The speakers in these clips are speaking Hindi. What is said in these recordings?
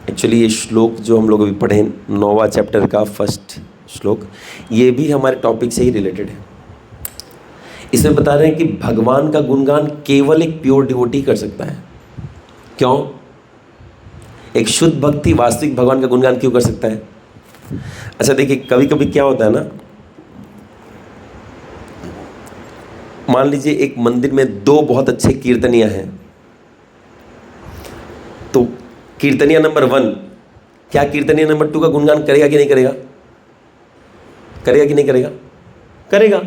एक्चुअली ये श्लोक जो हम लोग अभी पढ़े 9वां चैप्टर का फर्स्ट श्लोक, ये भी हमारे टॉपिक से ही रिलेटेड है। इसमें बता रहे हैं कि भगवान का गुणगान केवल एक प्योर डिवोटी कर सकता है। क्यों? एक शुद्ध भक्ति वास्तविक भगवान का गुणगान क्यों कर सकता है? अच्छा देखिए, कभी कभी क्या होता है ना, मान लीजिए एक मंदिर में 2 बहुत अच्छे कीर्तनिया हैं, तो कीर्तनिया नंबर 1 क्या कीर्तनिया नंबर 2 का गुणगान करेगा कि नहीं करेगा? करेगा कि नहीं करेगा? करेगा।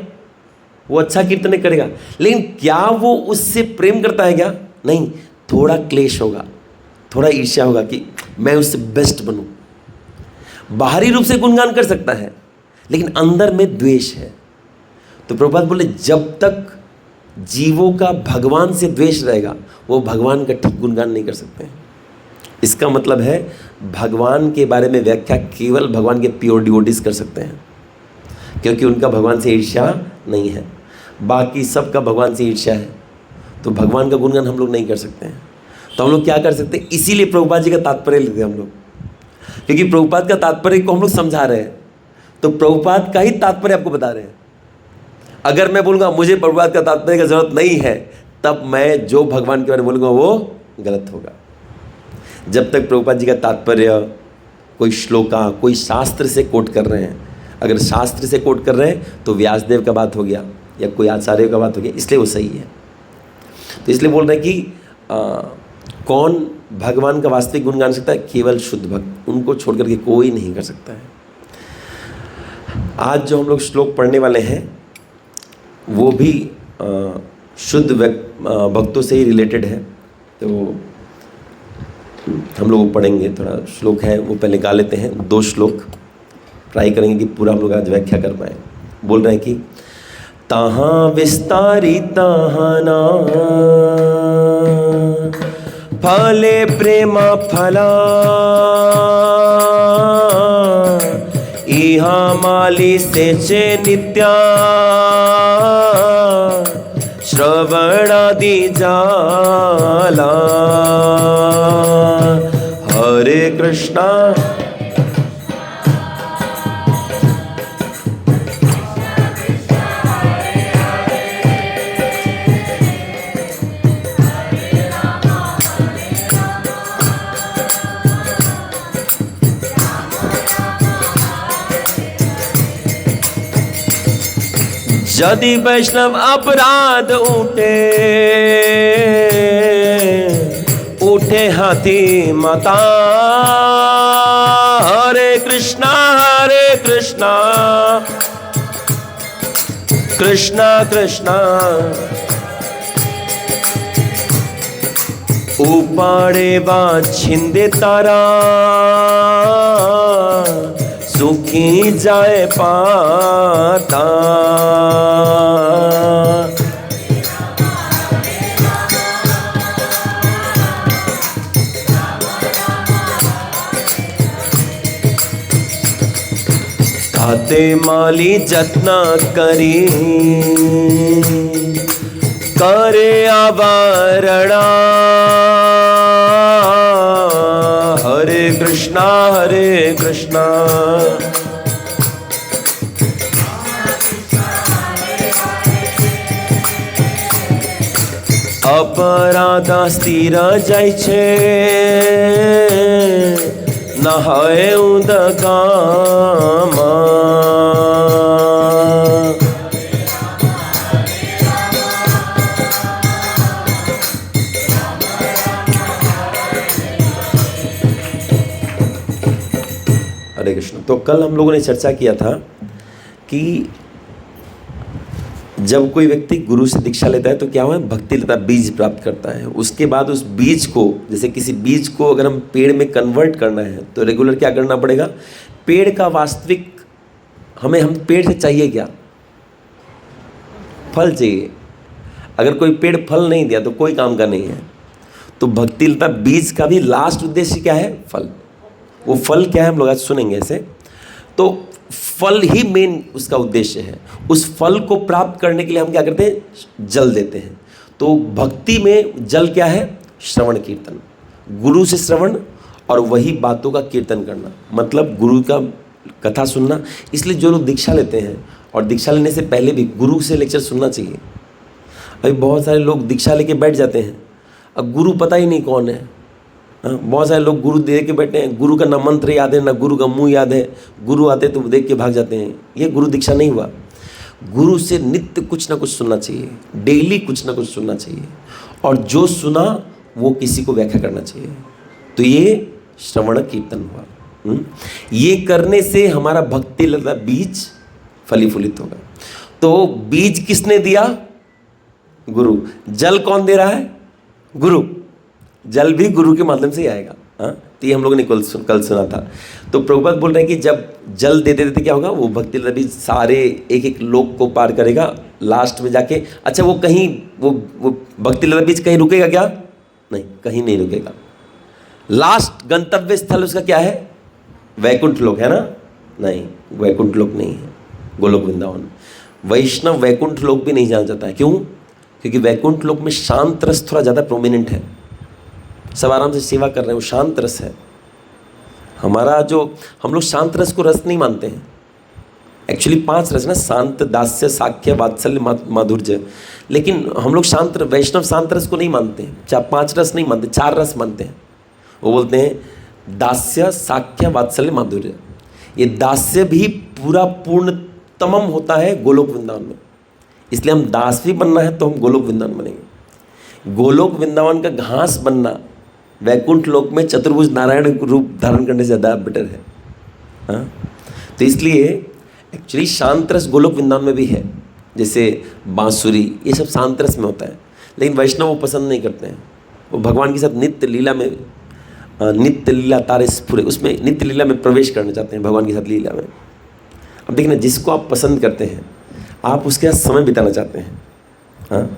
वो अच्छा कीर्तन करेगा, लेकिन क्या वो उससे प्रेम करता है क्या? नहीं, थोड़ा क्लेश होगा, थोड़ा ईर्ष्या होगा कि मैं उससे बेस्ट बनूं। बाहरी रूप से गुणगान कर सकता है, लेकिन अंदर में द्वेष है। तो प्रभुपाद बोले जब तक जीवों का भगवान से द्वेष रहेगा, वो भगवान का ठीक गुणगान नहीं कर सकते हैं। इसका मतलब है भगवान के बारे में व्याख्या केवल भगवान के प्योर डिवोटीज कर सकते हैं, क्योंकि उनका भगवान से ईर्ष्या नहीं है। बाकी सबका भगवान से ईर्ष्या है, तो भगवान का गुणगान हम लोग नहीं कर सकते हैं। तो हम लोग क्या कर सकते हैं? इसीलिए प्रभुपाद जी का तात्पर्य लेते हैं हम लोग, क्योंकि प्रभुपाद का तात्पर्य को हम लोग समझा रहे हैं, तो प्रभुपाद का ही तात्पर्य आपको बता रहे हैं। अगर मैं बोलूँगा मुझे प्रभुपाद का तात्पर्य की जरूरत नहीं है, तब मैं जो भगवान के बारे में बोलूँगा वो गलत होगा। जब तक प्रभुपाद जी का तात्पर्य कोई श्लोका, कोई शास्त्र से कोट कर रहे हैं, अगर शास्त्र से कोट कर रहे हैं तो व्यासदेव का बात हो गया या कोई आचार्य का बात हो गया, इसलिए वो सही है। तो इसलिए बोल रहे हैं कि कौन भगवान का वास्तविक गुण गान सकता है? केवल शुद्ध भक्त, उनको छोड़ करके कोई नहीं कर सकता है। आज जो हम लोग श्लोक पढ़ने वाले हैं वो भी शुद्ध भक्तों से ही रिलेटेड है, तो हम लोग पढ़ेंगे। थोड़ा श्लोक है वो पहले गा लेते हैं, 2 श्लोक ट्राई करेंगे कि पूरा हम लोग आज व्याख्या कर पाए। बोल रहे हैं कि तहाँ विस्तारी तहाँ फले प्रेमा फला, इहा माली से चे नित्या, श्रवणादि जाला। हरे कृष्णा यदि वैष्णव अपराध उठे हाथी माता। हरे कृष्णा कृष्णा कृष्णा उपाड़े बा छिंदे तारा, सुखी जाए पाता। खाते माली जतना करी, करे आवरणा। हरे कृष्णा अपराधा स्थिर जाय छे, नहाए उदकामा। हरे कृष्ण। तो कल हम लोगों ने चर्चा किया था कि जब कोई व्यक्ति गुरु से दीक्षा लेता है तो क्या हुआ? भक्ति लता बीज प्राप्त करता है। उसके बाद उस बीज को, जैसे किसी बीज को अगर हम पेड़ में कन्वर्ट करना है तो रेगुलर क्या करना पड़ेगा? पेड़ का वास्तविक हम पेड़ से चाहिए क्या? फल चाहिए। अगर कोई पेड़ फल नहीं दिया तो कोई काम का नहीं है। तो भक्ति लता बीज का भी लास्ट उद्देश्य क्या है? फल। वो फल क्या है हम लोग आज सुनेंगे ऐसे। तो फल ही मेन उसका उद्देश्य है। उस फल को प्राप्त करने के लिए हम क्या करते हैं? जल देते हैं। तो भक्ति में जल क्या है? श्रवण कीर्तन, गुरु से श्रवण और वही बातों का कीर्तन करना, मतलब गुरु का कथा सुनना। इसलिए जो लोग दीक्षा लेते हैं और दीक्षा लेने से पहले भी गुरु से लेक्चर सुनना चाहिए। अभी बहुत सारे लोग दीक्षा लेके बैठ जाते हैं, अब गुरु पता ही नहीं कौन है। बहुत सारे लोग गुरु दे के बैठे हैं, गुरु का ना मंत्र याद है ना गुरु का मुंह याद है, गुरु आते तो देख के भाग जाते हैं। ये गुरु दीक्षा नहीं हुआ। गुरु से नित्य कुछ ना कुछ सुनना चाहिए, डेली कुछ ना कुछ सुनना चाहिए, और जो सुना वो किसी को व्याख्या करना चाहिए। तो ये श्रवण कीर्तन हुआ। ये करने से हमारा भक्ति लता बीज फलीफूलित होगा। तो बीज किसने दिया? गुरु। जल कौन दे रहा है? गुरु। जल भी गुरु के माध्यम से ही आएगा। हाँ, तो ये हम लोगों ने कल सुना था। तो प्रभुपाद बोल रहे हैं कि जब जल देते देते क्या होगा, वो भक्ति लता बीज सारे एक एक लोक को पार करेगा, लास्ट में जाके अच्छा वो कहीं वो भक्ति लता बीज कहीं रुकेगा क्या? नहीं, कहीं नहीं रुकेगा। लास्ट गंतव्य स्थल उसका क्या है? वैकुंठ लोक है ना? नहीं, वैकुंठ लोक नहीं है, गोलोक वृंदावन। वैष्णव वैकुंठ लोक भी नहीं जाना चाहता है। क्यों? क्योंकि वैकुंठ लोक में शांत रस थोड़ा ज़्यादा प्रोमिनेंट है, सब आराम से सेवा कर रहे हैं, वो शांत रस है। हमारा जो हम लोग शांत रस को रस नहीं मानते हैं। एक्चुअली 5 रस ना, शांत, दास्य, साख्य, वात्सल्य, माधुर्य। लेकिन हम लोग शांत वैष्णव शांत रस को नहीं मानते हैं, 5 रस नहीं मानते, 4 रस मानते हैं। वो बोलते हैं दास्य, साख्य, वात्सल्य, माधुर्य। ये दास्य भी पूरा पूर्णतमम होता है गोलोक वृंदावन में, इसलिए हम दास भी बनना है तो हम गोलोक वृंदावन बनेंगे। गोलोक वृंदावन का घास बनना वैकुंठ लोक में चतुर्भुज नारायण रूप धारण करने से ज़्यादा बेटर है। हाँ, तो इसलिए एक्चुअली शांत रस गोलोक वृंदावन में भी है, जैसे बांसुरी, ये सब शांत रस में होता है। लेकिन वैष्णव वो पसंद नहीं करते हैं, वो भगवान के साथ नित्य लीला में, नित्य लीला तारे स्फुरे, उसमें नित्य लीला में प्रवेश करना चाहते हैं भगवान के साथ लीला में। अब देखना, जिसको आप पसंद करते हैं आप उसके साथ समय बिताना चाहते हैं। हाँ,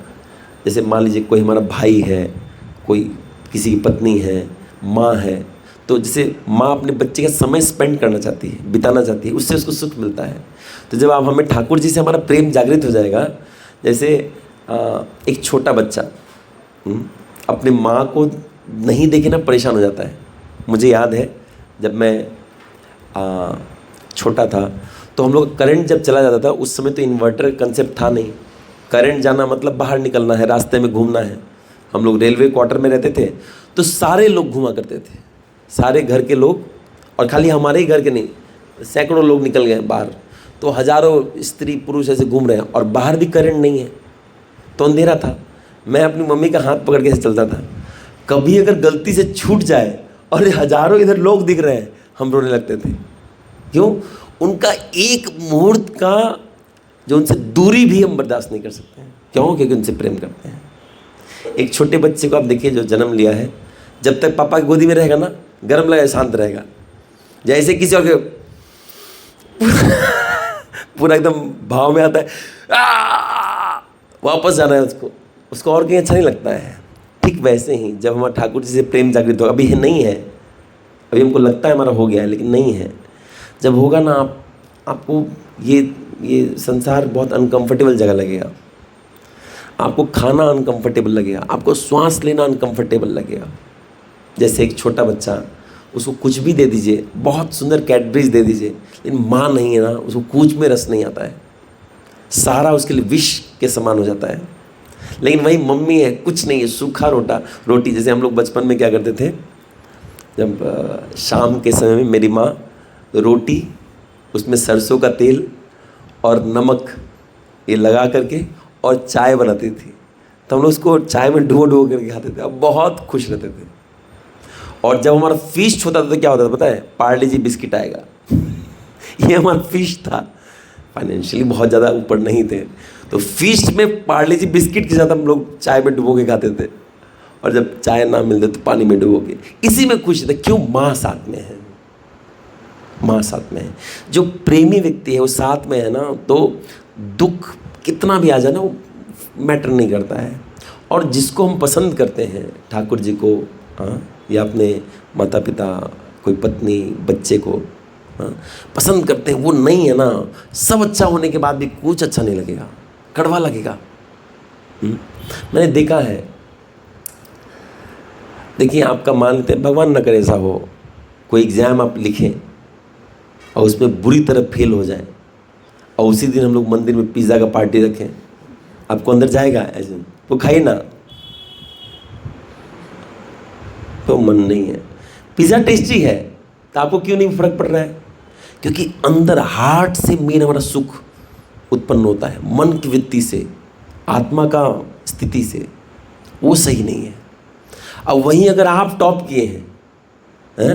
जैसे मान लीजिए कोई हमारा भाई है, कोई किसी की पत्नी है, माँ है, तो जैसे माँ अपने बच्चे का समय स्पेंड करना चाहती है, बिताना चाहती है, उससे उसको सुख मिलता है। तो जब आप हमें ठाकुर जी से हमारा प्रेम जागृत हो जाएगा, जैसे एक छोटा बच्चा अपने माँ को नहीं देखे ना परेशान हो जाता है। मुझे याद है जब मैं छोटा था तो हम लोग करंट जब चला जाता था, उस समय तो इन्वर्टर कंसेप्ट था नहीं। करंट जाना मतलब बाहर निकलना है, रास्ते में घूमना है। हम लोग रेलवे क्वार्टर में रहते थे, तो सारे लोग घूमा करते थे, सारे घर के लोग, और खाली हमारे ही घर के नहीं, सैकड़ों लोग निकल गए बाहर। तो हज़ारों स्त्री पुरुष ऐसे घूम रहे हैं और बाहर भी करंट नहीं है, तो अंधेरा था। मैं अपनी मम्मी का हाथ पकड़ के ऐसे चलता था। कभी अगर गलती से छूट जाए और हज़ारों इधर लोग दिख रहे हैं, हम रोने लगते थे। क्यों? उनका एक मुहूर्त का जो उनसे दूरी भी हम बर्दाश्त नहीं कर सकते हैं। क्यों? क्योंकि उनसे प्रेम करते हैं। एक छोटे बच्चे को आप देखिए जो जन्म लिया है, जब तक पापा की गोदी में रहेगा ना, गर्म लगेगा, शांत रहेगा। जैसे किसी और के पूरा एकदम भाव में आता है, वापस जाना है उसको और कहीं अच्छा नहीं लगता है। ठीक वैसे ही जब हमारा ठाकुर जी से प्रेम जागृत होगा, अभी नहीं है, अभी हमको लगता है हमारा हो गया है, लेकिन नहीं है। जब होगा ना, आपको ये संसार बहुत अनकंफर्टेबल जगह लगेगा। आपको खाना अनकंफर्टेबल लगेगा, आपको श्वास लेना अनकंफर्टेबल लगेगा। जैसे एक छोटा बच्चा, उसको कुछ भी दे दीजिए, बहुत सुंदर कैडबरीज दे दीजिए, लेकिन माँ नहीं है ना, उसको कूच में रस नहीं आता है, सारा उसके लिए विष के समान हो जाता है। लेकिन वही मम्मी है, कुछ नहीं है, सूखा रोटी। जैसे हम लोग बचपन में क्या करते थे, जब शाम के समय में मेरी माँ रोटी, उसमें सरसों का तेल और नमक ये लगा करके और चाय बनाती थी, तो हम लोग उसको चाय में डुबो करके खाते थे, अब बहुत खुश रहते थे। और जब हमारा फीस्ट होता था तो क्या होता था पता है? पार्ले जी बिस्किट आएगा। ये हमारा फीस्ट था। फाइनेंशियली बहुत ज़्यादा ऊपर नहीं थे, तो फीस्ट में पार्ले जी बिस्किट के साथ हम लोग चाय में डुबो के खाते थे, और जब चाय ना मिलते तो पानी में डुबो के, इसी में खुश थे। क्यों? माँ साथ में है, माँ साथ में है। जो प्रेमी व्यक्ति है वो साथ में है ना, तो दुख कितना भी आ जाए ना, वो मैटर नहीं करता है। और जिसको हम पसंद करते हैं, ठाकुर जी को, हाँ, या अपने माता पिता, कोई पत्नी, बच्चे को, हाँ, पसंद करते हैं, वो नहीं है ना, सब अच्छा होने के बाद भी कुछ अच्छा नहीं लगेगा, कड़वा लगेगा। मैंने देखा है। देखिए, आपका मान लेते हैं, भगवान न करे ऐसा हो, कोई एग्ज़ाम आप लिखें और उसमें बुरी तरह फेल हो जाए और उसी दिन हम लोग मंदिर में पिज़्ज़ा का पार्टी रखें, आपको अंदर जाएगा? ऐसे वो खाइए ना, तो मन नहीं है। पिज़्ज़ा टेस्टी है तो आपको क्यों नहीं फर्क पड़ रहा है? क्योंकि अंदर हार्ट से मेन हमारा सुख उत्पन्न होता है, मन की वृत्ति से, आत्मा का स्थिति से, वो सही नहीं है। अब वहीं अगर आप टॉप किए हैं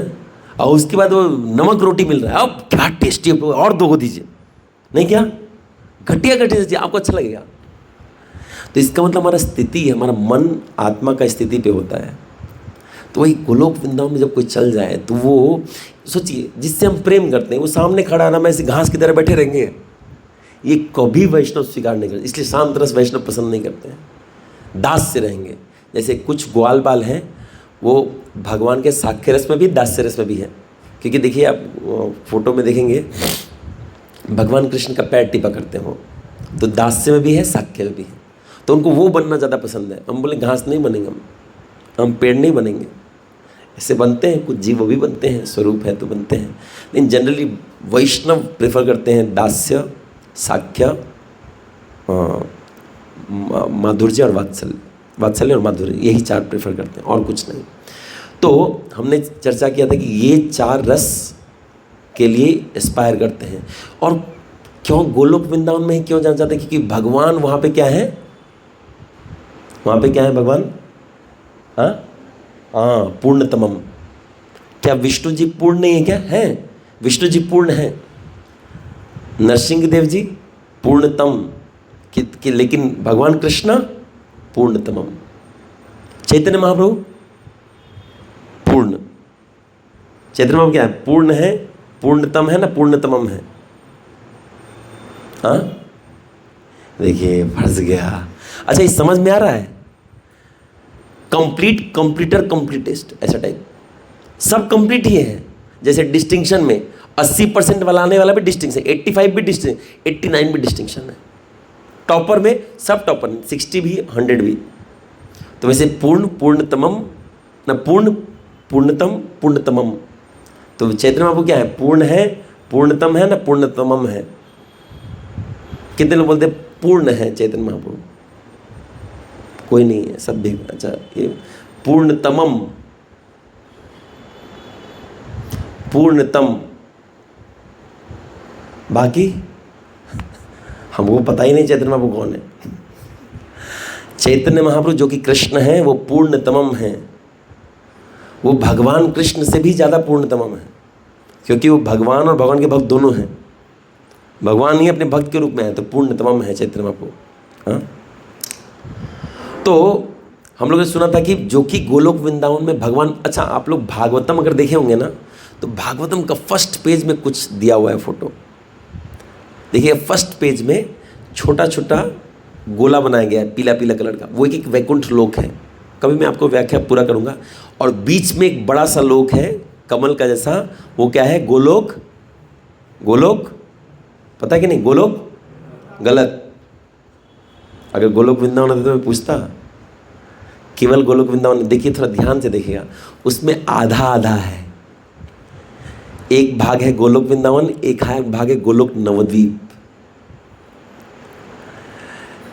और उसके बाद वो नमक रोटी मिल रहा है, अब क्या टेस्टी है, और दो को दीजिए, नहीं क्या घटिया घटिया दीजिए, आपको अच्छा लगेगा। तो इसका मतलब हमारा स्थिति, हमारा मन आत्मा का स्थिति पे होता है। तो वही गोलोक वृंदावन में जब कोई चल जाए तो वो सोचिए, जिससे हम प्रेम करते हैं वो सामने खड़ा ना, मैं ऐसे घास की तरह बैठे रहेंगे, ये कभी वैष्णव स्वीकार नहीं करते। इसलिए शांत रस वैष्णव पसंद नहीं करते हैं, दास से रहेंगे। जैसे कुछ ग्वाल बाल हैं, वो भगवान के साक्ष्य रस में भी, दास्य रस में भी है। क्योंकि देखिए आप फोटो में देखेंगे भगवान कृष्ण का पैर टिपा करते हो, तो दास्य में भी है, साक्ष्य में भी है। तो उनको वो बनना ज़्यादा पसंद है। हम बोले घास नहीं बनेंगे, हम पेड़ नहीं बनेंगे। ऐसे बनते हैं कुछ जीव, वो भी बनते हैं, स्वरूप है तो बनते हैं। लेकिन जनरली वैष्णव प्रेफर करते हैं दास्य, साख्य, माधुर्य और वात्सल्य और माधुर्य, यही चार प्रेफर करते हैं और कुछ नहीं। तो हमने चर्चा किया था कि ये चार रस के लिए एस्पायर करते हैं। और क्यों गोलोक वृंदावन में ही क्यों जाना चाहते हैं? क्योंकि भगवान वहाँ पे क्या है, वहाँ पे क्या है भगवान? हाँ, पूर्णतमम। क्या विष्णु जी पूर्ण नहीं है क्या? है, विष्णु जी पूर्ण है, नरसिंह देव जी पूर्णतम कि लेकिन भगवान कृष्ण पूर्णतमम। चैतन्य महाप्रभु पूर्ण। चैतन्य महाप्रभु क्या है? पूर्ण है, पूर्णतम है ना, पूर्णतमम है। हाँ देखिए फंस गया। अच्छा, ये समझ में आ रहा है? कंप्लीट, कंप्लीटर, कंप्लीटेस्ट, ऐसा टाइप सब कंप्लीट ही है। जैसे डिस्टिंक्शन में 80% वाला आने वाला भी डिस्टिंक्शन, 85 भी डिस्टिंक्शन, 89 भी डिस्टिंक्शन है। टॉपर में सब टॉपर, 60 भी, 100 भी। तो वैसे पूर्ण, पूर्णतमम ना, पूर्ण, पूर्णतम, पूर्णतमम। तो चैतन्य महाप्रभु क्या है? पूर्ण है, पूर्णतम है ना, पूर्णतमम है। कितने लोग बोलते हैं पूर्ण है चैतन्य महाप्रभु? कोई नहीं है, सब भी। अच्छा, ये पूर्णतमम, पूर्णतम, बाकी हमको पता ही नहीं चैतन्य महाप्रभु कौन है। चैतन्य महाप्रभु जो कि कृष्ण है वो पूर्णतमम है। वो भगवान कृष्ण से भी ज़्यादा पूर्णतमम है, क्योंकि वो भगवान और भगवान के भक्त दोनों हैं। भगवान ही अपने भक्त के रूप में है, तो पूर्णतमम है चैतन्य महाप्रभु। हाँ, तो हम लोगों ने सुना था कि जो कि गोलोक वृंदावन में भगवान। अच्छा, आप लोग भागवतम अगर देखे होंगे ना, तो भागवतम का फर्स्ट पेज में कुछ दिया हुआ है फोटो। देखिए फर्स्ट पेज में छोटा छोटा गोला बनाया गया है, पीला पीला कलर का। वो एक वैकुंठ लोक है, कभी मैं आपको व्याख्या पूरा करूंगा। और बीच में एक बड़ा सा लोक है कमल का जैसा, वो क्या है? गोलोक। गोलोक पता है कि नहीं? गोलोक गलत। अगर गोलोक वृंदावन होता तो मैं पूछता। केवल गोलोक वृंदावन देखिए, थोड़ा ध्यान से देखिएगा, उसमें आधा आधा है। एक भाग है गोलोक वृंदावन, एक भाग है गोलोक नवद्वीप।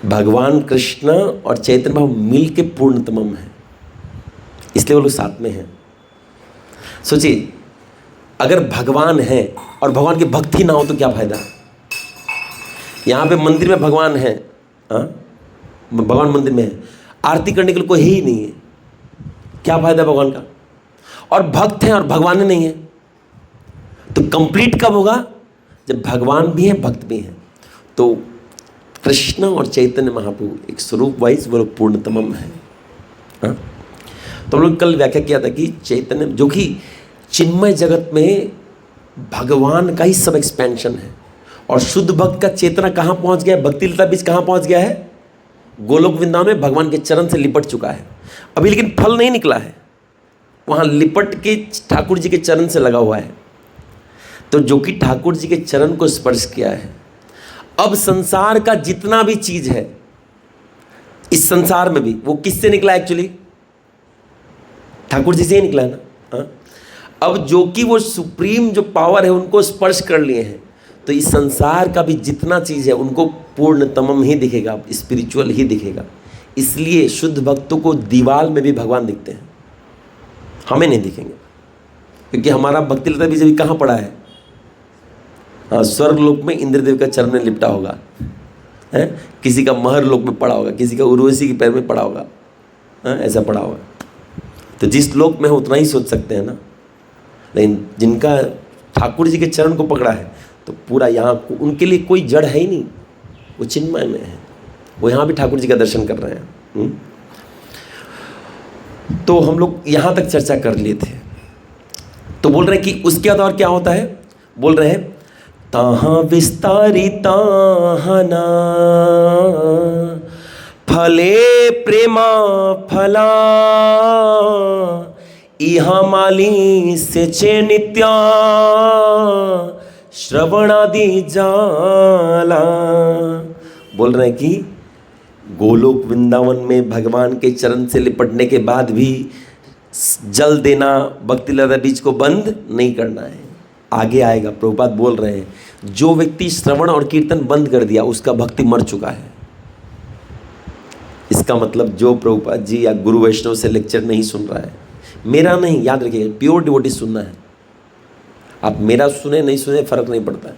भगवान कृष्ण और चैतन्य महाप्रभु मिल के पूर्णतमम है, इसलिए वो लोग साथ में हैं। सोचिए, अगर भगवान है और भगवान की भक्ति ना हो तो क्या फायदा? यहाँ पे मंदिर में भगवान है, भगवान मंदिर में है, आरती करने के लिए कोई ही नहीं है, क्या फायदा भगवान का? और भक्त हैं और भगवान नहीं है, तो कंप्लीट कब होगा? जब भगवान भी है, भक्त भी है। तो कृष्ण और चैतन्य महाप्रभु एक स्वरूप वाइज वो लोग पूर्णतमम है। हाँ, तो हम लोग कल व्याख्या किया था कि चैतन्य जो कि चिन्मय जगत में भगवान का ही सब एक्सपेंशन है। और शुद्ध भक्त का चेतना कहाँ पहुँच गया है? भक्ति लता बीज कहाँ पहुँच गया है? गोलोक वृंदावन में भगवान के चरण से लिपट चुका है अभी, लेकिन फल नहीं निकला है। वहाँ लिपट के ठाकुर जी के चरण से लगा हुआ है। तो जो कि ठाकुर जी के चरण को स्पर्श किया है, अब संसार का जितना भी चीज है इस संसार में भी वो किससे निकला? एक्चुअली ठाकुर जी से ही निकला है ना। हाँ, अब जो कि वो सुप्रीम जो पावर है उनको स्पर्श कर लिए हैं, तो इस संसार का भी जितना चीज़ है उनको पूर्णतमम ही दिखेगा, स्पिरिचुअल ही दिखेगा। इसलिए शुद्ध भक्तों को दीवार में भी भगवान दिखते हैं, हमें नहीं दिखेंगे, क्योंकि हमारा भक्ति लता बीज अभी कहाँ पड़ा है? हाँ, स्वर्ग लोक में इंद्रदेव का चरण में लिपटा होगा, है, किसी का महर लोक में पड़ा होगा, किसी का उर्वशी के पैर में पड़ा होगा, हाँ, ऐसा पड़ा होगा। तो जिस लोक में है उतना ही सोच सकते हैं ना। लेकिन जिनका ठाकुर जी के चरण को पकड़ा है तो पूरा यहाँ उनके लिए कोई जड़ है ही नहीं, वो चिन्मय में है, वो यहाँ भी ठाकुर जी का दर्शन कर रहे हैं। तो हम लोग यहाँ तक चर्चा कर लिए थे। तो बोल रहे हैं कि उसके बाद और क्या होता है? बोल रहे हैं ताहा विस्तारी ताहना फले प्रेमा फला इहा माली से चे नित्या श्रवणादि जाला। बोल रहे हैं कि गोलोक वृंदावन में भगवान के चरण से लिपटने के बाद भी जल देना भक्ति लता बीज को बंद नहीं करना है। आगे आएगा, प्रभुपाद बोल रहे हैं जो व्यक्ति श्रवण और कीर्तन बंद कर दिया उसका भक्ति मर चुका है। इसका मतलब जो प्रभुपाद जी या गुरु वैष्णव से लेक्चर नहीं सुन रहा है, मेरा नहीं, याद रखिएगा, प्योर डिवोटी सुनना है। आप मेरा सुने नहीं सुने फर्क नहीं पड़ता है,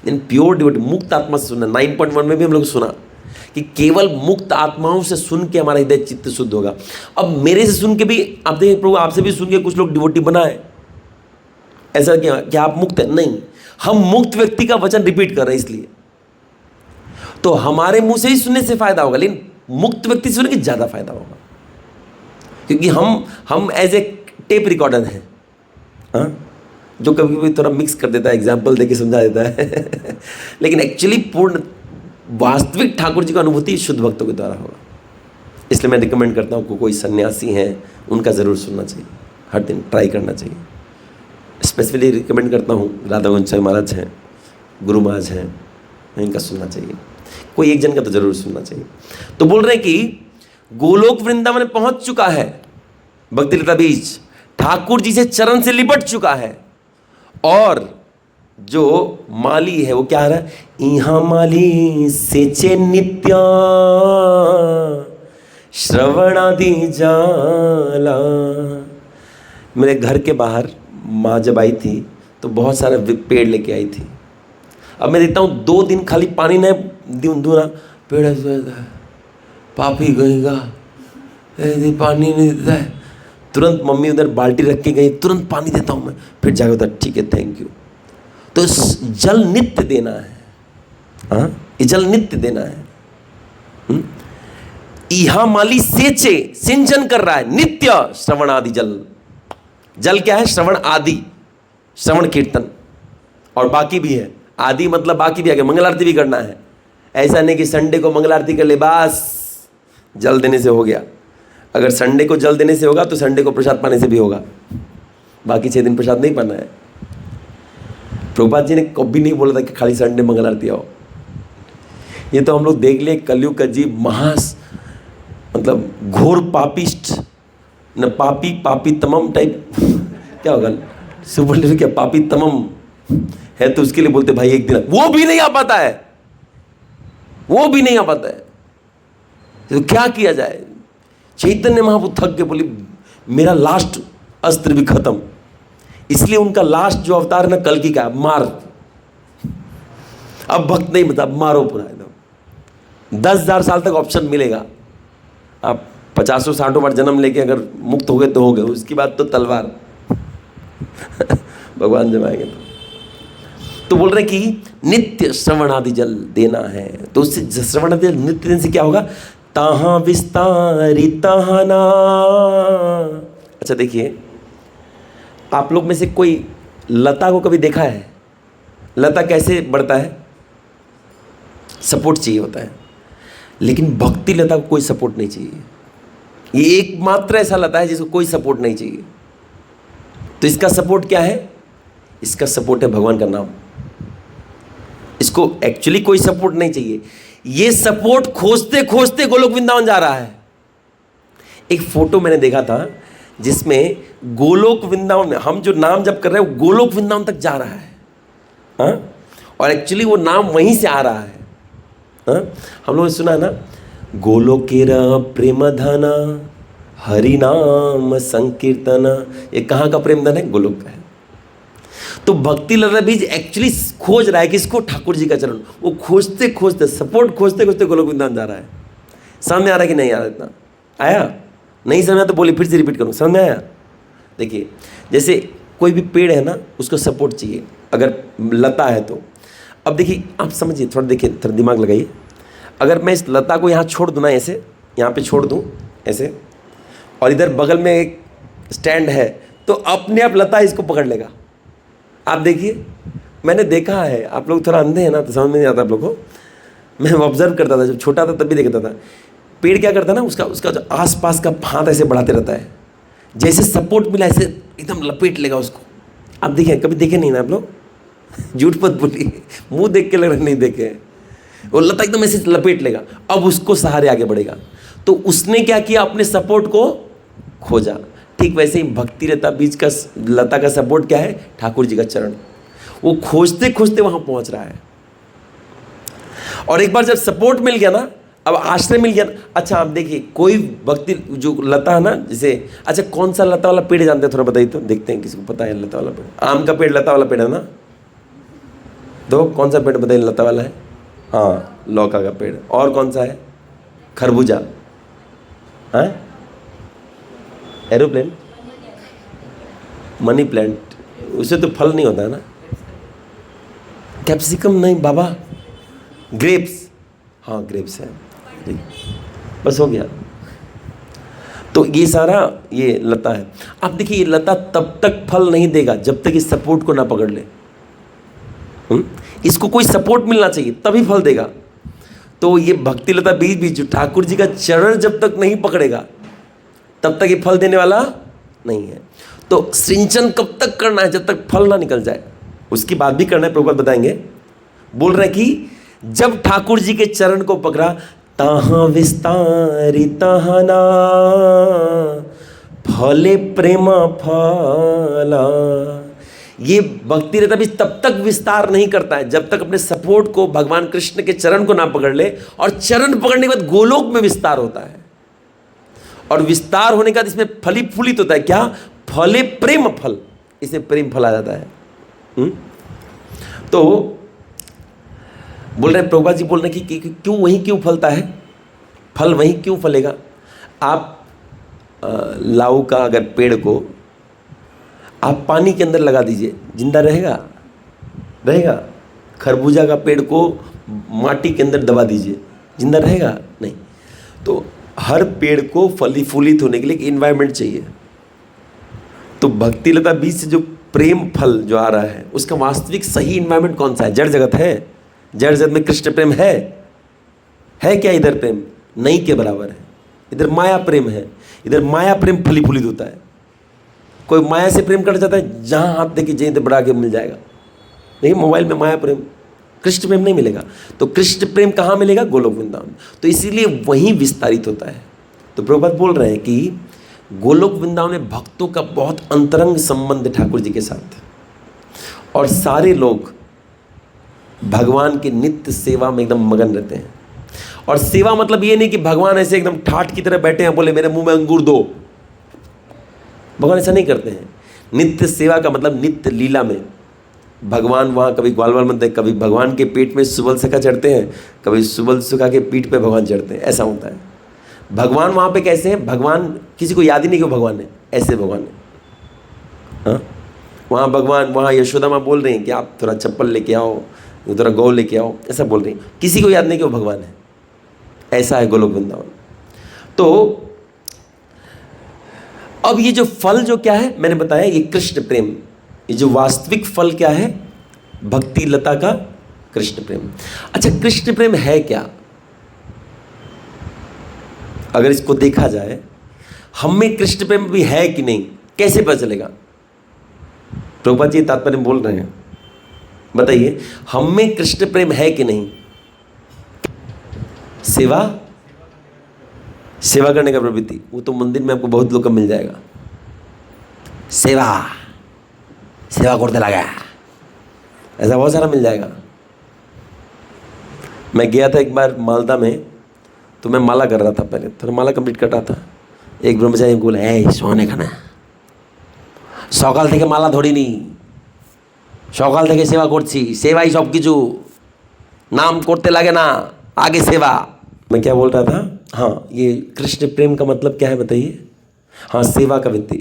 लेकिन प्योर डिवोटी मुक्त आत्मा से सुनना। 9.1 में भी हम लोग सुना कि केवल मुक्त आत्माओं से सुन के हमारा हृदय चित्त शुद्ध होगा। अब मेरे से सुन के भी आप देखिए, प्रभु आपसे भी सुन के कुछ लोग डिवोटी बनाए, ऐसा क्या आप मुक्त है? नहीं, हम मुक्त व्यक्ति का वचन रिपीट कर रहे हैं, इसलिए तो हमारे मुंह से ही सुनने से फायदा होगा, लेकिन मुक्त व्यक्ति से सुनने के ज़्यादा फायदा होगा, क्योंकि हम एज ए टेप रिकॉर्डर हैं, हाँ, जो कभी कभी थोड़ा मिक्स कर देता है, एग्जाम्पल देके समझा देता है लेकिन एक्चुअली पूर्ण वास्तविक ठाकुर जी का अनुभूति शुद्ध भक्तों के द्वारा होगा। इसलिए मैं रिकमेंड करता हूँ कोई सन्यासी हैं उनका ज़रूर सुनना चाहिए, हर दिन ट्राई करना चाहिए। स्पेसिफिकली रिकमेंड करता हूँ राधा गोविंद महाराज हैं, गुरु महाराज हैं, इनका सुनना चाहिए, कोई एक जन का तो ज़रूर सुनना चाहिए। तो बोल रहे हैं कि गोलोक वृंदावन में पहुँच चुका है भक्ति लता बीज, ठाकुर जी से चरण से लिपट चुका है, और जो माली है वो क्या आ रहा है? इहा माली सेचे नित्या श्रवणादि जाला। मेरे घर के बाहर माँ जब आई थी तो बहुत सारे पेड़ लेके आई थी। अब मैं देखता हूँ 2 दिन खाली पानी नहीं दूना, पेड़ पापी गएगा, पानी नहीं देता है। तुरंत मम्मी उधर बाल्टी रख के गई, तुरंत पानी देता हूँ मैं, फिर जाकर उधर ठीक है थैंक यू। तो जल नित्य देना है, हाँ, ये जल नित्य देना है। इहा माली सेचे, सिंचन कर रहा है नित्य श्रवण आदि जल। जल क्या है? श्रवण आदि, श्रवण कीर्तन, और बाकी भी है। आदि मतलब बाकी भी आ गया, मंगल आरती भी करना है। ऐसा नहीं कि संडे को मंगल आरती कर ले बस जल देने से हो गया। अगर संडे को जल देने से होगा तो संडे को प्रसाद पाने से भी होगा, बाकी 6 दिन प्रसाद नहीं पाना है। प्रभुपाद जी ने कभी नहीं बोला था कि खाली संडे मंगल आरती आओ। ये तो हम लोग देख लिए कलयुग का जीव मतलब घोर पापिस्ट, न पापी तमम टाइप क्या होगा, सुपर क्या पापी तमम है, तो उसके लिए बोलते भाई एक दिन, वो भी नहीं आ पाता है, वो भी नहीं आ पाता है। तो क्या किया जाए? चैतन्य महाप्रभु थक के बोले मेरा लास्ट अस्त्र भी खत्म। इसलिए उनका लास्ट जो अवतार ना कल्कि का, मार, अब भक्त नहीं बता, मारो पूरा एकदम। 10,000 साल तक ऑप्शन मिलेगा, आप 50-60 बार जन्म लेके अगर मुक्त हो गए तो हो गए, उसके बाद तो तलवार भगवान जब आएंगे तो बोल रहे कि नित्य श्रवण आदि जल देना है। तो उससे श्रवण आदि जल नित्य देने से क्या होगा? ताहा विस्तारी ताहना। अच्छा देखिए, आप लोग में से कोई लता को कभी देखा है? लता कैसे बढ़ता है? सपोर्ट चाहिए होता है, लेकिन भक्ति लता को कोई सपोर्ट नहीं चाहिए। ये एकमात्र ऐसा लता है जिसको कोई सपोर्ट नहीं चाहिए। तो इसका सपोर्ट क्या है? इसका सपोर्ट है भगवान का नाम। इसको एक्चुअली कोई सपोर्ट नहीं चाहिए, ये सपोर्ट खोजते खोजते गोलोक वृंदावन जा रहा है। एक फोटो मैंने देखा था जिसमें गोलोक वृंदावन में हम जो नाम जप कर रहे हैं वो गोलोक वृंदावन तक जा रहा है। हाँ, और एक्चुअली वो नाम वहीं से आ रहा है। हाँ, हम लोगों ने सुना ना, गोलोकेरा प्रेम धना हरि नाम संकीर्तन। ये कहाँ का प्रेम धन है? गोलोक का है। तो भक्ति लता बीज एक्चुअली खोज रहा है किसको? ठाकुर जी का चरण। वो खोजते खोजते, सपोर्ट खोजते खोजते गोलोक वृंदावन जा रहा है। समझ में आ रहा है कि नहीं आ रहा? इतना आया? नहीं समझ में तो बोलिए, फिर से रिपीट करूँ। समझ में आया? देखिए, जैसे कोई भी पेड़ है ना, उसको सपोर्ट चाहिए, अगर लता है तो। अब देखिए, आप समझिए, थोड़ा देखिए, थोड़ा दिमाग लगाइए। अगर मैं इस लता को यहाँ छोड़ दूँ ना, ऐसे यहाँ पे छोड़ दूँ ऐसे, और इधर बगल में एक स्टैंड है, तो अपने आप लता इसको पकड़ लेगा। आप देखिए, मैंने देखा है। आप लोग थोड़ा अंधे हैं ना, तो समझ में नहीं आता आप लोग को। मैं ऑब्जर्व करता था, जब छोटा था तब भी देखता था। पेड़ क्या करता है ना, उसका जो आसपास का फांद ऐसे बढ़ाते रहता है, जैसे सपोर्ट मिला ऐसे एकदम लपेट लेगा उसको। आप देखिए, कभी देखे नहीं ना आप लोग? झूठ मत बोलिए, मुंह देख के लग रहा नहीं देखे। वो लता एकदम ऐसे लपेट लेगा, अब उसको सहारे आगे बढ़ेगा। तो उसने क्या किया? अपने सपोर्ट को खोजा। ठीक वैसे ही भक्ति लता बीज का, लता का सपोर्ट क्या है? ठाकुर जी का चरण। वो खोजते खोजते वहां पहुंच रहा है। और एक बार जब सपोर्ट मिल गया ना, अब आश्रय मिल गया ना। अच्छा, आप देखिए, कोई भक्ति जो लता है ना, जैसे, अच्छा कौन सा लता वाला पेड़ जानते हैं? थोड़ा बताइए तो, देखते हैं किसी को पता है लता वाला पेड़। आम का पेड़ लता वाला पेड़ है ना? दो, कौन सा पेड़ बताइए लता वाला है? हाँ, लौका का पेड़। और कौन सा है? खरबूजा। हाँ, एरोप्लेन, मनी प्लांट, उससे तो फल नहीं होता है ना। कैप्सिकम नहीं बाबा, ग्रेप्स। हाँ, ग्रेप्स है, बस हो गया। तो ये सारा ये लता है। आप देखिए, ये लता तब तक फल नहीं देगा जब तक इस सपोर्ट को ना पकड़ ले। इसको कोई सपोर्ट मिलना चाहिए तभी फल देगा। तो ये भक्ति लता बीज भी जो ठाकुर जी का चरण जब तक नहीं पकड़ेगा तब तक ये फल देने वाला नहीं है। तो सिंचन कब तक करना है? जब तक फल ना निकल जाए। उसकी बात भी करना है, प्रभुपाद बताएंगे। बोल रहे हैं कि जब ठाकुर जी के चरण को पकड़ा, तहाँ विस्तारी तहाँ ना फले प्रेम फला। ये भक्ति रहता भी तब तक विस्तार नहीं करता है जब तक अपने सपोर्ट को, भगवान कृष्ण के चरण को ना पकड़ ले। और चरण पकड़ने के बाद गोलोक में विस्तार होता है। और विस्तार होने के बाद इसमें फलित होता है। क्या? फले प्रेम फल, इसे प्रेम फल आ जाता है। तो बोल रहे हैं, प्रभुपाद जी बोल रहे हैं कि क्यों वहीं क्यों फलता है? फल वहीं क्यों फलेगा? आप लाऊ का अगर पेड़ को आप पानी के अंदर लगा दीजिए, जिंदा रहेगा? रहेगा। खरबूजा का पेड़ को माटी के अंदर दबा दीजिए, जिंदा रहेगा? नहीं। तो हर पेड़ को फलित होने के लिए एक इन्वायरमेंट चाहिए। तो भक्ति लता बीज से जो प्रेम फल जो आ रहा है, उसका वास्तविक सही इन्वायरमेंट कौन सा है? जड़ जगत है। जड़ जगत में कृष्ण प्रेम है क्या? इधर प्रेम नहीं के बराबर है। इधर माया प्रेम है। इधर माया प्रेम फलित होता है। कोई माया से प्रेम कर जाता है, जहां हाथ देके जहीं बढ़ा के मिल जाएगा। लेकिन मोबाइल में माया प्रेम, कृष्ण प्रेम नहीं मिलेगा। तो कृष्ण प्रेम कहाँ मिलेगा? गोलोक वृंदावन। तो इसीलिए वहीं विस्तारित होता है। तो प्रभुपाद बोल रहे हैं कि गोलोक वृंदावन में भक्तों का बहुत अंतरंग संबंध ठाकुर जी के साथ, और सारे लोग भगवान की नित्य सेवा में एकदम मगन रहते हैं। और सेवा मतलब ये नहीं कि भगवान ऐसे एकदम ठाठ की तरह बैठे हैं, बोले मेरे मुंह में अंगूर दो। भगवान ऐसा नहीं करते हैं। नित्य सेवा का मतलब नित्य लीला में भगवान वहाँ कभी ग्वाल में, कभी भगवान के पेट में सुबल सखा चढ़ते हैं, कभी सुबल सुखा के पीठ पे भगवान चढ़ते हैं। ऐसा होता है। भगवान वहाँ पे कैसे हैं? भगवान किसी को याद ही नहीं कि भगवान है, ऐसे भगवान है। हाँ, वहाँ भगवान, वहाँ यशोदा माँ बोल रही हैं कि आप थोड़ा चप्पल लेके आओ, थोड़ा गौ लेके आओ, ऐसा बोल रही हैं। किसी को याद नहीं कि वो भगवान है। ऐसा है गोलोक वृंदावन। तो अब ये जो फल जो क्या है मैंने बताया, ये कृष्ण प्रेम। ये जो वास्तविक फल क्या है? भक्ति लता का कृष्ण प्रेम। अच्छा, कृष्ण प्रेम है क्या? अगर इसको देखा जाए, हम में कृष्ण प्रेम भी है कि नहीं, कैसे पता चलेगा? प्रभुपाद जी तात्पर्य बोल रहे हैं, बताइए, हम में कृष्ण प्रेम है कि नहीं? सेवा करने का प्रवृत्ति, वो तो मंदिर में आपको बहुत लोग का मिल जाएगा। सेवा सेवा करते लगा, ऐसा बहुत सारा मिल जाएगा। मैं गया था एक बार मालदा में, तो मैं माला कर रहा था, पहले तो माला कंप्लीट कर रहा था। एक ब्रह्मचारी बोला, ए सोने खाना सकाल থেকে মালা ধরিনি, সকাল থেকে সেবা করছি, সেবাই सब কিছু, नाम करते लगे ना, आगे सेवा। मैं क्या बोल रहा था, हाँ ये कृष्ण प्रेम का मतलब क्या है बताइए। हाँ सेवा का वृत्ति,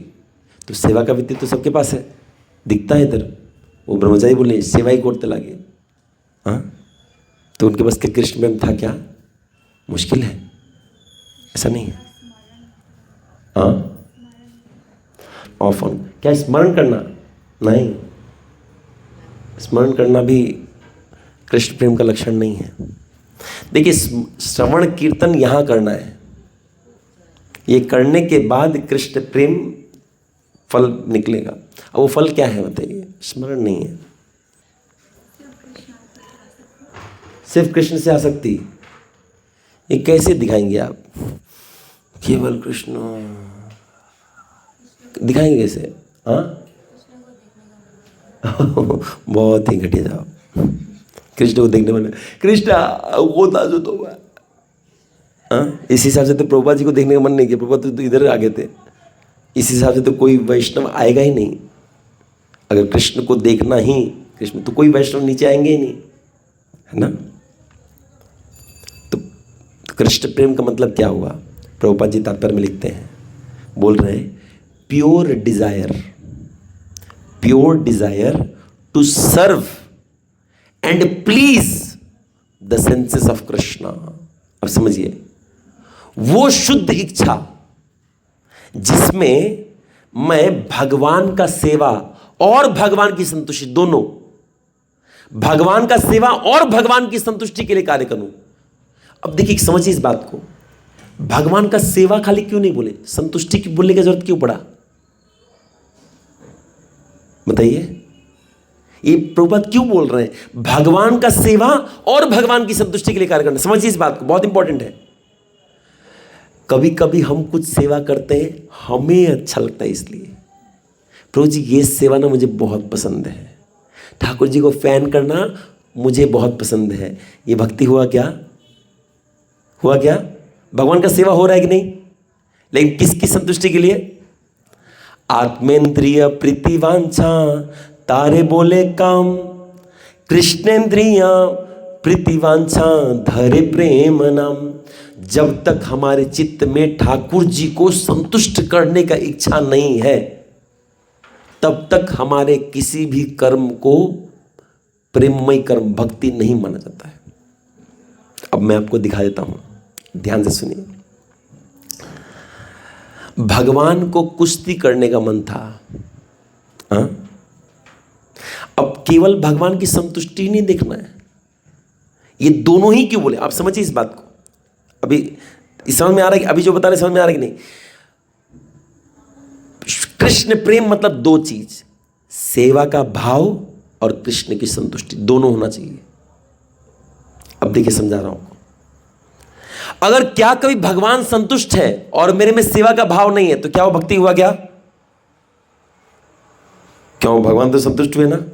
तो सेवा का वृत्ति तो सबके पास है, दिखता है इधर। वो ब्रह्मचारी बोले सेवा ही करते लगे, हाँ तो उनके पास कृष्ण प्रेम था क्या? मुश्किल है, ऐसा नहीं है। हाँ ऑफन क्या स्मरण करना? नहीं, स्मरण करना भी कृष्ण प्रेम का लक्षण नहीं है। देखिए श्रवण कीर्तन यहाँ करना है, ये करने के बाद कृष्ण प्रेम फल निकलेगा। अब वो फल क्या है बताइए? स्मरण नहीं है, सिर्फ कृष्ण से आसक्ति। ये कैसे दिखाएंगे आप? केवल कृष्ण दिखाएंगे कैसे? हाँ बहुत ही घटिया जवाब। कृष्ण को देखने वाले कृष्ण वो था जो तो इस हिसाब से तो प्रभुपाद जी को देखने का मन नहीं किया। प्रभुपाद तो इधर आ गए थे। इस हिसाब से तो कोई वैष्णव आएगा ही नहीं। अगर कृष्ण को देखना ही कृष्ण, तो कोई वैष्णव नीचे आएंगे ही नहीं, है ना। तो कृष्ण प्रेम का मतलब क्या हुआ? प्रभुपाद जी तात्पर्य में लिखते हैं, बोल रहे हैं pure desire to serve and please the senses of Krishna. अब समझिए, वो शुद्ध इच्छा जिसमें मैं भगवान का सेवा और भगवान की संतुष्टि, दोनों, भगवान का सेवा और भगवान की संतुष्टि के लिए कार्य करूं। अब देखिए समझिए इस बात को, भगवान का सेवा खाली क्यों नहीं बोले, संतुष्टि की बोलने की जरूरत क्यों पड़ा बताइए? ये प्रभुपाद क्यों बोल रहे हैं भगवान का सेवा और भगवान की संतुष्टि के लिए कार्य करना? समझिए इस बात को, बहुत इंपॉर्टेंट है। कभी कभी हम कुछ सेवा करते हैं, हमें अच्छा लगता है इसलिए, प्रभु जी ये सेवा ना मुझे बहुत पसंद है, ठाकुर जी को फैन करना मुझे बहुत पसंद है। ये भक्ति हुआ क्या? हुआ क्या? भगवान का सेवा हो रहा है कि नहीं? लेकिन किसकी संतुष्टि के लिए? आत्मेंद्रिय प्रीति वांछा तारे बोले काम, कृष्णेंद्रिय प्रीति वांछा धरे प्रेम नाम। जब तक हमारे चित्त में ठाकुर जी को संतुष्ट करने का इच्छा नहीं है, तब तक हमारे किसी भी कर्म को प्रेममय कर्म, भक्ति नहीं माना जाता है। अब मैं आपको दिखा देता हूं, ध्यान से सुनिए। भगवान को कुश्ती करने का मन था, हाँ? अब केवल भगवान की संतुष्टि नहीं देखना है, ये दोनों ही क्यों बोले? आप समझिए इस बात को। अभी इस समझ में आ रहा है कि अभी जो बता रहे समझ में आ रहा है कि नहीं? कृष्ण प्रेम मतलब दो चीज, सेवा का भाव और कृष्ण की संतुष्टि, दोनों होना चाहिए। अब देखिए समझा रहा हूं। अगर क्या कभी भगवान संतुष्ट है और मेरे में सेवा का भाव नहीं है, तो क्या वो भक्ति हुआ क्या? क्यों? भगवान तो संतुष्ट हुए ना।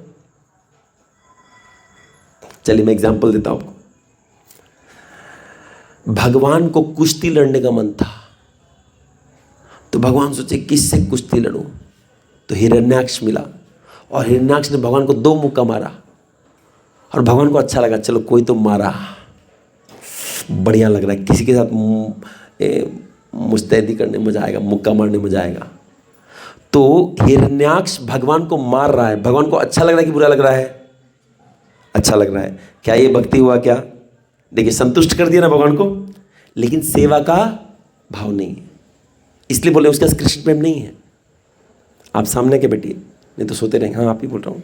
चलिए मैं एग्जांपल देता हूं आपको। भगवान को कुश्ती लड़ने का मन था, तो भगवान सोचे किससे कुश्ती लड़ूं, तो हिरण्याक्ष मिला, और हिरण्याक्ष ने भगवान को 2 मुक्का मारा, और भगवान को अच्छा लगा, चलो कोई तो मारा, बढ़िया लग रहा है, किसी के साथ मुस्तैदी करने में मजा आएगा, मुक्का मारने में मजा आएगा। तो हिरण्याक्ष भगवान को मार रहा है, भगवान को अच्छा लग रहा है कि बुरा लग रहा है? अच्छा लग रहा है। क्या ये भक्ति हुआ क्या? देखिए संतुष्ट कर दिया ना भगवान को, लेकिन सेवा का भाव नहीं है, इसलिए बोले उसके पास कृष्ण प्रेम नहीं है। आप सामने के बैठिए, नहीं तो सोते रहेंगे। हाँ आप ही बोल रहा हूँ,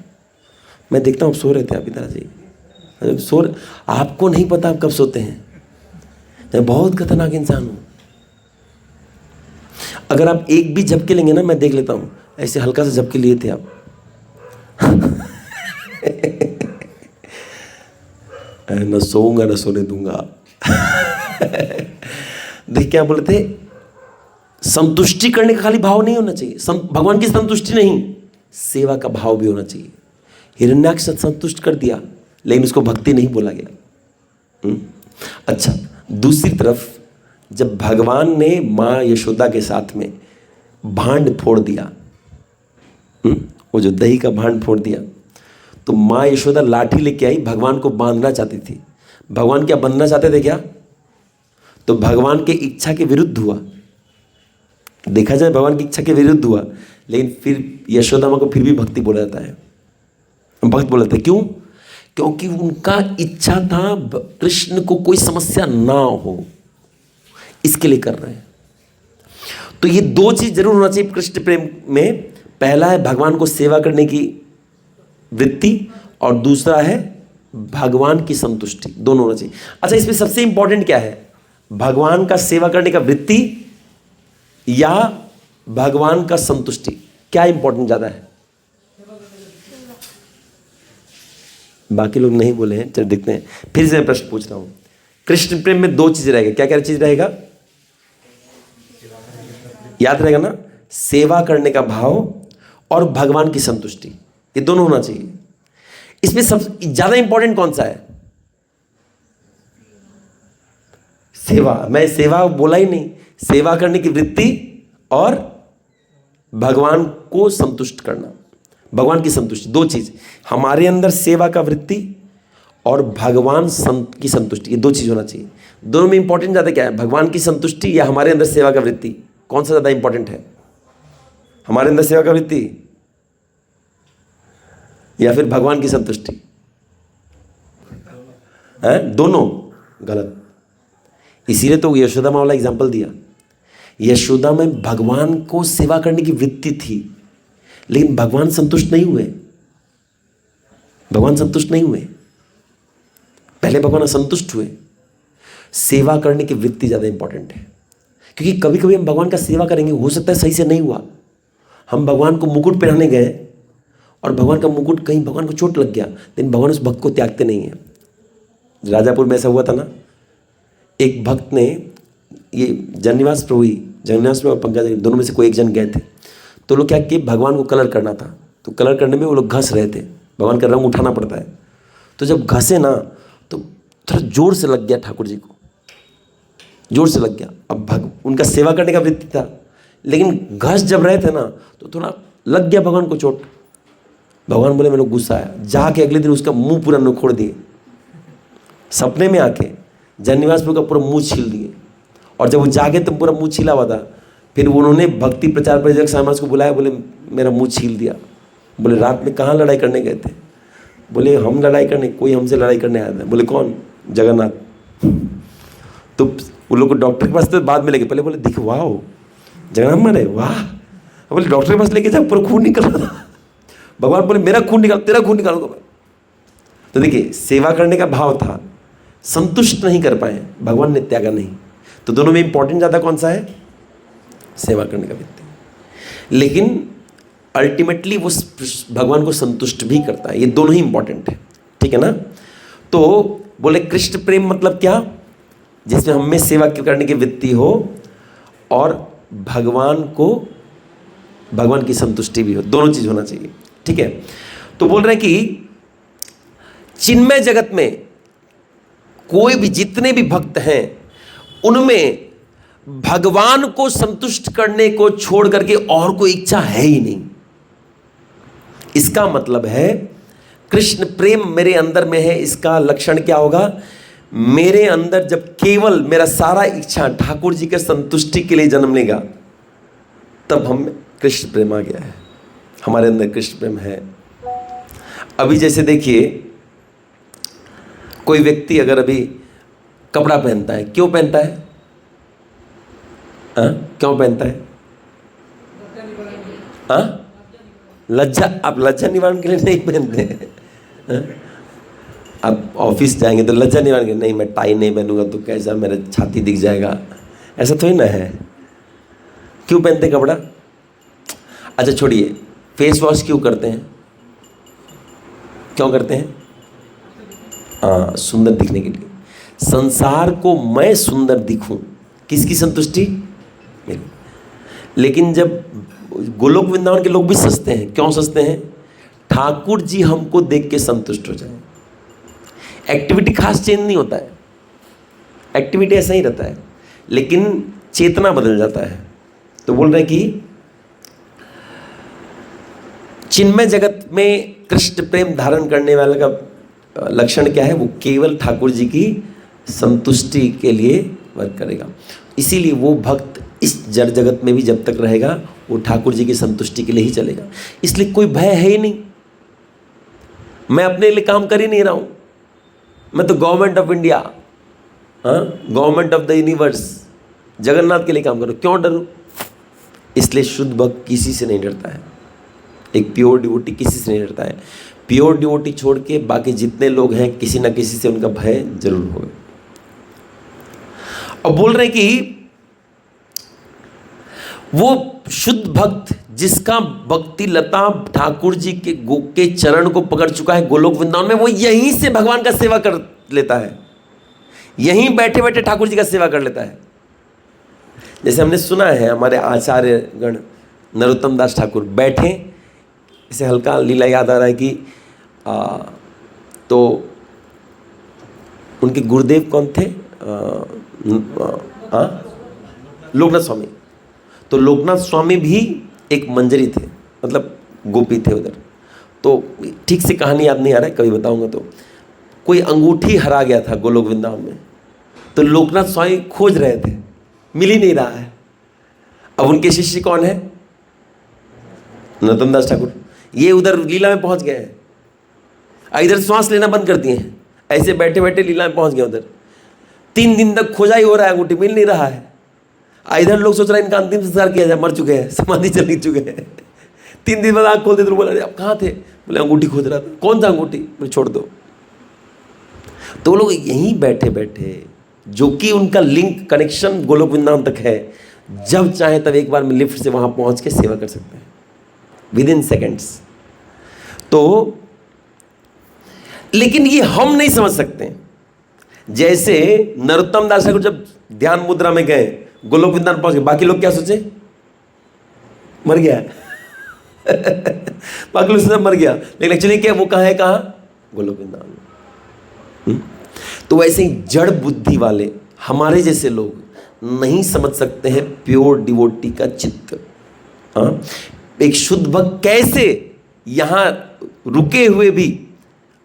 मैं देखता हूँ आप सो रहे थे, आप इधर आ जाइए। आपको नहीं पता आप कब सोते हैं, मैं बहुत खतरनाक इंसान हूँ। अगर आप एक भी झपके लेंगे ना, मैं देख लेता हूँ, ऐसे हल्का सा झपके लिए थे आप न सोऊंगा न सोने दूंगा। देख क्या बोले थे, संतुष्टि करने का खाली भाव नहीं होना चाहिए, भगवान की संतुष्टि नहीं, सेवा का भाव भी होना चाहिए। हिरण्याक्ष संतुष्ट कर दिया लेकिन उसको भक्ति नहीं बोला गया। अच्छा, दूसरी तरफ जब भगवान ने माँ यशोदा के साथ में भांड फोड़ दिया, वो जो दही का भांड फोड़ दिया, तो माँ यशोदा लाठी लेके आई, भगवान को बांधना चाहती थी। भगवान क्या बनना चाहते थे क्या? तो भगवान के इच्छा के विरुद्ध हुआ। देखा जाए भगवान की इच्छा के विरुद्ध हुआ, लेकिन फिर यशोदा माँ को फिर भी भक्ति बोला जाता है, भक्त बोला जाता है। क्यों? क्योंकि उनका इच्छा था कृष्ण को कोई समस्या ना हो, इसके लिए कर रहे हैं। तो ये दो चीज जरूर होना चाहिए कृष्ण प्रेम में। पहला है भगवान को सेवा करने की वृत्ति, और दूसरा है भगवान की संतुष्टि, दोनों होना चाहिए। अच्छा, इसमें सबसे इंपॉर्टेंट क्या है? भगवान का सेवा करने का वृत्ति या भगवान का संतुष्टि, क्या इंपॉर्टेंट ज्यादा है? बाकी लोग नहीं बोले हैं, चलो देखते हैं। फिर से मैं प्रश्न पूछ रहा हूं। कृष्ण प्रेम में दो चीज रहेगा, क्या क्या चीज रहेगा? याद रहेगा ना? सेवा करने का भाव और भगवान की संतुष्टि, ये दोनों होना चाहिए। इसमें सबसे ज्यादा इंपॉर्टेंट कौन सा है? सेवा। मैं सेवा बोला ही नहीं, सेवा करने की वृत्ति और भगवान को संतुष्ट करना, भगवान की संतुष्टि, दो चीज। हमारे अंदर सेवा का वृत्ति और भगवान की संतुष्टि, ये दो चीज होना चाहिए। दोनों में इंपॉर्टेंट ज्यादा क्या है? भगवान की संतुष्टि या हमारे अंदर सेवा का वृत्ति? कौन सा ज्यादा इंपॉर्टेंट है? हमारे अंदर सेवा का वृत्ति या फिर भगवान की संतुष्टि? है दोनों गलत। इसीलिए तो यशोदा माँ वाला एग्जाम्पल दिया। यशोदा में भगवान को सेवा करने की वृत्ति थी, लेकिन भगवान संतुष्ट नहीं हुए। भगवान संतुष्ट नहीं हुए, पहले भगवान असंतुष्ट हुए। सेवा करने की वृत्ति ज्यादा इंपॉर्टेंट है, क्योंकि कभी कभी हम भगवान का सेवा करेंगे, हो सकता है सही से नहीं हुआ। हम भगवान को मुकुट पहनाने गए और भगवान का मुकुट कहीं भगवान को चोट लग गया, लेकिन भगवान उस भक्त को त्यागते नहीं है। राजापुर में ऐसा हुआ था ना, एक भक्त ने, ये जननिवास प्रभु ही, जननिवास प्रभु और पंकज दोनों में से कोई एक जन गए थे। तो लोग क्या कि भगवान को कलर करना था, तो कलर करने में वो लोग घस रहे थे, भगवान का रंग उठाना पड़ता है। तो जब घसे ना तो थोड़ा जोर से लग गया ठाकुर जी को, जोर से लग गया। अब उनका सेवा करने का वृत्ति था, लेकिन घस जब रहे थे ना तो थोड़ा लग गया भगवान को चोट। भगवान बोले, मैंने गुस्सा आया, जाके अगले दिन उसका मुंह पूरा नोखोड़ दिए, सपने में आके जननिवास प्रभु का पूरा मुंह छील दिए। और जब वो जागे तो पूरा मुंह छीला हुआ था। फिर उन्होंने भक्ति प्रचार परिषद समाज को बुलाया, बोले मेरा मुंह छील दिया। बोले रात में कहाँ लड़ाई करने गए थे? बोले हम लड़ाई करने, कोई हमसे लड़ाई करने आया था। बोले कौन? जगन्नाथ। तो उन लोग को डॉक्टर के पास तो बाद में लेके, पहले बोले दिख वाह जगन्नाथ मारे वाह, बोले डॉक्टर के पास लेके जाओ, पूरा खून निकल रहा था। भगवान बोले मेरा खून निकाल, तेरा खून निकालूंगा मैं। तो देखिए, सेवा करने का भाव था, संतुष्ट नहीं कर पाए, भगवान ने त्यागा नहीं। तो दोनों में इंपॉर्टेंट ज्यादा कौन सा है? सेवा करने का वृत्ति। लेकिन अल्टीमेटली वो भगवान को संतुष्ट भी करता है, ये दोनों ही इंपॉर्टेंट है, ठीक है ना? तो बोले कृष्ण प्रेम मतलब क्या? जिसमें हम में सेवा करने की वृत्ति हो और भगवान की संतुष्टि भी हो, दोनों चीज होना चाहिए, ठीक है? तो बोल रहे हैं कि चिन्मय जगत में कोई भी, जितने भी भक्त हैं, उनमें भगवान को संतुष्ट करने को छोड़ करके और कोई इच्छा है ही नहीं। इसका मतलब है कृष्ण प्रेम मेरे अंदर में है। इसका लक्षण क्या होगा? मेरे अंदर जब केवल मेरा सारा इच्छा ठाकुर जी के संतुष्टि के लिए जन्म लेगा, तब हम कृष्ण प्रेम आ गया है, हमारे अंदर कृष्ण प्रेम है। अभी जैसे देखिए, कोई व्यक्ति अगर अभी कपड़ा पहनता है, क्यों पहनता है? क्यों पहनता है? लज्जा। आप लज्जा निवारण के लिए नहीं पहनते हैं। आप ऑफिस जाएंगे तो लज्जा निवारण के लिए, नहीं मैं टाई नहीं पहनूंगा तो कैसा मेरा छाती दिख जाएगा, ऐसा थोड़ी ना है। क्यों पहनते कपड़ा? अच्छा छोड़िए, फेस वॉश क्यों करते हैं? क्यों करते हैं? सुंदर दिखने के लिए। संसार को मैं सुंदर दिखूं, किसकी संतुष्टि? मेरी। लेकिन जब गोलोक वृंदावन के लोग भी सजते हैं, क्यों सजते हैं? ठाकुर जी हमको देख के संतुष्ट हो जाए। एक्टिविटी खास चेंज नहीं होता है, एक्टिविटी ऐसा ही रहता है, लेकिन चेतना बदल जाता है। तो बोल रहे हैं कि चिन्मय जगत में कृष्ण प्रेम धारण करने वाले का लक्षण क्या है? वो केवल ठाकुर जी की संतुष्टि के लिए वर्क करेगा। इसीलिए वो भक्त इस जड़ जगत में भी जब तक रहेगा वो ठाकुर जी की संतुष्टि के लिए ही चलेगा। इसलिए कोई भय है ही नहीं। मैं अपने लिए काम कर ही नहीं रहा हूं, मैं तो government of India, government of the universe, Jagannath के लिए काम करूं, क्यों डरूं? इसलिए शुद्ध भक्त किसी से नहीं डरता है। एक प्योर डिवोटी किसी से नहीं डरता है। प्योर डिवोटी छोड़ के बाकी जितने लोग हैं किसी ना किसी से उनका भय जरूर होगा। और बोल रहे हैं कि वो शुद्ध भक्त जिसका भक्ति लता ठाकुर जी के चरण को पकड़ चुका है गोलोक वृंदावन में, वो यहीं से भगवान का सेवा कर लेता है, यहीं बैठे बैठे ठाकुर जी का सेवा कर लेता है। जैसे हमने सुना है हमारे आचार्य गण नरोत्तम दास ठाकुर बैठे, इसे हल्का लीला याद आ रहा है कि तो उनके गुरुदेव कौन थे? लोकनाथ स्वामी। तो लोकनाथ स्वामी भी एक मंजरी थे, मतलब गोपी थे उधर। तो ठीक से कहानी याद नहीं आ रहा है, कभी बताऊंगा। तो कोई अंगूठी हरा गया था गोलोक वृंदावन में, तो लोकनाथ स्वामी खोज रहे थे, मिल ही नहीं रहा है। अब उनके शिष्य कौन है? नरोत्तम दास ठाकुर। ये उधर लीला में पहुंच गए हैं, इधर श्वास लेना बंद कर दिए हैं, ऐसे बैठे बैठे लीला में पहुंच गए उधर। 3 दिन तक खोजा ही हो रहा है, अंगूठी मिल नहीं रहा है। इधर लोग सोच रहे हैं इनका अंतिम संस्कार किया जाए, मर चुके हैं, समाधि चल चुके हैं। 3 दिन बाद आँख खोलते तो बोला अब कहाँ थे? बोले अंगूठी खोज रहा था। कौन सा अंगूठी? बोले छोड़ दो। तो लोग यहीं बैठे बैठे, जो कि उनका लिंक कनेक्शन गोलोक वृंदावन तक है, जब चाहे तब एक बार में लिफ्ट से वहां पहुंच के सेवा कर सकते हैं विद इन सेकेंड्स। तो लेकिन ये हम नहीं समझ सकते। जैसे नरोत्तम दास ठाकुर जब ध्यान मुद्रा में गए, गोलोक वृंदावन पहुंच गए, बाकी लोग क्या सोचे? मर गया। बाकी लोग सोचे मर गया, लेकिन एक्चुअली क्या वो कहाँ है? कहाँ? गोलोक वृंदावन। तो वैसे ही जड़ बुद्धि वाले हमारे जैसे लोग नहीं समझ सकते हैं प्योर डिवोटी का चित्त। एक शुद्ध भक्त कैसे यहां रुके हुए भी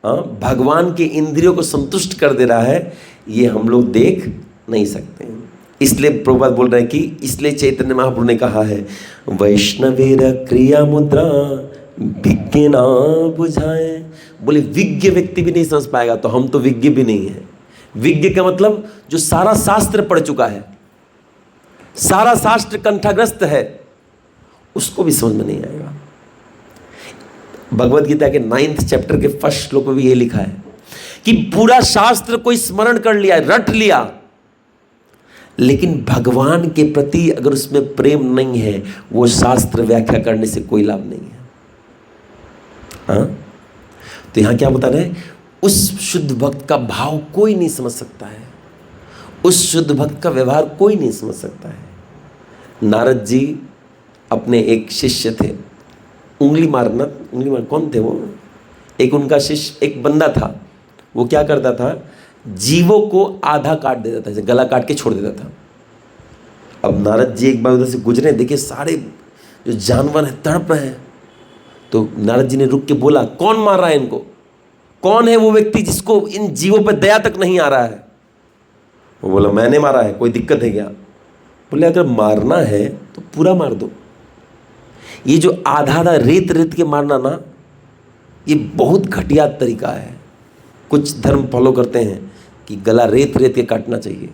भगवान के इंद्रियों को संतुष्ट कर दे रहा है, ये हम लोग देख नहीं सकते हैं। इसलिए प्रभुपाद बोल रहे हैं कि इसलिए चैतन्य महाप्रभु ने कहा है, वैष्णवेर क्रिया मुद्रा विज्ञ ना बुझाए। बोले विज्ञ व्यक्ति भी नहीं समझ पाएगा, तो हम तो विज्ञ भी नहीं है। विज्ञ का मतलब जो सारा शास्त्र पढ़ चुका है, सारा शास्त्र कंठग्रस्त है, उसको भी समझ में नहीं आएगा। भगवत गीता के 9th चैप्टर के 1st श्लोक में भी ये लिखा है कि पूरा शास्त्र कोई स्मरण कर लिया, रट लिया, लेकिन भगवान के प्रति अगर उसमें प्रेम नहीं है, वो शास्त्र व्याख्या करने से कोई लाभ नहीं है। तो यहां क्या बता रहे? उस शुद्ध भक्त का भाव कोई नहीं समझ सकता है, उस शुद्ध भक्त का व्यवहार कोई नहीं समझ सकता है। नारद जी अपने एक शिष्य थे, उंगली मार कौन थे वो? एक उनका शिष्य, एक बंदा था, वो क्या करता था? जीवों को आधा काट देता था, गला काट के छोड़ देता था। अब नारद जी एक बार उधर से गुजरे, देखिए सारे जो जानवर हैं तड़प रहे हैं। तो नारद जी ने रुक के बोला, कौन मार रहा है इनको? कौन है वो व्यक्ति जिसको इन जीवों पर दया तक नहीं आ रहा है? वो बोला मैंने मारा है, कोई दिक्कत है क्या? बोले अगर मारना है तो पूरा मार दो। ये जो आधा आधा रेत रेत के मारना ना, ये बहुत घटिया तरीका है। कुछ धर्म फॉलो करते हैं कि गला रेत रेत के काटना चाहिए,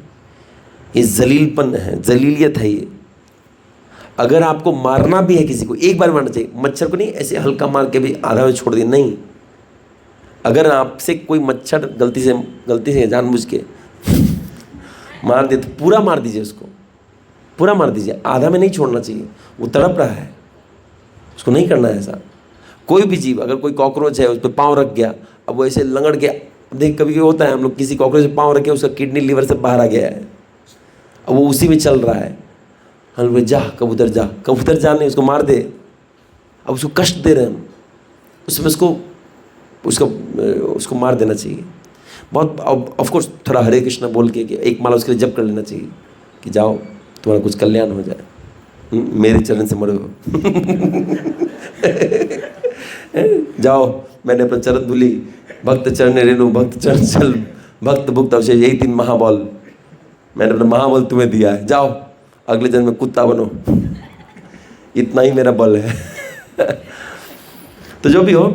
ये जलीलपन है, जलीलियत है ये। अगर आपको मारना भी है किसी को, एक बार मारना चाहिए। मच्छर को नहीं ऐसे हल्का मार के भी आधा में छोड़ दिया, नहीं। अगर आपसे कोई मच्छर गलती से जानबूझ के मार दे तो पूरा मार दीजिए, उसको पूरा मार दीजिए, आधा में नहीं छोड़ना चाहिए। वो तड़प रहा है, उसको नहीं करना है ऐसा। कोई भी जीव, अगर कोई कॉकरोच है उस पर पाँव रख गया, अब वो ऐसे लंगड़ के, देख कभी होता है हम लोग किसी कॉकरोच पे पाँव रखे, उसका किडनी लीवर से बाहर आ गया है, अब वो उसी में चल रहा है, हम बोले जा कबूतर जा, कबूतर जा नहीं, उसको मार दे। अब उसको कष्ट दे रहे हैं हम, उसमें उसको मार देना चाहिए। बहुत ऑफ कोर्स थोड़ा हरे कृष्णा बोल के कि एक माला उसके लिए जप कर लेना चाहिए कि जाओ तुम्हारा कुछ कल्याण हो जाए, मेरे चरण से मरो। जाओ मैंने अपना चरण धुली, भक्त चरण रेणु, भक्त चरण चल, भक्त भुक्त अवशेष, यही 3 महाबल मैंने अपना महाबल तुम्हें दिया है, जाओ अगले जन्म में कुत्ता बनो। इतना ही मेरा बल है। तो जो भी हो,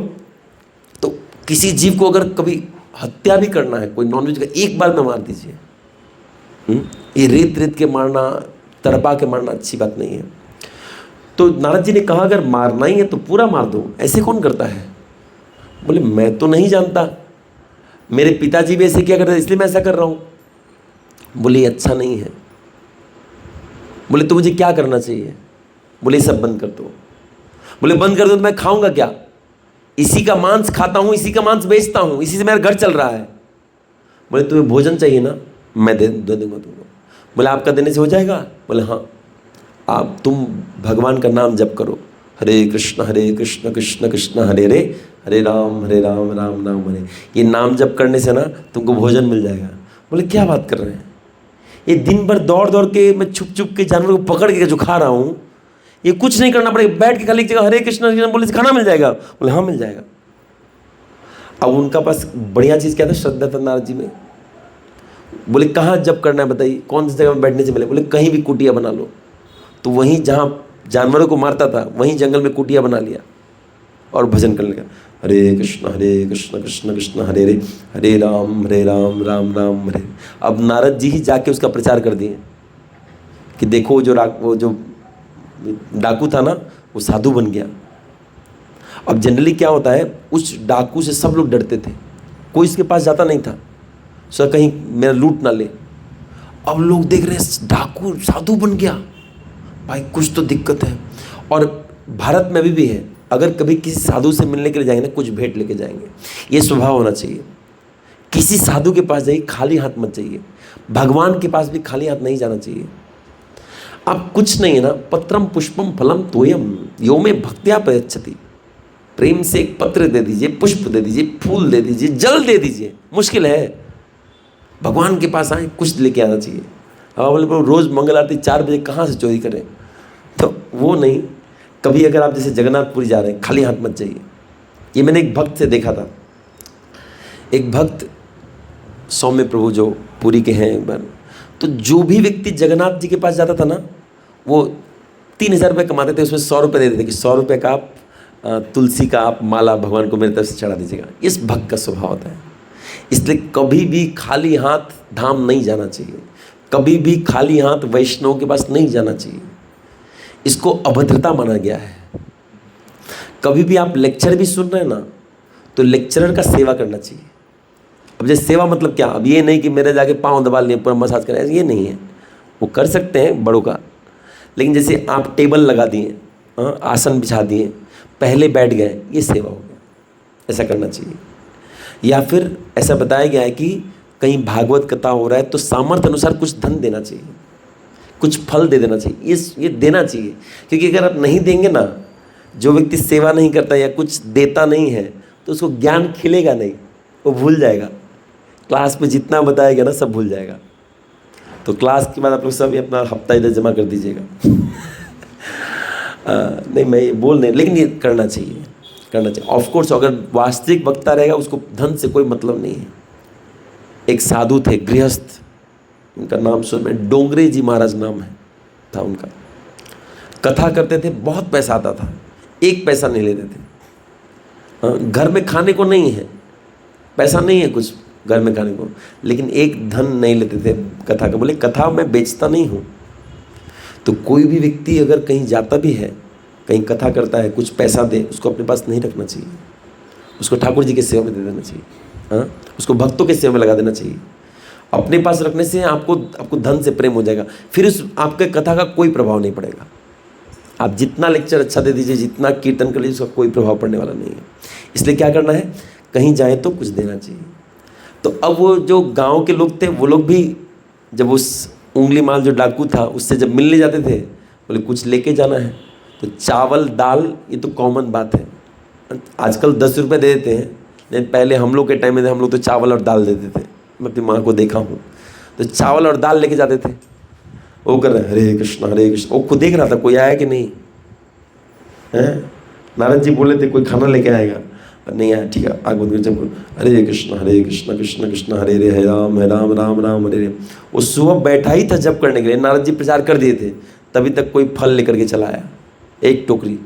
तो किसी जीव को अगर कभी हत्या भी करना है, कोई नॉनवेज का, एक बार में मार दीजिए। ये रेत के मारना, तड़पा के मारना अच्छी बात नहीं है। तो नारद जी ने कहा अगर मारना ही है तो पूरा मार दो, ऐसे कौन करता है? बोले मैं तो नहीं जानता, मेरे पिताजी भी ऐसे किया करते इसलिए मैं ऐसा कर रहा हूँ। बोले अच्छा नहीं है। बोले तो मुझे क्या करना चाहिए? बोले सब बंद कर दो। बोले बंद कर दो तो मैं खाऊंगा क्या? इसी का मांस खाता हूँ, इसी का मांस बेचता हूँ, इसी से मेरा घर चल रहा है। बोले तुम्हें भोजन चाहिए ना, मैं दे दूंगा तुमको। बोले आपका देने से हो जाएगा? बोले हाँ, आप तुम भगवान का नाम जप करो, हरे कृष्ण कृष्ण कृष्ण हरे हरे, हरे राम राम राम हरे। ये नाम जप करने से ना तुमको भोजन मिल जाएगा। बोले क्या बात कर रहे हैं? ये दिन भर दौड़ दौड़ के मैं छुप छुप के जानवर को पकड़ के जो खा रहा हूँ, ये कुछ नहीं करना पड़ेगा, बैठ के खाली एक जगह हरे कृष्ण बोले से खाना मिल जाएगा। बोले हाँ मिल जाएगा। अब उनका पास बढ़िया चीज़ क्या था? श्रद्धा था नारद जी में। बोले कहाँ जप करना है बताइए, कौन सी जगह में बैठने से मिले? बोले कहीं भी कुटिया बना लो। तो वहीं जहाँ जानवरों को मारता था वहीं जंगल में कुटिया बना लिया और भजन करने लगा, हरे कृष्ण कृष्ण कृष्ण हरे हरे, हरे राम राम राम हरे। अब नारद जी ही जाके उसका प्रचार कर दिए कि देखो वो जो डाकू था ना, वो साधु बन गया। अब जनरली क्या होता है, उस डाकू से सब लोग डरते थे, कोई इसके पास जाता नहीं था, सर कहीं मेरा लूट ना ले। अब लोग देख रहे हैं डाकू साधु बन गया, भाई कुछ तो दिक्कत है। और भारत में अभी भी है, अगर कभी किसी साधु से मिलने के लिए जाएंगे ना, कुछ भेंट लेके जाएंगे, ये स्वभाव होना चाहिए। किसी साधु के पास जाइए खाली हाथ मत जाइए, भगवान के पास भी खाली हाथ नहीं जाना चाहिए। अब कुछ नहीं है ना, पत्रम पुष्पम फलम तोयम यो में भक्त्या प्रयच्छति। प्रेम से एक पत्र दे दीजिए, पुष्प दे दीजिए, फूल दे दीजिए, जल दे दीजिए, मुश्किल है। भगवान के पास आए कुछ लेके आना चाहिए। अब बोले रोज़ मंगल आरती 4 बजे कहाँ से चोरी करें, तो वो नहीं। कभी अगर आप जैसे जगन्नाथपुरी जा रहे हैं, खाली हाथ मत जाइए। ये मैंने एक भक्त से देखा था। एक भक्त सौम्य प्रभु जो पुरी के हैं एक बार, तो जो भी व्यक्ति जगन्नाथ जी के पास जाता था ना, वो 3000 रुपये कमाते थे, उसमें 100 रुपये देते थे कि 100 रुपये का आप तुलसी का आप माला भगवान को मेरी तरफ से चढ़ा दीजिएगा। इस भक्त का स्वभाव होता है। इसलिए कभी भी खाली हाथ धाम नहीं जाना चाहिए, कभी भी खाली हाथ वैष्णव के पास नहीं जाना चाहिए। इसको अभद्रता माना गया है। कभी भी आप लेक्चर भी सुन रहे हैं ना, तो लेक्चरर का सेवा करना चाहिए। अब जैसे सेवा मतलब क्या, अब ये नहीं कि मेरे जाके पाँव दबा लिए पूरा मसाज करें, ये नहीं है। वो कर सकते हैं बड़ों का, लेकिन जैसे आप टेबल लगा दिए, आसन बिछा दिए, पहले बैठ गए, ये सेवा हो गया, ऐसा करना चाहिए। या फिर ऐसा बताया गया है कि कहीं भागवत कथा हो रहा है तो सामर्थ्य अनुसार कुछ धन देना चाहिए, कुछ फल दे देना चाहिए, ये देना चाहिए। क्योंकि अगर आप नहीं देंगे ना, जो व्यक्ति सेवा नहीं करता या कुछ देता नहीं है, तो उसको ज्ञान खिलेगा नहीं, वो भूल जाएगा। क्लास में जितना बताया गया ना सब भूल जाएगा। तो क्लास के बाद आप लोग सब अपना हफ्ता इधर जमा कर दीजिएगा। नहीं मैं ये बोल नहीं, लेकिन ये करना चाहिए, करना चाहिए। ऑफकोर्स अगर वास्तविक वक्ता रहेगा उसको धन से कोई मतलब नहीं है। एक साधु थे गृहस्थ, उनका नाम सुन में डोंगरे जी महाराज नाम है था उनका। कथा करते थे, बहुत पैसा आता था, 1 पैसा नहीं लेते थे। घर में खाने को नहीं है, पैसा नहीं है कुछ घर में खाने को, लेकिन एक धन नहीं लेते थे कथा का। बोले कथा मैं बेचता नहीं हूँ। तो कोई भी व्यक्ति अगर कहीं जाता भी है, कहीं कथा करता है, कुछ पैसा दे, उसको अपने पास नहीं रखना चाहिए, उसको ठाकुर जी की सेवा में दे देना चाहिए। हाँ, उसको भक्तों के सेवा में लगा देना चाहिए। अपने पास रखने से आपको धन से प्रेम हो जाएगा, फिर उस आपके कथा का कोई प्रभाव नहीं पड़ेगा। आप जितना लेक्चर अच्छा दे दीजिए, जितना कीर्तन कर लीजिए, उसका कोई प्रभाव पड़ने वाला नहीं है। इसलिए क्या करना है, कहीं जाए तो कुछ देना चाहिए। तो अब वो जो गांव के लोग थे, वो लोग भी जब उस उंगली माल जो डाकू था उससे जब मिलने जाते थे, बोले कुछ लेके जाना है, तो चावल दाल ये तो कॉमन बात है, आजकल 10 रुपये दे देते हैं, लेकिन पहले हम लोग के टाइम में हम लोग तो चावल और दाल देते थे। मैं अपनी माँ को देखा हूँ, तो चावल और दाल लेके जाते थे। वो कर रहे हरे कृष्णा हरे कृष्णा, वो खुद देख रहा था कोई आया कि नहीं है। नारद जी बोले थे कोई खाना लेके आएगा, नहीं आया, ठीक है आगे जब हरे कृष्णा कृष्ण कृष्ण हरे हरे, हरे राम राम राम हरे हरे। वो सुबह बैठा ही था जब करने के लिए, नारद जी प्रचार कर दिए थे, तभी तक कोई फल लेकर के चला आया, एक टोकरी।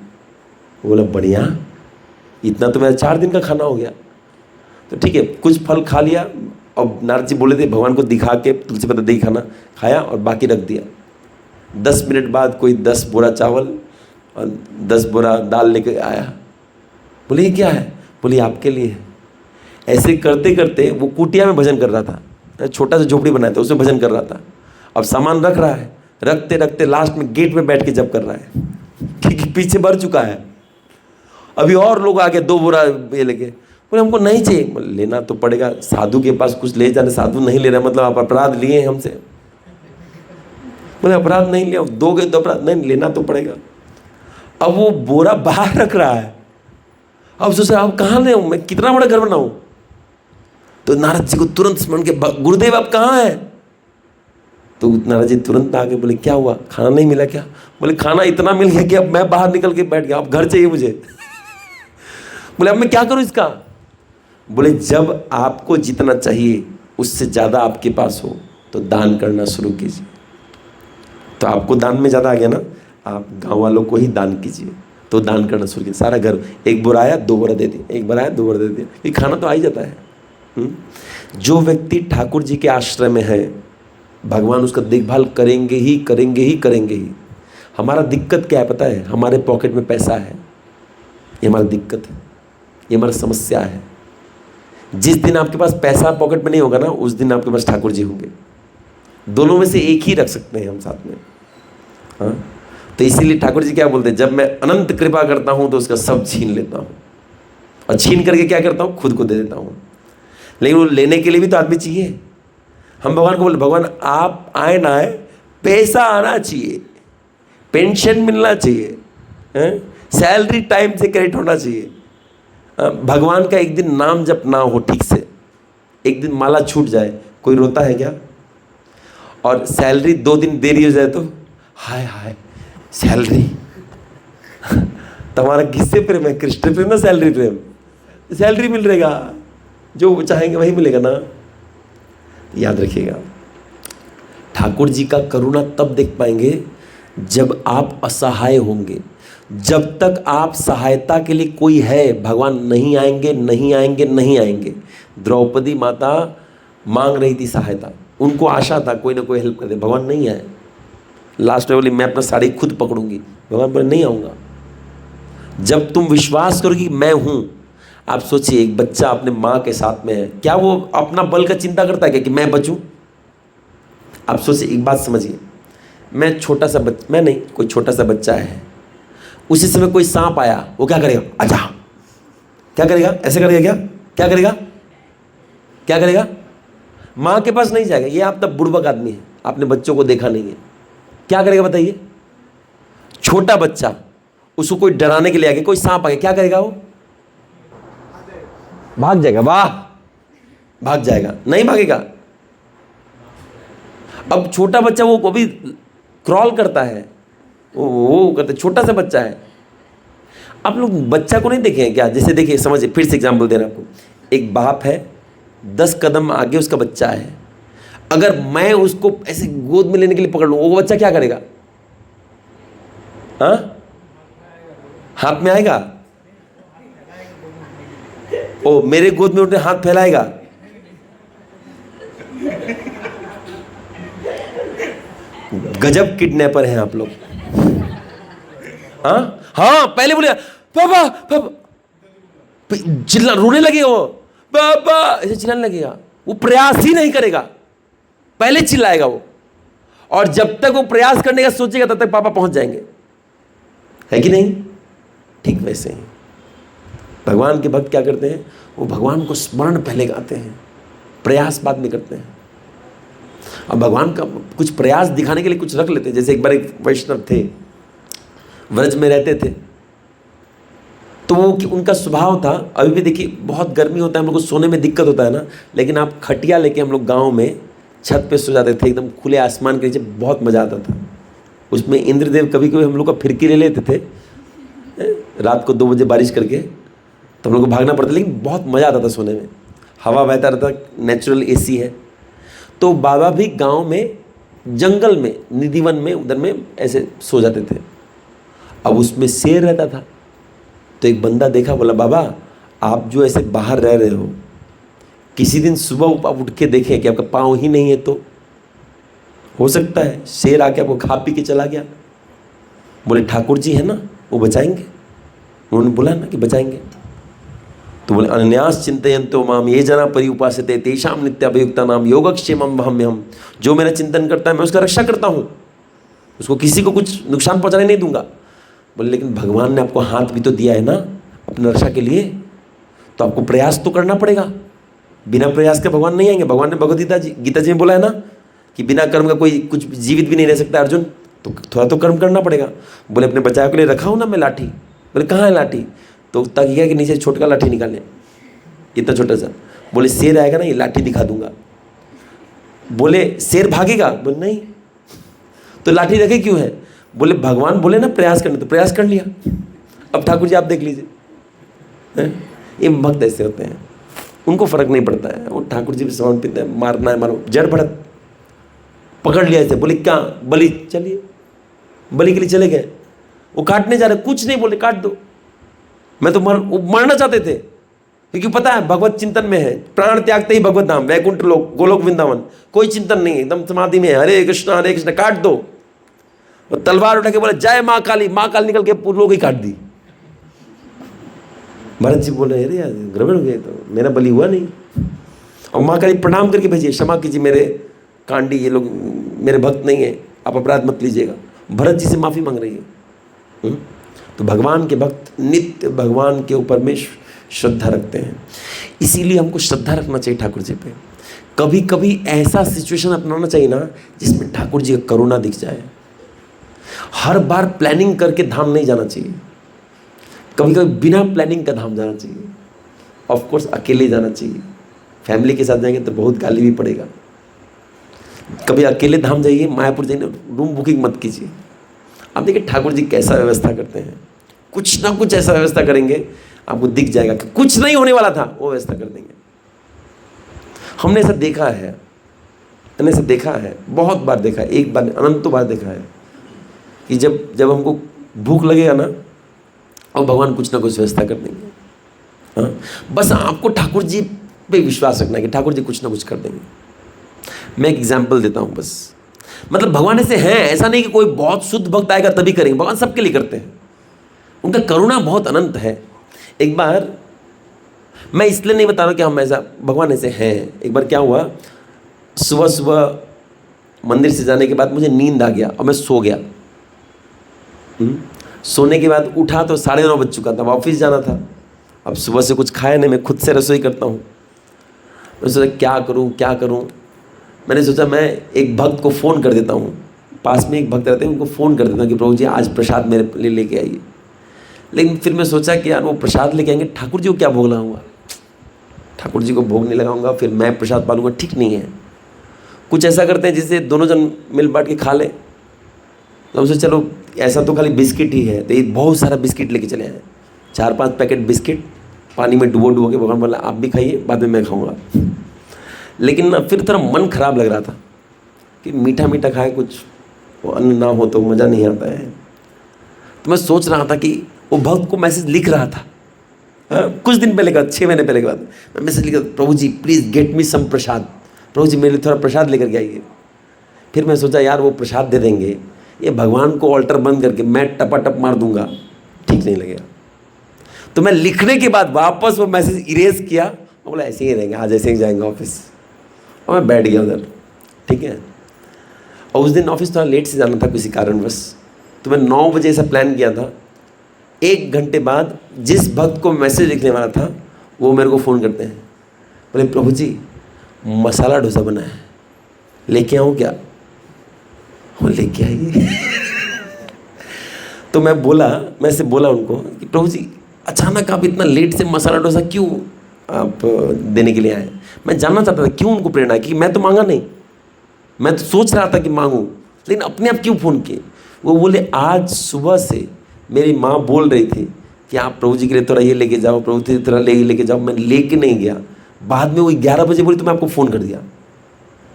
बोला बढ़िया, इतना तो मेरा 4 दिन का खाना हो गया। तो ठीक है, कुछ फल खा लिया, और नारद जी बोले थे भगवान को दिखा के तुलसी पत्ता दही खाना खाया और बाकी रख दिया। 10 मिनट बाद कोई 10 बोरा चावल और 10 बोरा दाल लेके आया। बोले ये क्या है? बोले आपके लिए है। ऐसे करते करते वो कुटिया में भजन कर रहा था, छोटा सा झोपड़ी बनाया था उसमें भजन कर रहा था। अब सामान रख रहा है, रखते रखते लास्ट में गेट में बैठ के जब कर रहा है, क्योंकि पीछे भर चुका है। अभी और लोग आगे 2 बोरा ये लेके, बोले हमको नहीं चाहिए। बोले लेना तो पड़ेगा, साधु के पास कुछ ले जाने, साधु नहीं ले रहा मतलब आप अपराध लिए हैं हमसे। बोले अपराध नहीं लिया, दोगे तो अपराध नहीं, लेना तो पड़ेगा। अब वो बोरा बाहर रख रहा है, अब सोच रहा अब कहाँ ले हूँ मैं, कितना बड़ा घर बनाऊँ। तो नारद जी को तुरंत स्मरण के, गुरुदेव आप कहाँ हैं? तो नारद जी तुरंत आके बोले क्या हुआ, खाना नहीं मिला क्या? बोले खाना इतना मिल गया कि अब मैं बाहर निकल के बैठ गया, अब घर चाहिए मुझे। बोले अब मैं क्या करूं इसका? बोले जब आपको जितना चाहिए उससे ज़्यादा आपके पास हो तो दान करना शुरू कीजिए। तो आपको दान में ज़्यादा आ गया ना, आप गांव वालों को ही दान कीजिए, तो दान करना शुरू कीजिए। सारा घर, 1 बोरा आया 2 बोरा दे दिया, 1 बोरा आया 2 बोरा दे दिया, ये खाना तो आ ही जाता है। जो व्यक्ति ठाकुर जी के आश्रय में है, भगवान उसका देखभाल करेंगे ही करेंगे ही करेंगे ही। हमारा दिक्कत क्या है पता है? हमारे पॉकेट में पैसा है, ये हमारी दिक्कत है, ये हमारी समस्या है। जिस दिन आपके पास पैसा पॉकेट में नहीं होगा ना, उस दिन आपके पास ठाकुर जी होंगे। दोनों में से एक ही रख सकते हैं हम साथ में। हाँ, तो इसीलिए ठाकुर जी क्या बोलते हैं, जब मैं अनंत कृपा करता हूं तो उसका सब छीन लेता हूं, और छीन करके क्या करता हूं, खुद को दे देता हूं। लेकिन वो लेने के लिए भी तो आदमी चाहिए। हम भगवान को बोले भगवान आप आए ना आए, पैसा आना चाहिए, पेंशन मिलना चाहिए, सैलरी टाइम से क्रेडिट होना चाहिए। भगवान का एक दिन नाम जप ना हो ठीक से, एक दिन माला छूट जाए, कोई रोता है क्या? और सैलरी 2 दिन देरी हो जाए तो हाय हाय सैलरी। तुम्हारा किससे प्रेम है, कृष्ण प्रेम ना सैलरी प्रेम? सैलरी मिल रहेगा, जो चाहेंगे वही मिलेगा ना। याद रखिएगा, ठाकुर जी का करुणा तब देख पाएंगे जब आप असहाय होंगे। जब तक आप सहायता के लिए कोई है, भगवान नहीं आएंगे नहीं आएंगे नहीं आएंगे। द्रौपदी माता मांग रही थी सहायता, उनको आशा था कोई ना कोई हेल्प कर दे, भगवान नहीं आए। लास्ट में बोली मैं अपना साड़ी खुद पकड़ूंगी, भगवान बोले नहीं आऊँगा। जब तुम विश्वास करोगी मैं हूँ। आप सोचिए, एक बच्चा अपने माँ के साथ में है, क्या वो अपना बल का चिंता करता है क्या कि मैं बचूं? आप सोचिए, एक बात समझिए, मैं छोटा सा बच्चा, मैं नहीं, कोई छोटा सा बच्चा है, उसी समय कोई सांप आया, वो क्या करेगा? अच्छा क्या करेगा? ऐसे करेगा क्या? क्या करेगा? क्या करेगा? माँ के पास नहीं जाएगा। ये आप तब बुड़बक आदमी है, आपने बच्चों को देखा नहीं है। क्या करेगा बताइए? छोटा बच्चा, उसको कोई डराने के लिए आ गया, कोई सांप आ गया, क्या करेगा? वो भाग जाएगा। वाह, भाग जाएगा, नहीं भागेगा। अब छोटा बच्चा वो अभी क्रॉल करता है, वो करते, छोटा सा बच्चा है। आप लोग बच्चा को नहीं देखे हैं क्या? जैसे देखिए, समझिए, फिर से एग्जाम्पल दे रहा हूं आपको। एक बाप है, 10 कदम आगे उसका बच्चा है, अगर मैं उसको ऐसे गोद में लेने के लिए पकड़ लूं, वो बच्चा क्या करेगा? हाँ, हाथ में आएगा, ओ मेरे गोद में उठे हाथ फैलाएगा। गजब किडनैपर हैं आप लोग। हाँ हाँ, पहले बोले पापा पापा, चिल्ला, रोने लगेगा वो, पापा ऐसे चिल्लाने लगेगा। वो प्रयास ही नहीं करेगा, पहले चिल्लाएगा वो, और जब तक वो प्रयास करने का सोचेगा तब तक पापा पहुंच जाएंगे, है कि नहीं? ठीक वैसे ही भगवान के भक्त क्या करते हैं, वो भगवान को स्मरण पहले गाते हैं, प्रयास बाद में करते हैं। अब भगवान का कुछ प्रयास दिखाने के लिए कुछ रख लेते हैं। जैसे एक बार एक वैष्णव थे, व्रज में रहते थे, तो वो उनका स्वभाव था। अभी भी देखिए बहुत गर्मी होता है, हम लोग को सोने में दिक्कत होता है ना, लेकिन आप खटिया लेके हम लोग गाँव में छत पे सो जाते थे, एकदम खुले आसमान के नीचे, बहुत मज़ा आता था। उसमें इंद्रदेव कभी कभी हम लोग का फिरकी ले लेते थे रात को 2 बजे बारिश करके, तो हम लोग को भागना पड़ता, लेकिन बहुत मज़ा आता था सोने में, हवा बहता रहता, नेचुरल एसी है। तो बाबा भी गांव में जंगल में निधिवन में उधर में ऐसे सो जाते थे। अब उसमें शेर रहता था, तो एक बंदा देखा, बोला बाबा आप जो ऐसे बाहर रह रहे हो, किसी दिन सुबह आप उठ के देखें कि आपका पाँव ही नहीं है, तो हो सकता है शेर आके आपको खा पी के चला गया। बोले ठाकुर जी है ना, वो बचाएंगे। उन्होंने बोला ना कि बचाएंगे, तो बोले अनन्यास चिंतयन्तो माम ये जना पर्युपासते तेषां नित्याभियुक्ता नाम योगक्षेमं वहाम्यहम्। जो मेरा चिंतन करता है मैं उसका रक्षा करता हूँ, उसको किसी को कुछ नुकसान पहुँचाने नहीं दूंगा। बोले लेकिन भगवान ने आपको हाथ भी तो दिया है ना अपनी रक्षा के लिए, तो आपको प्रयास तो करना पड़ेगा। बिना प्रयास के भगवान नहीं आएंगे। भगवान ने भगवद गीता जी में बोला है ना कि बिना कर्म का कोई कुछ जीवित भी नहीं रह सकता अर्जुन, तो थोड़ा तो कर्म करना पड़ेगा। बोले अपने बचाव के लिए रखा हूँ ना मैं लाठी। बोले कहाँ है लाठी? तो तकिया के नीचे छोटा लाठी निकाले, इतना छोटा सा। बोले शेर आएगा ना, ये लाठी दिखा दूंगा। बोले शेर भागेगा? बोले नहीं। तो लाठी रखे क्यों है? बोले भगवान बोले ना प्रयास करने, तो प्रयास कर लिया। अब ठाकुर जी आप देख लीजिए, ये भक्त ऐसे होते हैं, उनको फर्क नहीं पड़ता है, वो ठाकुर जी भी समर्पित है, मारना है मारो, जड़ बढ़त पकड़ लिया ऐसे। बोले क्या बलि, चलिए बलि के लिए चले गए। वो काटने जा रहे, कुछ नहीं बोले काट दो। मैं तो मरना चाहते थे, क्योंकि पता है भगवत चिंतन में है, प्राण त्यागते ही भगवत धाम, वैकुंठ लोक, गोलोक वृंदावन, कोई चिंतन नहीं है, एकदम समाधि में है, हरे कृष्ण काट दो। और तलवार उठा के बोले जय माँ काली, माँ काली निकल के लोग ही काट दी। भरत जी बोले अरे यार गड़बड़ हो गया, तो मेरा बलि हुआ नहीं। और माँ काली प्रणाम करके भेजिए, क्षमा कीजिए मेरे कांडी, ये लोग मेरे भक्त नहीं है, आप अपराध मत लीजिएगा। भरत जी से माफ़ी मांग रही है। तो भगवान के भक्त नित्य भगवान के ऊपर में श्रद्धा रखते हैं, इसीलिए हमको श्रद्धा रखना चाहिए ठाकुर जी पे। कभी कभी ऐसा सिचुएशन अपनाना चाहिए ना जिसमें ठाकुर जी का करुणा दिख जाए। हर बार प्लानिंग करके धाम नहीं जाना चाहिए, कभी कभी बिना प्लानिंग का धाम जाना चाहिए। ऑफ कोर्स अकेले जाना चाहिए, फैमिली के साथ जाएंगे तो बहुत गाली भी पड़ेगा। कभी अकेले धाम जाइए, मायापुर जाइए, रूम बुकिंग मत कीजिए। आप देखिए ठाकुर जी कैसा व्यवस्था करते हैं, कुछ ना कुछ ऐसा व्यवस्था करेंगे, आपको दिख जाएगा कि कुछ नहीं होने वाला था, वो व्यवस्था कर देंगे। हमने ऐसा देखा है, मैंने ऐसा देखा है, बहुत बार देखा है, एक बार अनंतों बार देखा है कि जब हमको भूख लगेगा ना, और भगवान कुछ ना कुछ व्यवस्था कर देंगे। हाँ, बस आपको ठाकुर जी पे विश्वास रखना है कि ठाकुर जी कुछ ना कुछ कर देंगे। मैं एक एग्जाम्पल देता हूँ बस, मतलब भगवान ऐसे हैं, ऐसा नहीं कि कोई बहुत शुद्ध भक्त आएगा तभी करेंगे, भगवान सबके लिए करते हैं, उनका करुणा बहुत अनंत है। एक बार मैं इसलिए नहीं बता रहा कि हम ऐसा, भगवान ऐसे हैं। एक बार क्या हुआ, सुबह सुबह मंदिर से जाने के बाद मुझे नींद आ गया और मैं सो गया। सोने के बाद उठा तो 9:30 बज चुका था, ऑफिस जाना था। अब सुबह से कुछ खाया नहीं, मैं खुद से रसोई करता हूँ। मैं सोचा क्या करूँ। मैंने सोचा मैं एक भक्त को फ़ोन कर देता हूँ, पास में एक भक्त रहते हैं, उनको फ़ोन कर देता हूँ कि प्रभु जी आज प्रसाद मेरे लिए लेके आइए। लेकिन फिर मैं सोचा कि यार वो प्रसाद लेके आएंगे, ठाकुर जी को क्या भोग लगाऊंगा, ठाकुर जी को भोग नहीं लगाऊंगा, फिर मैं प्रसाद पालूंगा, ठीक नहीं है। कुछ ऐसा करते हैं जिससे दोनों जन मिल बांट के खा ले। तो हमसे चलो ऐसा तो खाली बिस्किट ही है, तो ये बहुत सारा बिस्किट लेके चले आए, 4-5 पैकेट बिस्किट पानी में डुबो के। भगवान बोला आप भी खाइए, बाद में मैं खाऊंगा। लेकिन ना फिर थोड़ा मन खराब लग रहा था कि मीठा मीठा खाए, कुछ वो अन्न ना हो तो मज़ा नहीं आता है। तो मैं सोच रहा था कि वो भक्त को मैसेज लिख रहा था, कुछ दिन पहले का, 6 महीने पहले के बाद मैं मैसेज लिखा, प्रभु जी प्लीज़ गेट मी सम प्रसाद, प्रभु जी मेरे लिए थोड़ा प्रसाद लेकर के आइए। फिर मैं सोचा यार वो प्रसाद दे देंगे, ये भगवान को ऑल्टर बंद करके मैं टपाटप मार दूंगा, ठीक नहीं लगेगा। तो मैं लिखने के बाद वापस वो मैसेज इरेज किया, मैं बोला ऐसे ही रहेंगे, आज ऐसे ही जाएंगे ऑफिस, और मैं बैठ गया उधर, ठीक है। और उस दिन ऑफिस थोड़ा लेट से जाना था किसी कारणवश, तो मैं 9 बजे ऐसा प्लान किया था। 1 घंटे बाद जिस भक्त को मैसेज लिखने वाला था वो मेरे को फ़ोन करते हैं, बोले प्रभु जी मसाला डोसा बना है, लेके आऊँ क्या? वो लेके आइए। तो मैं से बोला उनको कि प्रभु जी अचानक आप इतना लेट से मसाला डोसा क्यों आप देने के लिए आए? मैं जानना चाहता था क्यों उनको प्रेरणा की। मैं तो मांगा नहीं, मैं तो सोच रहा था कि मांगूं, लेकिन अपने आप क्यों फ़ोन किए? वो बोले आज सुबह से मेरी माँ बोल रही थी कि आप प्रभु जी के लिए थोड़ा ये लेके जाओ, प्रभु जी थोड़ा लेके जाओ। मैं लेके नहीं गया, बाद में वो 11 बजे बोली तो मैं आपको फ़ोन कर दिया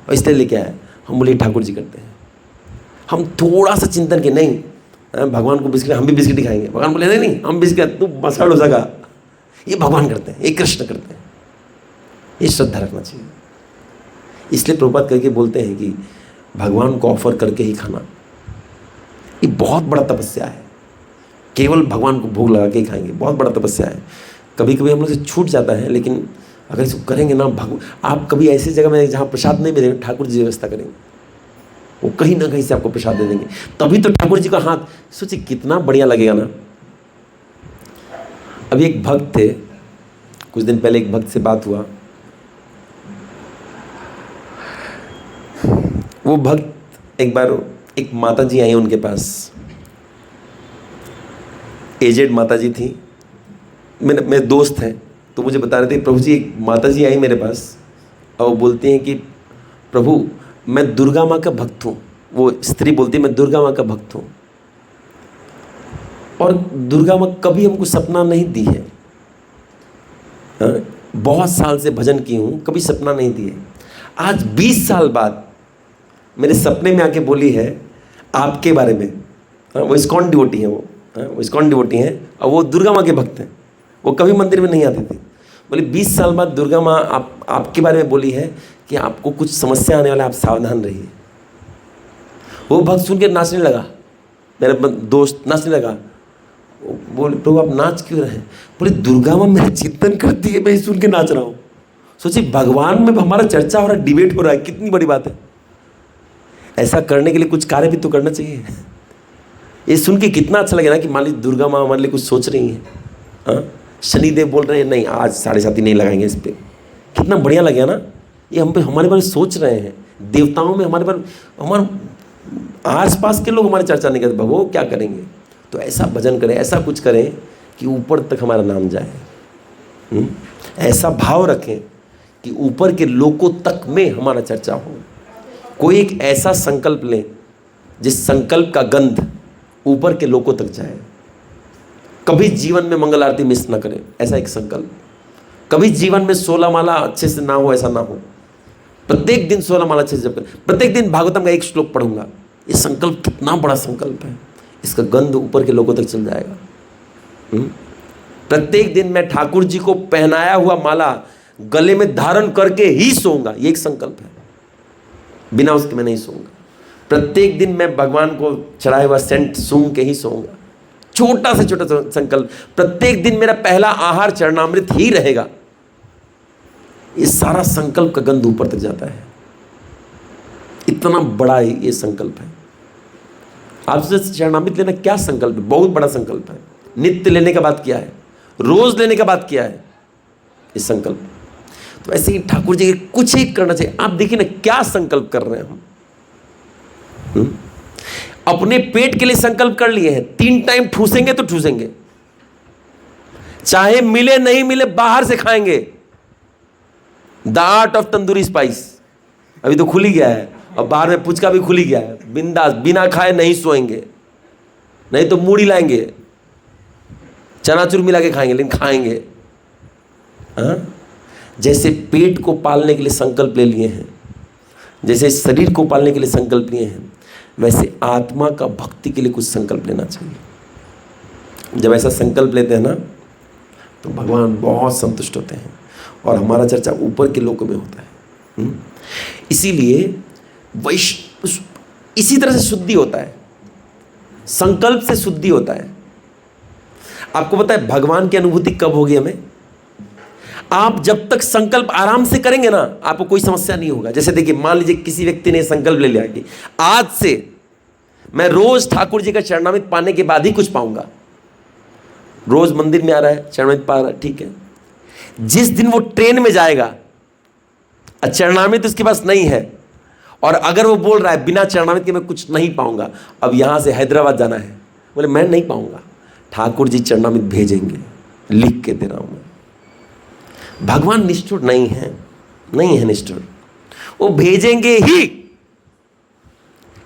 और इसलिए लेके आया। हम बोले ठाकुर जी करते हैं। हम थोड़ा सा चिंतन के नहीं भगवान को बिस्किट, हम भी बिस्किट ही खाएंगे। भगवान बोले नहीं हम बिस्किट, तू मसाला डोसा खा। ये भगवान करते हैं, ये कृष्ण करते हैं। ये श्रद्धा रखना चाहिए। इसलिए प्रभुपाद करके बोलते हैं कि भगवान को ऑफर करके ही खाना, ये बहुत बड़ा तपस्या है। केवल भगवान को भोग लगा के ही खाएंगे, बहुत बड़ा तपस्या है। कभी कभी हम लोग से छूट जाता है, लेकिन अगर इसको करेंगे ना, आप कभी ऐसी जगह में जहाँ प्रसाद नहीं मिलेगा, ठाकुर जी व्यवस्था करेंगे, वो कहीं ना कहीं से आपको प्रसाद दे देंगे। तभी तो ठाकुर जी का हाथ, सोचिए कितना बढ़िया लगेगा ना। अभी एक भक्त थे, कुछ दिन पहले एक भक्त से बात हुआ। वो भक्त एक बार एक माता जी आई उनके पास, एजेड माता जी थी, मेरे दोस्त हैं, तो मुझे बता रहे थे प्रभु जी एक माता जी आई मेरे पास और वो बोलती हैं कि प्रभु मैं दुर्गा माँ का भक्त हूँ। वो स्त्री बोलती है मैं दुर्गा माँ का भक्त हूँ और दुर्गा माँ कभी हमको सपना नहीं दी है। बहुत साल से भजन की हूँ, कभी सपना नहीं दी है। आज 20 साल बाद मेरे सपने में आके बोली है आपके बारे में। वो इस्कॉन डिवोटी है, वो इस्कॉन डिवोटी हैं और वो दुर्गा माँ के भक्त हैं। वो कभी मंदिर में नहीं आती थी। बोले 20 साल बाद दुर्गा माँ आपके बारे में बोली है कि आपको कुछ समस्या आने वाला है, आप सावधान रहिए। वो भक्त सुन के नाचने लगा, मेरा दोस्त नाचने लगा। बोले प्रभु आप नाच क्यों रहे? बोले दुर्गा माँ मेरा चिंतन करती है, मैं सुन के नाच रहा हूँ। सोचिए भगवान में हमारा चर्चा हो रहा है, डिबेट हो रहा है, कितनी बड़ी बात है। ऐसा करने के लिए कुछ कार्य भी तो करना चाहिए। ये सुन के कितना अच्छा लगे ना कि मान लीजिए दुर्गा माँ हमारे लिए कुछ सोच रही हैं। शनिदेव बोल रहे हैं नहीं आज 7:30 नहीं लगाएंगे इस पर, कितना बढ़िया लगे ना। ये हम पे हमारे बारे में सोच रहे हैं। देवताओं में हमारे बारे, हमारे आस पास के लोग हमारी चर्चा नहीं करते, वो क्या करेंगे? तो ऐसा भजन करें, ऐसा कुछ करें कि ऊपर तक हमारा नाम जाए। ऐसा भाव रखें कि ऊपर के लोगों तक में हमारा चर्चा हो। कोई एक ऐसा संकल्प लें जिस संकल्प का गंध ऊपर के लोगों तक जाए। कभी जीवन में मंगल आरती मिस ना करें, ऐसा एक संकल्प। कभी जीवन में 16 माला अच्छे से ना हो, ऐसा ना हो। प्रत्येक दिन 16 माला अच्छे से जप करें। प्रत्येक दिन भागवतम का एक श्लोक पढ़ूंगा। ये संकल्प कितना बड़ा संकल्प है, इसका गंध ऊपर के लोगों तक चल जाएगा। प्रत्येक दिन मैं ठाकुर जी को पहनाया हुआ माला गले में धारण करके ही सोऊंगा, ये एक संकल्प है। बिना उसके मैं नहीं सोऊंगा। प्रत्येक दिन मैं भगवान को चढ़ाया हुआ सेंट सूंघ के ही सोऊंगा। छोटा से छोटा संकल्प। प्रत्येक दिन मेरा पहला आहार चरणामृत ही रहेगा। ये सारा संकल्प का गंध ऊपर तक जाता है। इतना बड़ा ये संकल्प है। आपसे चरणामृत लेना क्या संकल्प है? बहुत बड़ा संकल्प है। नित्य लेने का बात किया है, रोज लेने का बात किया है इस संकल्प। तो ऐसे ही ठाकुर जी के कुछ ही करना चाहिए। आप देखिए ना क्या संकल्प कर रहे हैं हम। अपने पेट के लिए संकल्प कर लिए हैं, 3 टाइम ठूसेंगे तो ठूसेंगे, चाहे मिले नहीं मिले बाहर से खाएंगे। The art of tandoori spice अभी तो खुल ही गया है और बाहर में पुचका भी खुल ही गया है। बिंदास, बिना खाए नहीं सोएंगे, नहीं तो मूढ़ी लाएंगे, चनाचूर मिला के खाएंगे, लेकिन खाएंगे। जैसे पेट को पालने के लिए संकल्प ले लिए हैं, जैसे शरीर को पालने के लिए संकल्प लिए हैं, वैसे आत्मा का भक्ति के लिए कुछ संकल्प लेना चाहिए। जब ऐसा संकल्प लेते हैं ना तो भगवान बहुत संतुष्ट होते हैं और हमारा चर्चा ऊपर के लोगों में होता है। इसीलिए इसी तरह से शुद्धि होता है, संकल्प से शुद्धि होता है। आपको पता है भगवान की अनुभूति कब होगी हमें? आप जब तक संकल्प आराम से करेंगे ना, आपको कोई समस्या नहीं होगा। जैसे देखिए, मान लीजिए किसी व्यक्ति ने संकल्प ले लिया कि आज से मैं रोज ठाकुर जी का चरणामृत पाने के बाद ही कुछ पाऊंगा। रोज मंदिर में आ रहा है, चरणामृत पा रहा है, ठीक है। जिस दिन वो ट्रेन में जाएगा, चरणामृत उसके पास नहीं है, और अगर वो बोल रहा है बिना चरणामृत के मैं कुछ नहीं पाऊंगा, अब यहां से हैदराबाद जाना है, बोले मैं नहीं पाऊंगा, ठाकुर जी चरणामृत भेजेंगे, लिख के दे रहा हूं मैं। भगवान निष्ठुर नहीं है, नहीं है निष्ठुर, वो भेजेंगे ही,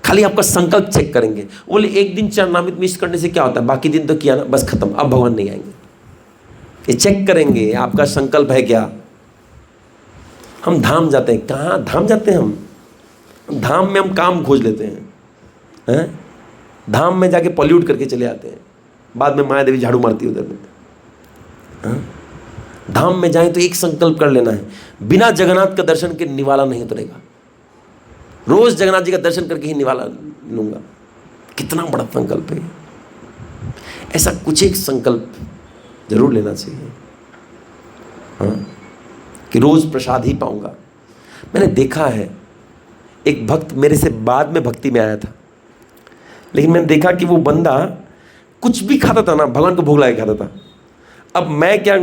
खाली आपका संकल्प चेक करेंगे। बोले एक दिन चरणामृत मिस करने से क्या होता है, बाकी दिन तो किया ना, बस खत्म, अब भगवान नहीं आएंगे। ये चेक करेंगे आपका संकल्प है क्या। हम धाम जाते हैं, कहाँ धाम जाते हैं हम, धाम में हम काम खोज लेते हैं, धाम में जाके पॉल्यूट करके चले आते हैं, बाद में माया देवी झाड़ू मारती है उधर में। धाम में जाए तो एक संकल्प कर लेना है, बिना जगन्नाथ का दर्शन के निवाला नहीं उतरेगा, रोज जगन्नाथ जी का दर्शन करके ही निवाला लूंगा। कितना बड़ा संकल्प है। ऐसा कुछ एक संकल्प जरूर लेना चाहिए, कि रोज प्रसाद ही पाऊंगा। मैंने देखा है, एक भक्त मेरे से बाद में भक्ति में आया था, लेकिन मैंने देखा कि वो बंदा कुछ भी खाता था ना, भगवान को भोग लगा के खाता था। अब मैं क्या,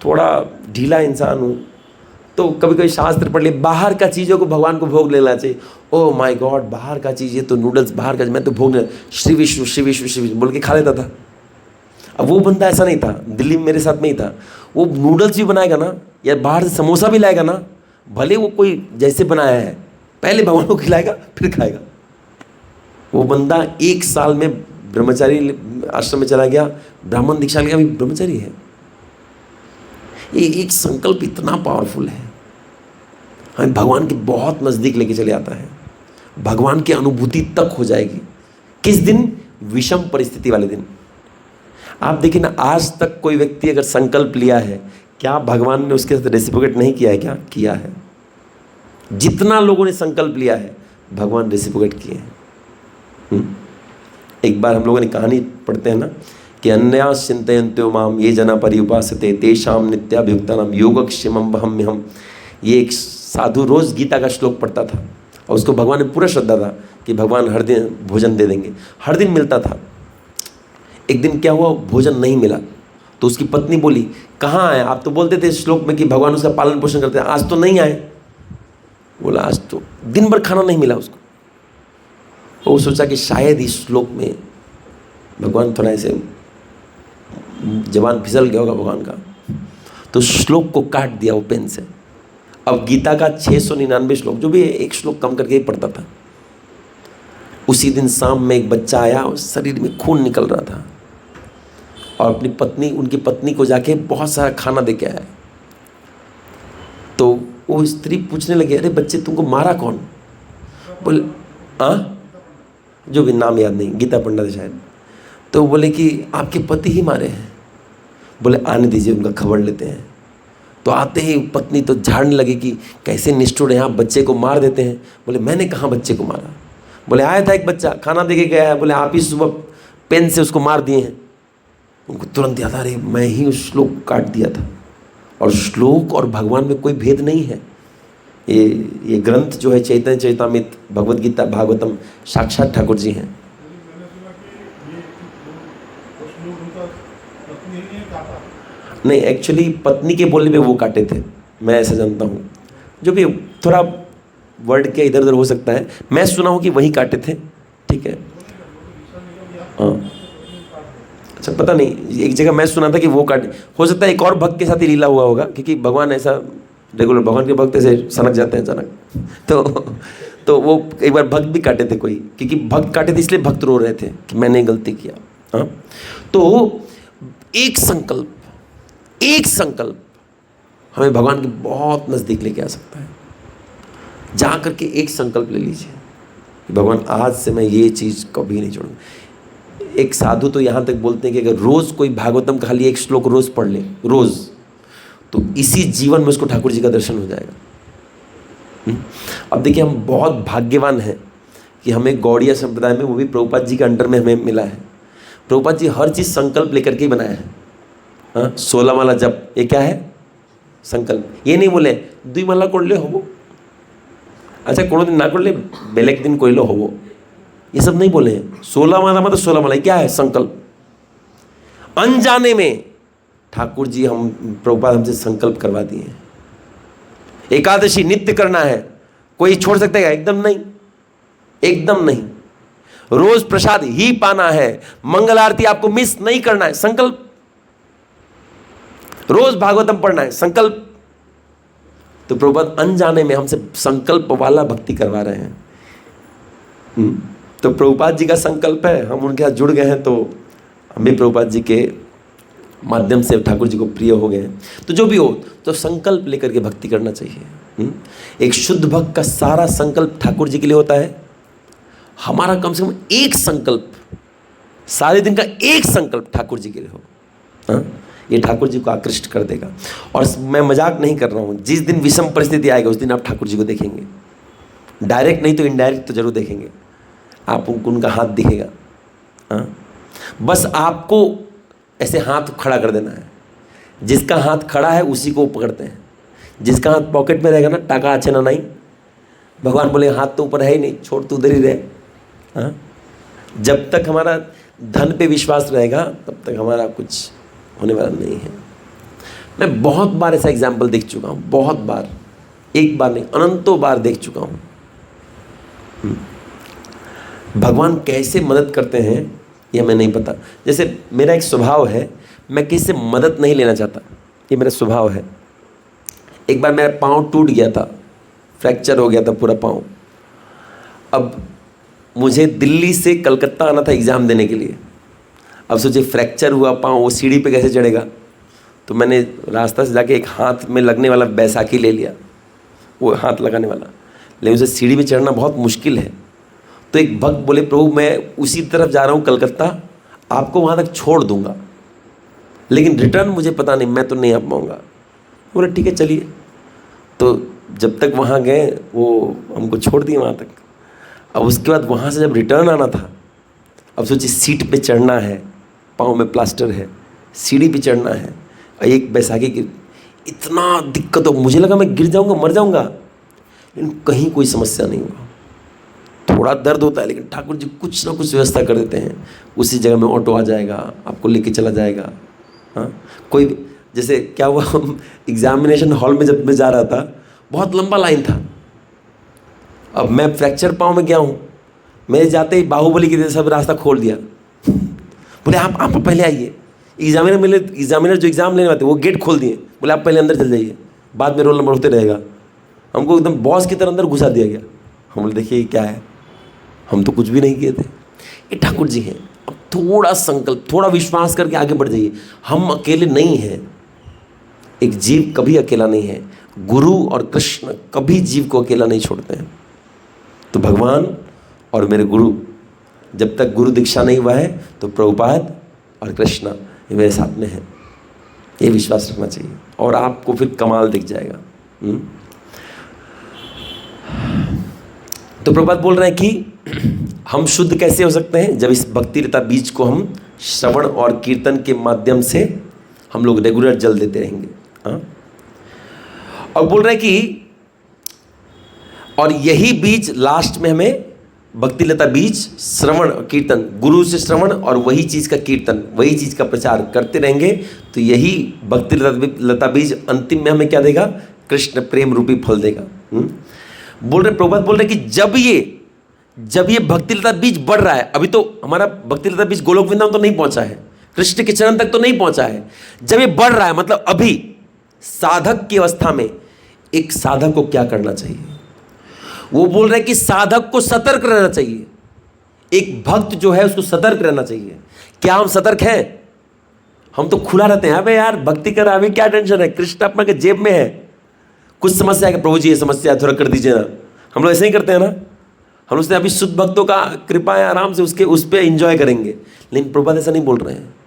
थोड़ा ढीला इंसान हूँ, तो कभी कभी शास्त्र पढ़ लिए, बाहर का चीज़ों को भगवान को भोग लेना चाहिए। ओह माय गॉड, बाहर का चीज़, ये तो नूडल्स बाहर का, मैं तो भोग ले, श्री विष्णु श्री विष्णु श्री विष्णु बोल के खा लेता था। अब वो बंदा ऐसा नहीं था, दिल्ली में मेरे साथ में ही था, वो नूडल्स भी बनाएगा ना, या बाहर से समोसा भी लाएगा ना, भले वो कोई जैसे बनाया है, पहले भगवान को खिलाएगा फिर खाएगा। वो बंदा 1 साल में ब्रह्मचारी आश्रम में चला गया, ब्राह्मण दीक्षा लिया, अभी ब्रह्मचारी है। ये एक संकल्प इतना पावरफुल है, हमें भगवान के बहुत नज़दीक लेके चले आता है। भगवान की अनुभूति तक हो जाएगी। किस दिन? विषम परिस्थिति वाले दिन। आप देखिए ना, आज तक कोई व्यक्ति अगर संकल्प लिया है, क्या भगवान ने उसके साथ रेसिप्रोकेट नहीं किया है? क्या किया है? जितना लोगों ने संकल्प लिया है, भगवान रेसिप्रोकेट किए हैं। एक बार हम लोगों ने कहानी पढ़ते हैं ना कि अन्यास चिंतयन्तो माम ये जना पर्युपासते तेषाम नित्याभियुक्तानाम योगक्षेमम वहम्यहम्। ये एक साधु रोज गीता का श्लोक पढ़ता था, और उसको भगवान ने पूरा श्रद्धा था कि भगवान हर दिन भोजन दे देंगे, हर दिन मिलता था। एक दिन क्या हुआ, भोजन नहीं मिला, तो उसकी पत्नी बोली, कहाँ आए आप? तो बोलते थे श्लोक में कि भगवान उसका पालन पोषण करते हैं, आज तो नहीं आए। बोला आज तो दिन भर खाना नहीं मिला उसको। वो सोचा कि शायद इस श्लोक में भगवान थोड़ा ऐसे जबान फिसल गया होगा भगवान का, तो श्लोक को काट दिया वो पेन से। अब गीता का 699 श्लोक, जो भी एक श्लोक कम करके ही पढ़ता था। उसी दिन शाम में एक बच्चा आया, शरीर में खून निकल रहा था, और अपनी पत्नी, उनकी पत्नी को जाके बहुत सारा खाना दे के आया। तो वो स्त्री पूछने लगी, अरे बच्चे तुमको मारा कौन? बोले जो भी नाम याद नहीं, गीता पढ़ना था शायद। तो बोले कि आपके पति ही मारे हैं। बोले आने दीजिए, उनका खबर लेते हैं। तो आते ही पत्नी तो झाड़ने लगी कि कैसे निष्ठुर हैं आप, बच्चे को मार देते हैं। बोले मैंने कहाँ बच्चे को मारा। बोले आया था एक बच्चा, खाना दे के गया है, बोले आप ही सुबह पेन से उसको मार दिए हैं। उनको तुरंत याद आ रही, मैं ही उस श्लोक को काट दिया था। और श्लोक और भगवान में कोई भेद नहीं है। ये ग्रंथ जो है चैतन्य चरितामृत, भगवद गीता, भागवतम, साक्षात ठाकुर जी हैं। नहीं, एक्चुअली पत्नी के बोलने पे वो काटे थे, मैं ऐसा जानता हूँ। जो भी थोड़ा वर्ड के इधर उधर हो सकता है, मैं सुना हूँ कि वही काटे थे। ठीक है, हाँ, अच्छा पता नहीं, एक जगह मैं सुना था कि वो काटे। हो सकता है एक और भक्त के साथ ही लीला हुआ होगा, क्योंकि भगवान ऐसा रेगुलर, भगवान के भक्त ऐसे सनक जाते हैं अचानक। तो वो एक बार भक्त भी काटे थे कोई, क्योंकि भक्त काटे थे इसलिए भक्त रो रहे थे कि मैंने गलती किया। हाँ, तो एक संकल्प हमें भगवान के बहुत नज़दीक लेके आ सकता है। जा करके एक संकल्प ले लीजिए कि भगवान आज से मैं ये चीज़ कभी नहीं छोड़ूंगा। एक साधु तो यहाँ तक बोलते हैं कि अगर रोज़ कोई भागवतम का खाली एक श्लोक रोज़ पढ़ ले, रोज़, तो इसी जीवन में उसको ठाकुर जी का दर्शन हो जाएगा। अब देखिए, हम बहुत भाग्यवान हैं कि हमें गौड़िया संप्रदाय में, वो भी प्रभुपाद जी के अंडर में हमें मिला है। प्रभुपाद जी हर चीज़ संकल्प लेकर के ही बनाया है। हाँ, 16 माला जप, ये क्या है? संकल्प। ये नहीं बोले 2 माला कोड़ले होवो, अच्छा कोनो दिन ना कोड़ले बेलेग दिन कोइलो होवो, ये सब नहीं बोले हैं। 16 माला मतलब 16 माला, क्या है? संकल्प। अनजाने में ठाकुर जी, हम प्रभुपाद हमसे संकल्प करवा दिए हैं। एकादशी नित्य करना है, कोई छोड़ सकता है? एकदम नहीं, एकदम नहीं। रोज प्रसाद ही पाना है, मंगल आरती आपको मिस नहीं करना है, संकल्प। रोज भागवतम पढ़ना है, संकल्प। तो प्रभुपाद अनजाने में हमसे संकल्प वाला भक्ति करवा रहे हैं। तो प्रभुपाद जी का संकल्प है, हम उनके साथ जुड़ गए हैं, तो हम भी प्रभुपाद जी के माध्यम से ठाकुर जी को प्रिय हो गए हैं। तो जो भी हो, तो संकल्प लेकर के भक्ति करना चाहिए। एक शुद्ध भक्त का सारा संकल्प ठाकुर जी के लिए होता है। हमारा कम से कम एक संकल्प, सारे दिन का एक संकल्प ठाकुर जी के लिए हो। हाँ, ये ठाकुर जी को आकृष्ट कर देगा। और मैं मजाक नहीं कर रहा हूँ, जिस दिन विषम परिस्थिति आएगा उस दिन आप ठाकुर जी को देखेंगे, डायरेक्ट नहीं तो इनडायरेक्ट तो जरूर देखेंगे। आप उनका हाथ दिखेगा। हाँ, बस आपको ऐसे हाथ खड़ा कर देना है। जिसका हाथ खड़ा है उसी को पकड़ते हैं। जिसका हाथ पॉकेट में रहेगा ना, टाका अच्छे ना नहीं, भगवान बोले हाथ तो ऊपर है ही नहीं, छोड़ तू उधर ही रहे। हाँ, जब तक हमारा धन पे विश्वास रहेगा तब तक हमारा कुछ होने वाला नहीं है। मैं बहुत बार ऐसा एग्जाम्पल देख चुका हूँ, बहुत बार, एक बार नहीं अनंतों बार देख चुका हूँ। भगवान कैसे मदद करते हैं ये हमें नहीं पता। जैसे मेरा एक स्वभाव है, मैं किसी से मदद नहीं लेना चाहता, ये मेरा स्वभाव है। एक बार मेरा पाँव टूट गया था, फ्रैक्चर हो गया था पूरा पाँव। अब मुझे दिल्ली से कलकत्ता आना था एग्ज़ाम देने के लिए। अब सोचिए फ्रैक्चर हुआ पाँव, वो सीढ़ी पे कैसे चढ़ेगा। तो मैंने रास्ता से जाके एक हाथ में लगने वाला बैसाखी ले लिया, वो हाथ लगाने वाला, लेकिन उसे सीढ़ी पे चढ़ना बहुत मुश्किल है। तो एक भक्त बोले, प्रभु मैं उसी तरफ जा रहा हूँ कलकत्ता, आपको वहाँ तक छोड़ दूंगा, लेकिन रिटर्न मुझे पता नहीं, मैं तो नहीं आ पाऊँगा। बोले ठीक है चलिए। तो जब तक वहाँ गए वो हमको छोड़ दिए वहाँ तक। अब उसके बाद वहाँ से जब रिटर्न आना था, अब सोचिए सीट पे चढ़ना है, पाँव में प्लास्टर है, सीढ़ी पे चढ़ना है, एक बैसाखी की इतना दिक्कत हो। मुझे लगा मैं गिर जाऊँगा, मर जाऊँगा, लेकिन कहीं कोई समस्या नहीं हुआ। थोड़ा दर्द होता है लेकिन ठाकुर जी कुछ ना कुछ व्यवस्था कर देते हैं। उसी जगह में ऑटो आ जाएगा, आपको लेके चला जाएगा। हाँ, कोई जैसे क्या हुआ, हम एग्जामिनेशन हॉल में जब मैं जा रहा था, बहुत लंबा लाइन था। अब मैं फ्रैक्चर पाँव में गया हूँ, मेरे जाते ही बाहुबली की तरह सब रास्ता खोल दिया। बोले आप पहले आइए। एग्जामिनर जो एग्ज़ाम लेने आते वो गेट खोल दिए, बोले आप पहले अंदर चल जाइए, बाद में रोल नंबर होते रहेगा। हमको एकदम बॉस की तरह अंदर घुसा दिया गया। हम बोले देखिए क्या है, हम तो कुछ भी नहीं किए थे। ये ठाकुर जी हैं। अब थोड़ा संकल्प, थोड़ा विश्वास करके आगे बढ़ जाइए। हम अकेले नहीं हैं, एक जीव कभी अकेला नहीं है। गुरु और कृष्ण कभी जीव को अकेला नहीं छोड़ते हैं। तो भगवान और मेरे गुरु, जब तक गुरु दीक्षा नहीं हुआ है तो प्रभुपाद और कृष्ण ये मेरे साथ में है, ये विश्वास रखना चाहिए और आपको फिर कमाल दिख जाएगा। तो प्रभुपाद बोल रहे हैं कि हम शुद्ध कैसे हो सकते हैं, जब इस भक्ति रता बीज को हम श्रवण और कीर्तन के माध्यम से हम लोग रेगुलर जल देते रहेंगे। हाँ, और बोल रहे हैं कि और यही बीज लास्ट में हमें भक्ति लता बीज श्रवण कीर्तन, गुरु से श्रवण और वही चीज़ का कीर्तन, वही चीज़ का प्रचार करते रहेंगे तो यही भक्ति लता बीज अंतिम में हमें क्या देगा, कृष्ण प्रेम रूपी फल देगा। बोल रहे प्रभुपाद बोल रहे कि जब ये भक्ति लता बीज बढ़ रहा है, अभी तो हमारा भक्ति लता बीज गोलोक वृंदावन तो नहीं पहुंचा है, कृष्ण के चरण तक तो नहीं पहुंचा है। जब ये बढ़ रहा है मतलब अभी साधक की अवस्था में एक साधक को क्या करना चाहिए, वो बोल रहे कि साधक को सतर्क रहना चाहिए। एक भक्त जो है उसको सतर्क रहना चाहिए। क्या हम सतर्क हैं? हम तो खुला रहते हैं, अबे यार भक्ति कर, अभी क्या टेंशन है, कृष्ण अपना के जेब में है, कुछ समस्या है कि प्रभु जी ये समस्या है थोड़ा कर दीजिए ना। हम लोग ऐसे ही करते हैं ना, हम उसने अभी शुद्ध भक्तों का कृपा है, आराम से उसके उस पर एंजॉय करेंगे। लेकिन प्रभुपाद ऐसा नहीं बोल रहे हैं।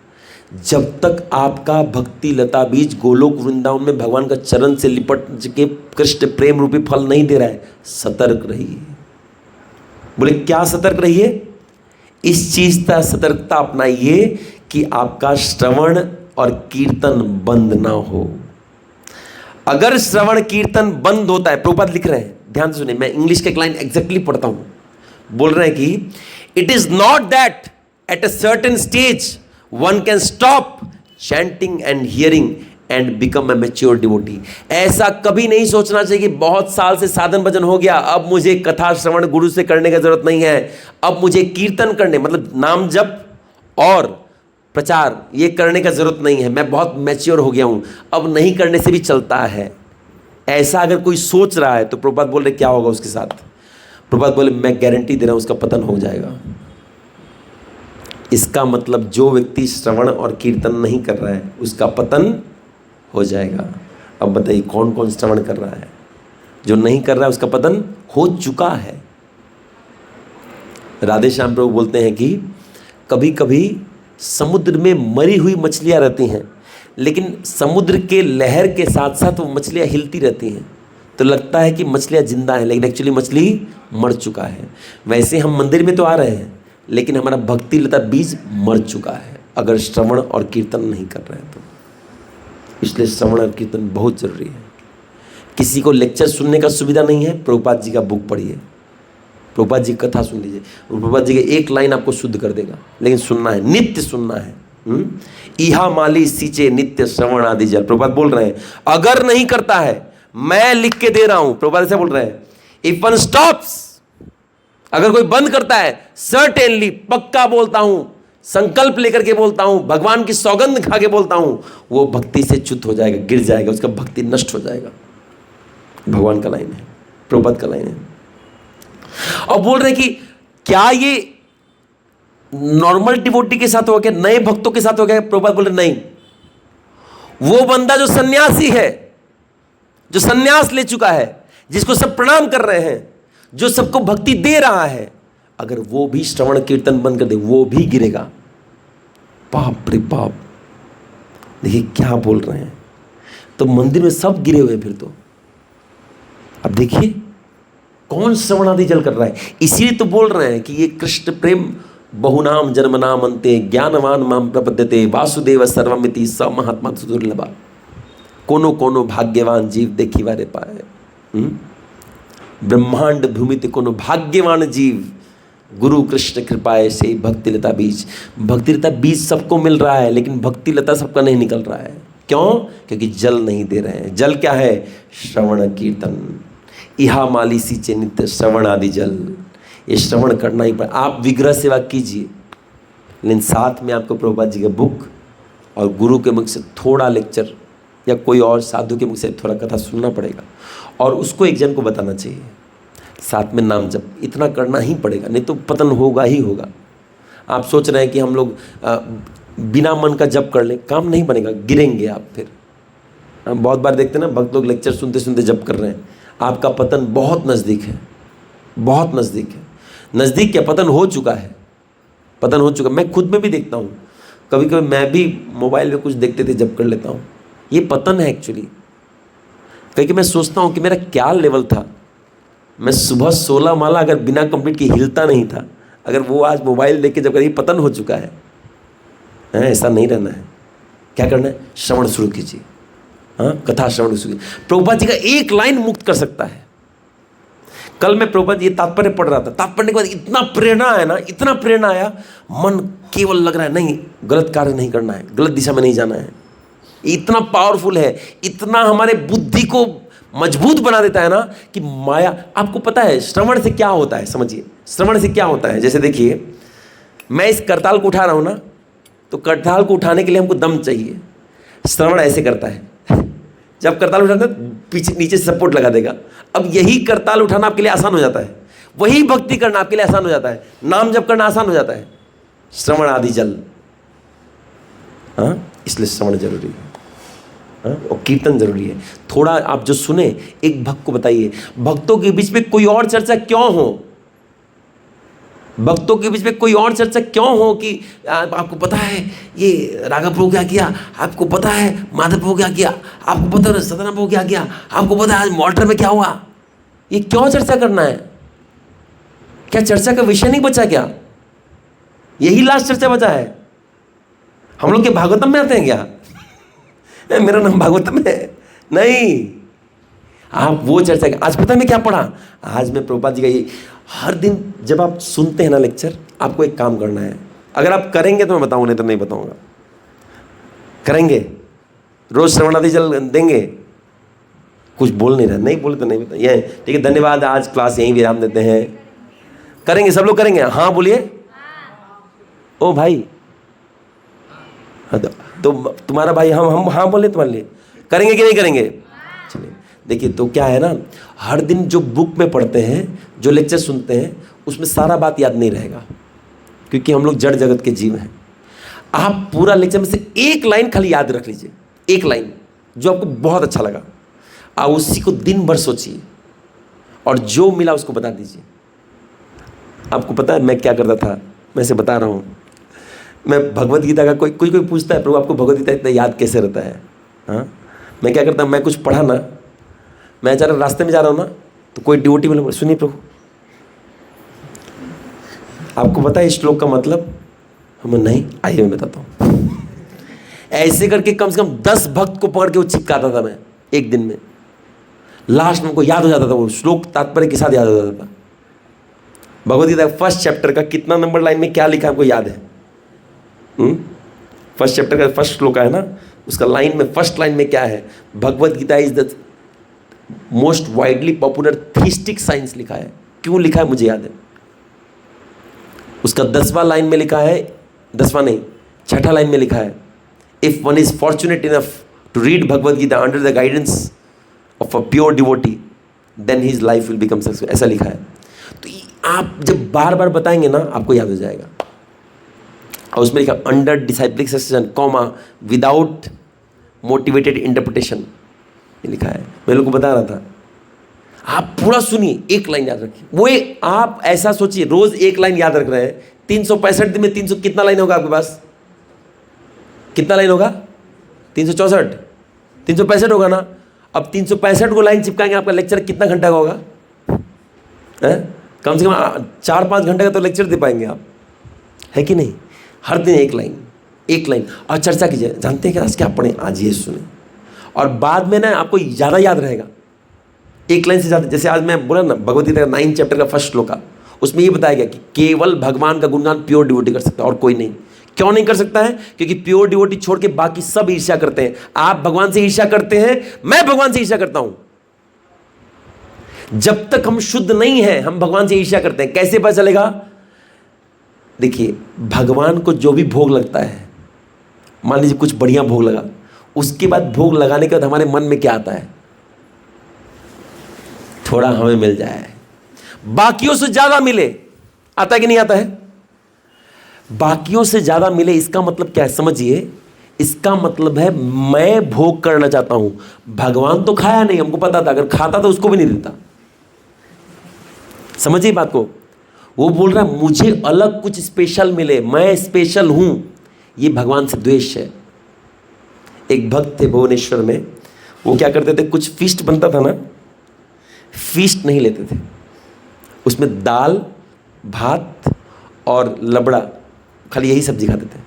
जब तक आपका भक्ति लता बीज गोलोक वृंदावन में भगवान का चरण से लिपट के कृष्ण प्रेम रूपी फल नहीं दे रहा है, सतर्क रहिए। बोले क्या सतर्क रहिए? इस चीज का सतर्कता अपनाइए कि आपका श्रवण और कीर्तन बंद ना हो। अगर श्रवण कीर्तन बंद होता है, प्रभुपाद लिख रहे हैं, ध्यान से सुनिए, मैं इंग्लिश के लाइन एग्जैक्टली पढ़ता हूं। बोल रहे हैं कि it is not that at a certain stage one can stop chanting and hearing and become a mature devotee. ऐसा कभी नहीं सोचना चाहिए कि बहुत साल से साधन भजन हो गया, अब मुझे कथा श्रवण गुरु से करने की जरूरत नहीं है, अब मुझे कीर्तन करने मतलब नाम जप और प्रचार ये करने का जरूरत नहीं है, मैं बहुत मैच्योर हो गया हूं, अब नहीं करने से भी चलता है। ऐसा अगर कोई सोच रहा है तो प्रभुपाद बोल रहे क्या होगा उसके साथ? प्रभुपाद बोले मैं गारंटी दे रहा हूं उसका पतन हो जाएगा। इसका मतलब जो व्यक्ति श्रवण और कीर्तन नहीं कर रहा है उसका पतन हो जाएगा। अब बताइए कौन कौन श्रवण कर रहा है? जो नहीं कर रहा है उसका पतन हो चुका है। राधे श्याम प्रभु बोलते हैं कि कभी कभी समुद्र में मरी हुई मछलियां रहती हैं, लेकिन समुद्र के लहर के साथ साथ वो मछलियां हिलती रहती हैं, तो लगता है कि मछलियां जिंदा हैं, लेकिन एक्चुअली मछली मर चुका है। वैसे हम मंदिर में तो आ रहे हैं, लेकिन हमारा भक्ति लता बीज मर चुका है अगर श्रवण और कीर्तन नहीं कर रहे हैं तो। इसलिए श्रवण और कीर्तन बहुत जरूरी है। किसी को लेक्चर सुनने का सुविधा नहीं है, प्रभुपाद जी का बुक पढ़िए, प्रभुपाद जी की कथा सुन लीजिए, प्रभुपाद जी के एक लाइन आपको शुद्ध कर देगा, लेकिन सुनना है, नित्य सुनना है। इहा माली सींचे नित्य श्रवण आदि जल। प्रभुपाद बोल रहे हैं अगर नहीं करता है, मैं लिख के दे रहा हूं, प्रभुपाद ऐसे बोल रहे हैं, इफ वन स्टॉप्स, अगर कोई बंद करता है, सर्टेनली पक्का बोलता हूं, संकल्प लेकर के बोलता हूं, भगवान की सौगंध खा के बोलता हूं, वो भक्ति से च्युत हो जाएगा, गिर जाएगा, उसका भक्ति नष्ट हो जाएगा। भगवान का लाइन है, प्रभुपाद का लाइन है। और बोल रहे कि क्या ये नॉर्मल डिवोटी के साथ हो गया, नए भक्तों के साथ हो गया? प्रभुपाद बोले नहीं, वो बंदा जो सन्यासी है, जो सन्यास ले चुका है, जिसको सब प्रणाम कर रहे हैं, जो सबको भक्ति दे रहा है, अगर वो भी श्रवण कीर्तन बंद कर दे, वो भी गिरेगा। बाप रे बाप, देखिए क्या बोल रहे हैं। तो मंदिर में सब गिरे हुए फिर तो। अब देखिए कौन श्रवण आदि जल कर रहा है। इसीलिए तो बोल रहे हैं कि ये कृष्ण प्रेम बहुनाम जन्मनाम अंते ज्ञानवान माम प्रपद्यते वासुदेव सर्वमिति स महात्मा सुदुर्लभा। कोनो कोनो भाग्यवान जीव देखी वारे पाए। ब्रह्मांड भूमिति कोनो भाग्यवान जीव, गुरु कृष्ण कृपाए से भक्ति लता बीज। भक्ति लता बीज सबको मिल रहा है, लेकिन भक्ति लता सबका नहीं निकल रहा है। क्यों? क्योंकि जल नहीं दे रहे हैं। जल क्या है? श्रवण कीर्तन। इहा माली सींचे नित्य श्रवण आदि जल। ये श्रवण करना ही पड़ेगा। आप विग्रह सेवा कीजिए, लेकिन साथ में आपको प्रभुपाद जी का बुक और गुरु के मुख से थोड़ा लेक्चर या कोई और साधु के मुख से थोड़ा कथा सुनना पड़ेगा, और उसको एक जन को बताना चाहिए। साथ में नाम जप इतना करना ही पड़ेगा, नहीं तो पतन होगा ही होगा। आप सोच रहे हैं कि हम लोग बिना मन का जप कर लें, काम नहीं बनेगा, गिरेंगे आप फिर। हम बहुत बार देखते हैं ना, भक्त लोग लेक्चर सुनते सुनते जप कर रहे हैं। आपका पतन बहुत नज़दीक है, बहुत नज़दीक है। नज़दीक क्या, पतन हो चुका है, पतन हो चुका। मैं खुद में भी देखता हूँ, कभी कभी मैं भी मोबाइल में कुछ देखते थे जप कर लेता हूँ। ये पतन है एक्चुअली। क्योंकि मैं सोचता हूँ कि मेरा क्या लेवल था। मैं सुबह 16 माला अगर बिना कंप्लीट की हिलता नहीं था, अगर वो आज मोबाइल देख के जब कर, ये पतन हो चुका है। ऐसा नहीं रहना है। क्या करना है? श्रवण शुरू कीजिए। हाँ, कथा श्रवण शुरू कीजिए। प्रभुपाद जी का एक लाइन मुक्त कर सकता है। कल मैं प्रभुपाद ये तात्पर्य पढ़ रहा था, तात्पर्य के बाद इतना प्रेरणा आया ना, इतना प्रेरणा आया, मन केवल लग रहा है नहीं, गलत कार्य नहीं करना है, गलत दिशा में नहीं जाना है। इतना पावरफुल है, इतना हमारे बुद्धि को मजबूत बना देता है ना कि माया। आपको पता है श्रवण से क्या होता है? समझिए, श्रवण से क्या होता है। जैसे देखिए, मैं इस करताल को उठा रहा हूं ना, तो करताल को उठाने के लिए हमको दम चाहिए। श्रवण ऐसे करता है, जब करताल उठाता है पीछे नीचे से सपोर्ट लगा देगा। अब यही करताल उठाना आपके लिए आसान हो जाता है, वही भक्ति करना आपके लिए आसान हो जाता है, नाम जप करना आसान हो जाता है। श्रवण आदि जल। हाँ, इसलिए श्रवण जरूरी है। हाँ? और कीर्तन जरूरी है। थोड़ा आप जो सुने, एक भक्त को बताइए, भक्तों के बीच में कोई और चर्चा क्यों हो, भक्तों के बीच में कोई और चर्चा क्यों हो कि आपको पता है ये राघव प्रभु क्या किया, आपको पता है माधव प्रभु क्या किया, आपको पता है सतना प्रभु क्या किया, आपको पता है आज मॉल्टर में क्या हुआ। ये क्यों चर्चा करना है? क्या चर्चा का विषय नहीं बचा क्या? यही लास्ट चर्चा बचा है। हम लोग के भागवतम में आते हैं क्या? मेरा नाम भागवतम है? नहीं, आप वो चर्चा। आज पता है मैं क्या पढ़ा? आज मैं प्रभुपाद जी का ये, हर दिन जब आप सुनते हैं ना लेक्चर, आपको एक काम करना है। अगर आप करेंगे तो मैं बताऊंगा, नहीं तो नहीं बताऊंगा। करेंगे रोज श्रवणादि जल देंगे? कुछ बोल नहीं रहे, नहीं बोले तो नहीं बता ये। ठीक है, धन्यवाद। आज क्लास यहीं विराम देते हैं। करेंगे सब लोग, करेंगे? हाँ बोलिए। ओ भाई, तो तुम्हारा भाई हम हाँ बोले तुम्हारे लिए, करेंगे कि नहीं करेंगे? चलिए देखिए, तो क्या है ना, हर दिन जो बुक में पढ़ते हैं, जो लेक्चर सुनते हैं, उसमें सारा बात याद नहीं रहेगा, क्योंकि हम लोग जड़ जगत के जीव हैं। आप पूरा लेक्चर में से एक लाइन खाली याद रख लीजिए, एक लाइन जो आपको बहुत अच्छा लगा, आप उसी को दिन भर सोचिए और जो मिला उसको बता दीजिए। आपको पता है मैं क्या करता था? मैं इसे बता रहा हूँ। मैं भगवत गीता का कोई पूछता है, प्रभु आपको भगवत गीता इतना याद कैसे रहता है? हाँ, मैं क्या करता हूँ, मैं कुछ पढ़ा ना, मैं अचानक रास्ते में जा रहा हूँ ना, तो कोई डिवोटी बोले, सुनिए प्रभु आपको पता है इस श्लोक का मतलब? हम नहीं, आइए मैं बताता हूँ। ऐसे करके कम से कम 10 भक्त को पकड़ के वो चिपकाता था मैं एक दिन में। लास्ट में उनको याद हो जाता था वो श्लोक, तात्पर्य के साथ याद हो जाता था। भगवत गीता फर्स्ट चैप्टर का कितना नंबर लाइन में क्या लिखा है आपको याद है? फर्स्ट चैप्टर का फर्स्ट श्लोक है ना, उसका लाइन में फर्स्ट लाइन में क्या है? Bhagavad Gita is the most widely popular theistic science लिखा है। क्यों लिखा है मुझे याद है। उसका 10वां लाइन में लिखा है, 10वां नहीं, 6ठा लाइन में लिखा है, if one is fortunate enough to read Bhagavad Gita under the guidance of a pure devotee then his life will become successful, ऐसा लिखा है। तो आप जब बार बार बताएंगे ना, आपको याद हो जाएगा। और उसमें लिखा under डिसाइप्लिक succession comma without motivated interpretation, ये लिखा है। मैं लोगों को बता रहा था, आप पूरा सुनिए, एक लाइन याद रखिए। वो आप ऐसा सोचिए, रोज एक लाइन याद रख रहे हैं, 365 दिन में 300 कितना लाइन होगा आपके पास? कितना लाइन होगा? 364, 365 होगा ना। अब 365 को लाइन चिपकाएंगे, आपका लेक्चर कितना घंटा का होगा? कम से कम 4-5 घंटे का तो लेक्चर दे पाएंगे आप, है कि नहीं? हर दिन एक लाइन, एक लाइन, और चर्चा कीजिए। जानते हैं कि आज क्या पढ़ें? आज ये सुने, और बाद में ना आपको ज़्यादा याद रहेगा एक लाइन से ज़्यादा। जैसे आज मैं बोला ना, भगवत गीता का 9 चैप्टर का फर्स्ट श्लोक का, उसमें ये बताया गया कि केवल भगवान का गुणगान प्योर डिवोटी कर सकता है और कोई नहीं। क्यों नहीं कर सकता है? क्योंकि प्योर डिवोटी छोड़ के बाकी सब ईर्ष्या करते हैं। आप भगवान से ईर्ष्या करते हैं, मैं भगवान से ईर्ष्या करता हूं। जब तक हम शुद्ध नहीं हैं, हम भगवान से ईर्ष्या करते हैं। कैसे पता चलेगा? देखिए, भगवान को जो भी भोग लगता है, मान लीजिए कुछ बढ़िया भोग लगा, उसके बाद भोग लगाने के बाद हमारे मन में क्या आता है? थोड़ा हमें मिल जाए, बाकियों से ज्यादा मिले। आता है कि नहीं आता है? बाकियों से ज्यादा मिले, इसका मतलब क्या है समझिए। इसका मतलब है मैं भोग करना चाहता हूं। भगवान तो खाया नहीं, हमको पता था, अगर खाता तो उसको भी नहीं देता। समझिए बात को। वो बोल रहा है मुझे अलग कुछ स्पेशल मिले, मैं स्पेशल हूं। ये भगवान से द्वेष है। एक भक्त थे भुवनेश्वर में, वो क्या करते थे, कुछ फीस्ट बनता था ना, फीस्ट नहीं लेते थे, उसमें दाल भात और लबड़ा, खाली यही सब्जी खाते थे।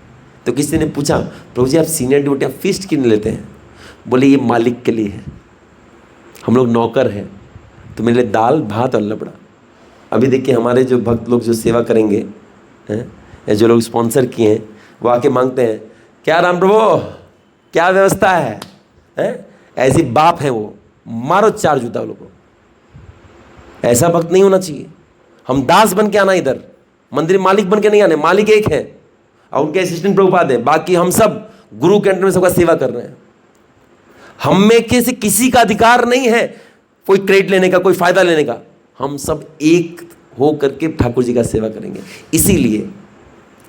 तो किसी ने पूछा, प्रभु जी आप सीनियर डिवोटी, आप फीस्ट क्यों नहीं लेते हैं? बोले ये मालिक के लिए है, हम लोग नौकर हैं, तो मेरे लिए दाल भात और लबड़ा। अभी देखिए हमारे जो भक्त लोग जो सेवा करेंगे हैं, या जो लोग स्पॉन्सर किए हैं, वो आके मांगते हैं, क्या राम प्रभु क्या व्यवस्था है, हैं? ऐसी बाप है वो, मारो 4 जूता वो लोग को। ऐसा भक्त नहीं होना चाहिए। हम दास बन के आना, इधर मंदिर मालिक बन के नहीं आने। मालिक एक है और उनके असिस्टेंट प्रभुपाद है, बाकी हम सब गुरु के अंडर में सबका सेवा कर रहे हैं। हम में से किसी का अधिकार नहीं है कोई क्रेडिट लेने का, कोई फायदा लेने का। हम सब एक हो करके ठाकुर जी का सेवा करेंगे। इसीलिए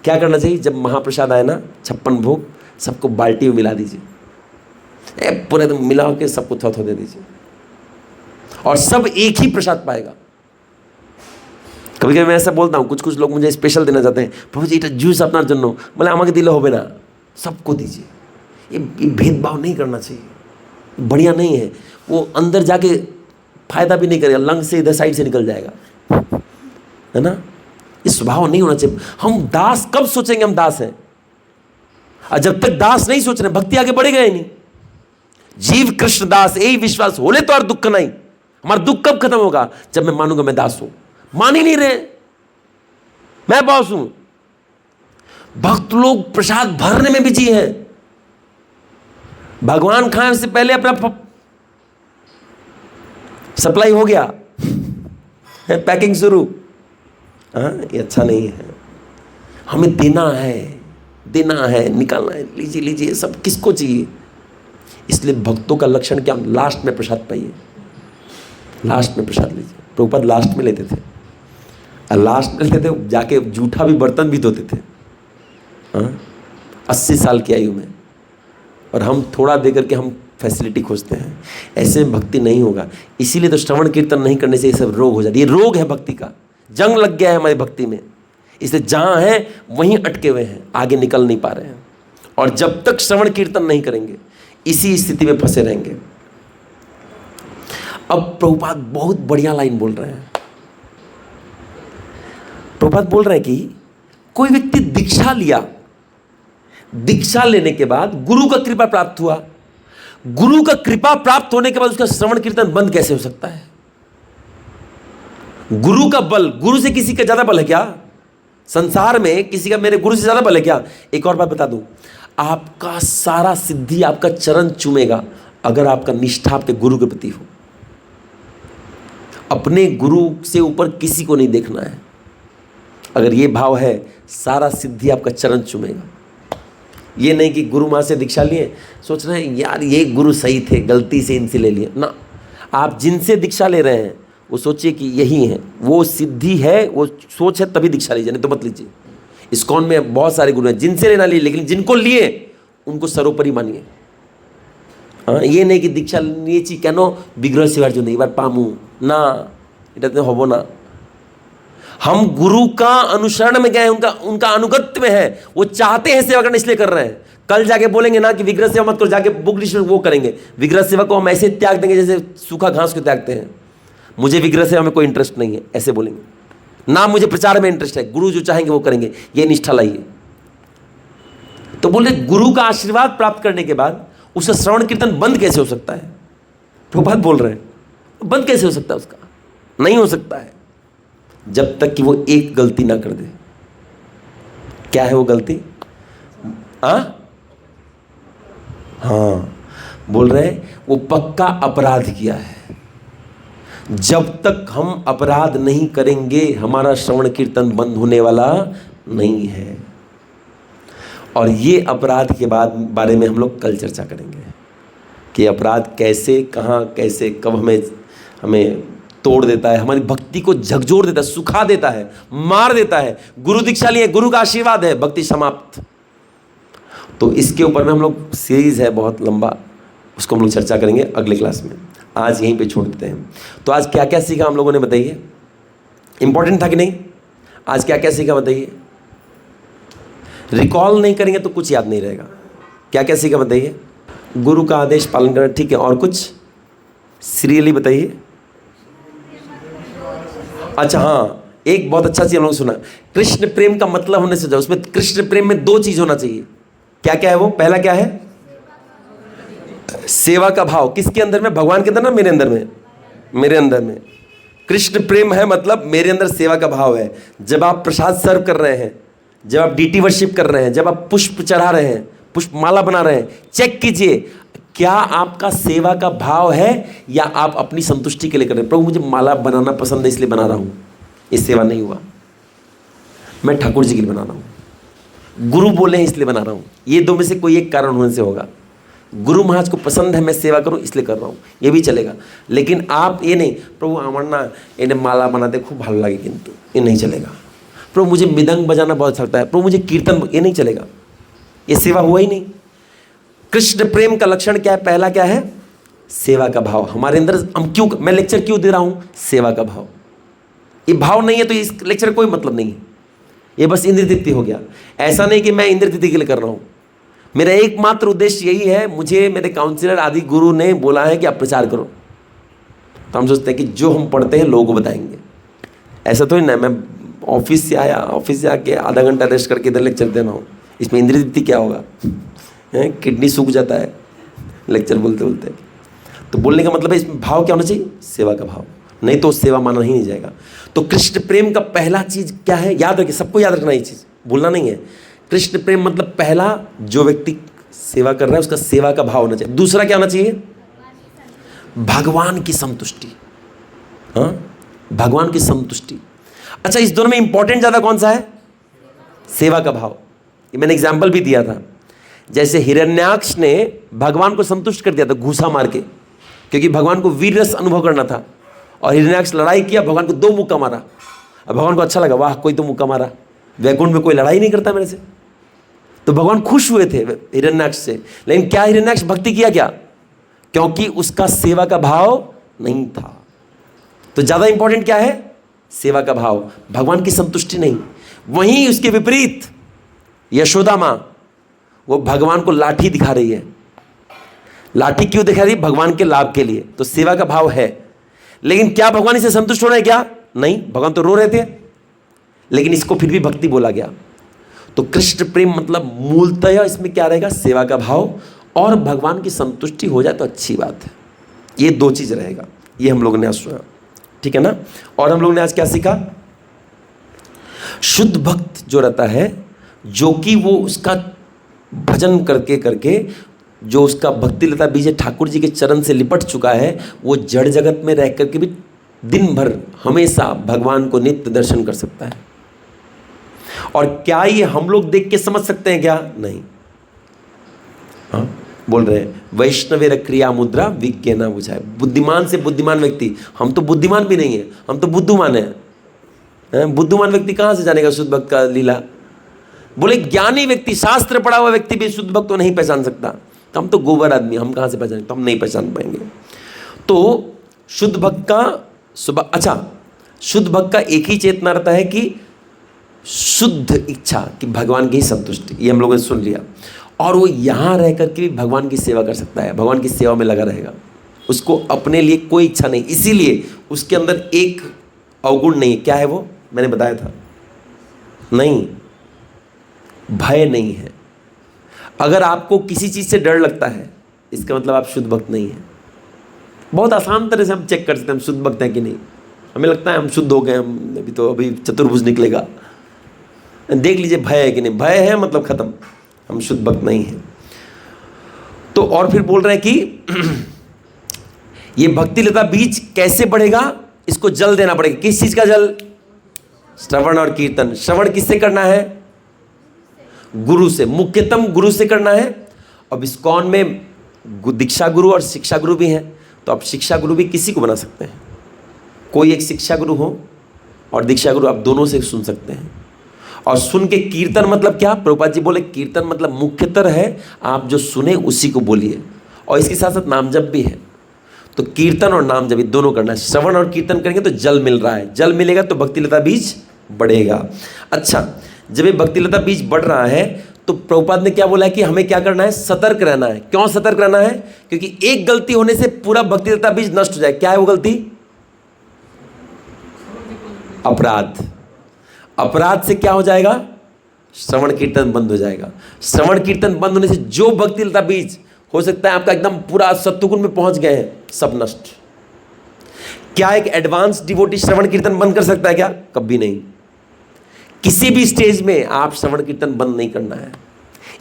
क्या करना चाहिए, जब महाप्रसाद आए ना 56 भोग, सबको बाल्टी में मिला दीजिए, पूरे मिला के सबको थोड़ा थोड़ा दे दीजिए, और सब एक ही प्रसाद पाएगा। कभी कभी मैं ऐसा बोलता हूँ, कुछ कुछ लोग मुझे स्पेशल देना चाहते हैं, प्रभु जी जूस अपना जन्नो, बोले आमा के दिल हो ना, सबको दीजिए। ये भेदभाव नहीं करना चाहिए, बढ़िया नहीं है। वो अंदर जाके फायदा भी नहीं करेगा, लंग से इधर साइड से निकल जाएगा, है ना। ये स्वभाव नहीं होना चाहिए। हम दास कब सोचेंगे हम दास हैं? और जब तक दास नहीं सोच रहे, भक्ति आगे बढ़ेगा ही नहीं। जीव कृष्ण दास यही विश्वास होले तो और दुख नहीं। हमारा दुख कब खत्म होगा? जब मैं मानूंगा मैं दास हूं। मान ही नहीं रहे, मैं बॉस हूं। भक्त लोग प्रसाद भरने में बिजी हैं। भगवान खान से पहले अपना सप्लाई हो गया, पैकिंग शुरू। हाँ, ये अच्छा नहीं है। हमें देना है, निकालना है, लीजिए लीजिए, सब किसको चाहिए। इसलिए भक्तों का लक्षण क्या, लास्ट में प्रसाद पाइए, लास्ट में प्रसाद लीजिए। प्रभुपाद लास्ट में लेते थे, और लास्ट में लेते थे जाके जूठा भी बर्तन भी धोते थे। हाँ, 80 साल की आयु में, और हम थोड़ा दे करके हम फैसिलिटी खोजते हैं। ऐसे में भक्ति नहीं होगा। इसीलिए तो श्रवण कीर्तन नहीं करने से ये सब रोग हो जाते। ये रोग है भक्ति का, जंग लग गया है हमारी भक्ति में। इसलिए जहाँ हैं वहीं अटके हुए हैं, आगे निकल नहीं पा रहे हैं। और जब तक श्रवण कीर्तन नहीं करेंगे इसी स्थिति में फंसे रहेंगे। अब प्रभुपाद बहुत बढ़िया लाइन बोल रहे हैं। प्रभुपाद बोल रहे हैं कि कोई व्यक्ति दीक्षा लिया, दीक्षा लेने के बाद गुरु का कृपा प्राप्त हुआ, गुरु का कृपा प्राप्त होने के बाद उसका श्रवण कीर्तन बंद कैसे हो सकता है? गुरु का बल, गुरु से किसी का ज्यादा बल है क्या संसार में? किसी का मेरे गुरु से ज्यादा बल है क्या? एक और बात बता दूं, आपका सारा सिद्धि आपका चरण चूमेगा अगर आपका निष्ठा आपके गुरु के प्रति हो। अपने गुरु से ऊपर किसी को नहीं देखना है। अगर ये भाव है, सारा सिद्धि आपका चरण चूमेगा। ये नहीं कि गुरु माँ से दीक्षा लिए सोच रहे हैं यार ये गुरु सही थे, गलती से इनसे ले लिए ना। आप जिनसे दीक्षा ले रहे हैं वो सोचिए कि यही है, वो सिद्धि है, वो सोच है, तभी दीक्षा लीजिए, नहीं तो मत लीजिए। इस्कॉन में बहुत सारे गुरु हैं जिनसे लेना लिए, लेकिन जिनको लिए उनको सर्वोपरि मानिए। हाँ, ये नहीं कि दीक्षा নিয়েছি কেন विग्रह सेवार জন্য এবার পামু না, এটাতে হবো না। हम गुरु का अनुसरण में गए, उनका अनुगत्य में है, वो चाहते हैं सेवा करना इसलिए कर रहे हैं। कल जाके बोलेंगे ना कि विग्रह सेवा मत करो, जाके बुक लिस्ट में वो करेंगे। विग्रह सेवा को हम ऐसे त्याग देंगे जैसे सूखा घास को त्यागते हैं। मुझे विग्रह सेवा में कोई इंटरेस्ट नहीं है, ऐसे बोलेंगे ना। मुझे प्रचार में इंटरेस्ट है, गुरु जो चाहेंगे वो करेंगे, ये निष्ठा लाइए। तो बोले गुरु का आशीर्वाद प्राप्त करने के बाद उसका श्रवण कीर्तन बंद कैसे हो सकता है? प्रभुपाद बोल रहे हैं बंद कैसे हो सकता है? उसका नहीं हो सकता है जब तक कि वो एक गलती ना कर दे। क्या है वो गलती? हाँ, बोल रहे हैं वो पक्का अपराध किया है। जब तक हम अपराध नहीं करेंगे हमारा श्रवण कीर्तन बंद होने वाला नहीं है। और ये अपराध के बारे में हम लोग कल चर्चा करेंगे कि अपराध कैसे, कहाँ, कैसे, कब हमें तोड़ देता है, हमारी भक्ति को झकझोर देता है, सुखा देता है, मार देता है। गुरु दीक्षा लिए, गुरु का आशीर्वाद है, भक्ति समाप्त। तो इसके ऊपर में हम लोग सीरीज है बहुत लंबा, उसको हम लोग चर्चा करेंगे अगले क्लास में। आज यहीं पे छोड़ देते हैं। तो आज क्या क्या सीखा हम लोगों ने, बताइए? इंपॉर्टेंट था कि नहीं? आज क्या क्या सीखा बताइए? रिकॉल नहीं करेंगे तो कुछ याद नहीं रहेगा। क्या क्या सीखा बताइए? गुरु का आदेश पालन करना, ठीक है। और कुछ सीरियली बताइए। अच्छा हाँ, एक बहुत अच्छा चीज हम लोग सुना, कृष्ण प्रेम का मतलब होने से जाओ। उसमें कृष्ण प्रेम में 2 चीज होना चाहिए। क्या क्या है वो? पहला क्या है? सेवा का भाव। किसके अंदर में? भगवान के अंदर ना मेरे अंदर में? मेरे अंदर में। कृष्ण प्रेम है मतलब मेरे अंदर सेवा का भाव है। जब आप प्रसाद सर्व कर रहे हैं, जब आप डीटी वर्शिप कर रहे हैं, जब आप पुष्प चढ़ा रहे हैं, पुष्प माला बना रहे हैं, चेक कीजिए क्या आपका सेवा का भाव है या आप अपनी संतुष्टि के लिए कर रहे हैं। प्रभु मुझे माला बनाना पसंद है इसलिए बना रहा हूं, ये सेवा नहीं हुआ। मैं ठाकुर जी के लिए बना रहा हूं, गुरु बोले हैं इसलिए बना रहा हूं। ये 2 में से कोई एक कारण होने से होगा। गुरु महाराज को पसंद है मैं सेवा करूं इसलिए कर रहा हूं, ये भी चलेगा। लेकिन आप ये नहीं, प्रभु आमार ना इन्हें माला बनाते खूब भालो लगे, किंतु ये नहीं चलेगा। प्रभु मुझे मृदंग बजाना बहुत अच्छा लगता है, प्रभु मुझे कीर्तन, ये नहीं चलेगा। ये सेवा हुआ ही नहीं। कृष्ण प्रेम का लक्षण क्या है? पहला क्या है? सेवा का भाव हमारे अंदर। हम क्यों, मैं लेक्चर क्यों दे रहा हूं? सेवा का भाव। ये भाव नहीं है तो इस लेक्चर कोई मतलब नहीं है, ये बस इंद्र तृप्ति हो गया। ऐसा नहीं कि मैं इंद्र तृप्ति के लिए कर रहा हूं। मेरा एकमात्र उद्देश्य यही है, मुझे मेरे काउंसलर आदि गुरु ने बोला है कि आप प्रचार करो। तो हम सोचते हैं कि जो हम पढ़ते हैं लोगों को बताएंगे। ऐसा तो नहीं, मैं ऑफिस से आया, ऑफिस से आके आधा घंटा रेस्ट करके इधर लेक्चर देना हो, इसमें इंद्र तृप्ति क्या होगा? किडनी सूख जाता है लेक्चर बोलते बोलते। तो बोलने का मतलब है इसमें भाव क्या होना चाहिए? सेवा का भाव, नहीं तो सेवा माना ही नहीं जाएगा। तो कृष्ण प्रेम का पहला चीज क्या है? याद रखिए, सबको याद रखना ये चीज, भूलना नहीं है। कृष्ण प्रेम मतलब पहला, जो व्यक्ति सेवा कर रहा है उसका सेवा का भाव होना चाहिए। दूसरा क्या होना चाहिए? भगवान की संतुष्टि। हाँ, भगवान की संतुष्टि। अच्छा, इस दोनों में इंपॉर्टेंट ज्यादा कौन सा है? सेवा का भाव। ये मैंने एग्जाम्पल भी दिया था, जैसे हिरण्याक्ष ने भगवान को संतुष्ट कर दिया था घूसा मार के, क्योंकि भगवान को वीर रस अनुभव करना था। और हिरण्याक्ष लड़ाई किया, भगवान को 2 मुक्का मारा। अब भगवान को अच्छा लगा, वाह कोई तो मुक्का मारा, वैकुंठ में कोई लड़ाई नहीं करता मेरे से। तो भगवान खुश हुए थे हिरण्याक्ष से। लेकिन क्या हिरण्याक्ष भक्ति किया क्या? क्योंकि उसका सेवा का भाव नहीं था। तो ज्यादा इंपॉर्टेंट क्या है? सेवा का भाव, भगवान की संतुष्टि नहीं। वहीं उसके विपरीत यशोदा मां, वो भगवान को लाठी दिखा रही है। लाठी क्यों दिखा रही है? भगवान के लाभ के लिए। तो सेवा का भाव है, लेकिन क्या भगवान इसे संतुष्ट हो रहे हैं क्या? नहीं, भगवान तो रो रहे थे, लेकिन इसको फिर भी भक्ति बोला गया। तो कृष्ण प्रेम मतलब मूलतः इसमें क्या रहेगा? सेवा का भाव, और भगवान की संतुष्टि हो जाए तो अच्छी बात है। ये 2 चीज रहेगा। ये हम लोगों ने आज सुना, ठीक है ना। और हम लोगों ने आज क्या सीखा? शुद्ध भक्त जो रहता है, जो कि वो उसका भजन करके करके जो उसका भक्ति लता बीज ठाकुर जी के चरण से लिपट चुका है, वो जड़ जगत में रह करके भी दिन भर हमेशा भगवान को नित्य दर्शन कर सकता है। और क्या ये हम लोग देख के समझ सकते हैं क्या? नहीं। हाँ, बोल रहे हैं वैष्णवेर क्रिया मुद्रा विज्ञ न बुझाए। बुद्धिमान से बुद्धिमान व्यक्ति, हम तो बुद्धिमान भी नहीं है, हम तो बुद्धुमान है। बुद्धिमान व्यक्ति कहां से जानेगा शुद्ध भक्त का लीला? बोले ज्ञानी व्यक्ति, शास्त्र पढ़ा हुआ व्यक्ति भी शुद्ध भक्त को नहीं पहचान सकता। तो हम तो गोबर आदमी, हम कहां से पहचान? तो हम नहीं पहचान पाएंगे। तो शुद्ध भक्त का सुबह, अच्छा, शुद्ध भक्त का एक ही चेतना रहता है कि शुद्ध इच्छा कि भगवान की संतुष्टि। ये हम लोगों ने सुन लिया। और वो यहां रह करके भी भगवान की सेवा कर सकता है, भगवान की सेवा में लगा रहेगा। उसको अपने लिए कोई इच्छा नहीं, इसीलिए उसके अंदर एक अवगुण नहीं है। क्या है वो? मैंने बताया था, नहीं, भय नहीं है। अगर आपको किसी चीज से डर लगता है, इसका मतलब आप शुद्ध भक्त नहीं है। बहुत आसान तरह से हम चेक कर सकते हैं हम शुद्ध भक्त हैं कि नहीं। हमें लगता है हम शुद्ध हो गए, हम अभी चतुर्भुज निकलेगा। देख लीजिए भय है कि नहीं। भय है मतलब खत्म, हम शुद्ध भक्त नहीं है। तो और फिर बोल रहे हैं कि ये भक्ति लता बीज कैसे बढ़ेगा? इसको जल देना पड़ेगा। किस चीज का जल? श्रवण और कीर्तन। श्रवण किससे करना है? गुरु से, मुख्यतम गुरु से करना है। अब इस्कॉन में दीक्षा गुरु और शिक्षा गुरु भी हैं, तो आप शिक्षा गुरु भी किसी को बना सकते हैं। कोई एक शिक्षा गुरु हो और दीक्षा गुरु, आप दोनों से सुन सकते हैं। और सुन के कीर्तन मतलब क्या? प्रभुपाद जी बोले कीर्तन मतलब मुख्यतर है आप जो सुने उसी को बोलिए, और इसके साथ साथ नाम जप भी है। तो कीर्तन और नाम जप दोनों करना है। श्रवण और कीर्तन करेंगे तो जल मिल रहा है, जल मिलेगा तो भक्ति लता बीज बढ़ेगा। अच्छा, जब ये भक्ति लता बीज बढ़ रहा है तो प्रभुपाद ने क्या बोला है कि हमें क्या करना है? सतर्क रहना है। क्यों सतर्क रहना है? क्योंकि एक गलती होने से पूरा भक्ति लता बीज नष्ट हो जाए। क्या है वो गलती? अपराध। अपराध से क्या हो जाएगा? श्रवण कीर्तन बंद हो जाएगा। श्रवण कीर्तन बंद होने से जो भक्ति लता बीज हो सकता है आपका एकदम पूरा सत्वगुण में पहुंच गए हैं, सब नष्ट। क्या एक एडवांस डिवोटी श्रवण कीर्तन बंद कर सकता है क्या? कभी नहीं। किसी भी स्टेज में आप श्रवण कीर्तन बंद नहीं करना है।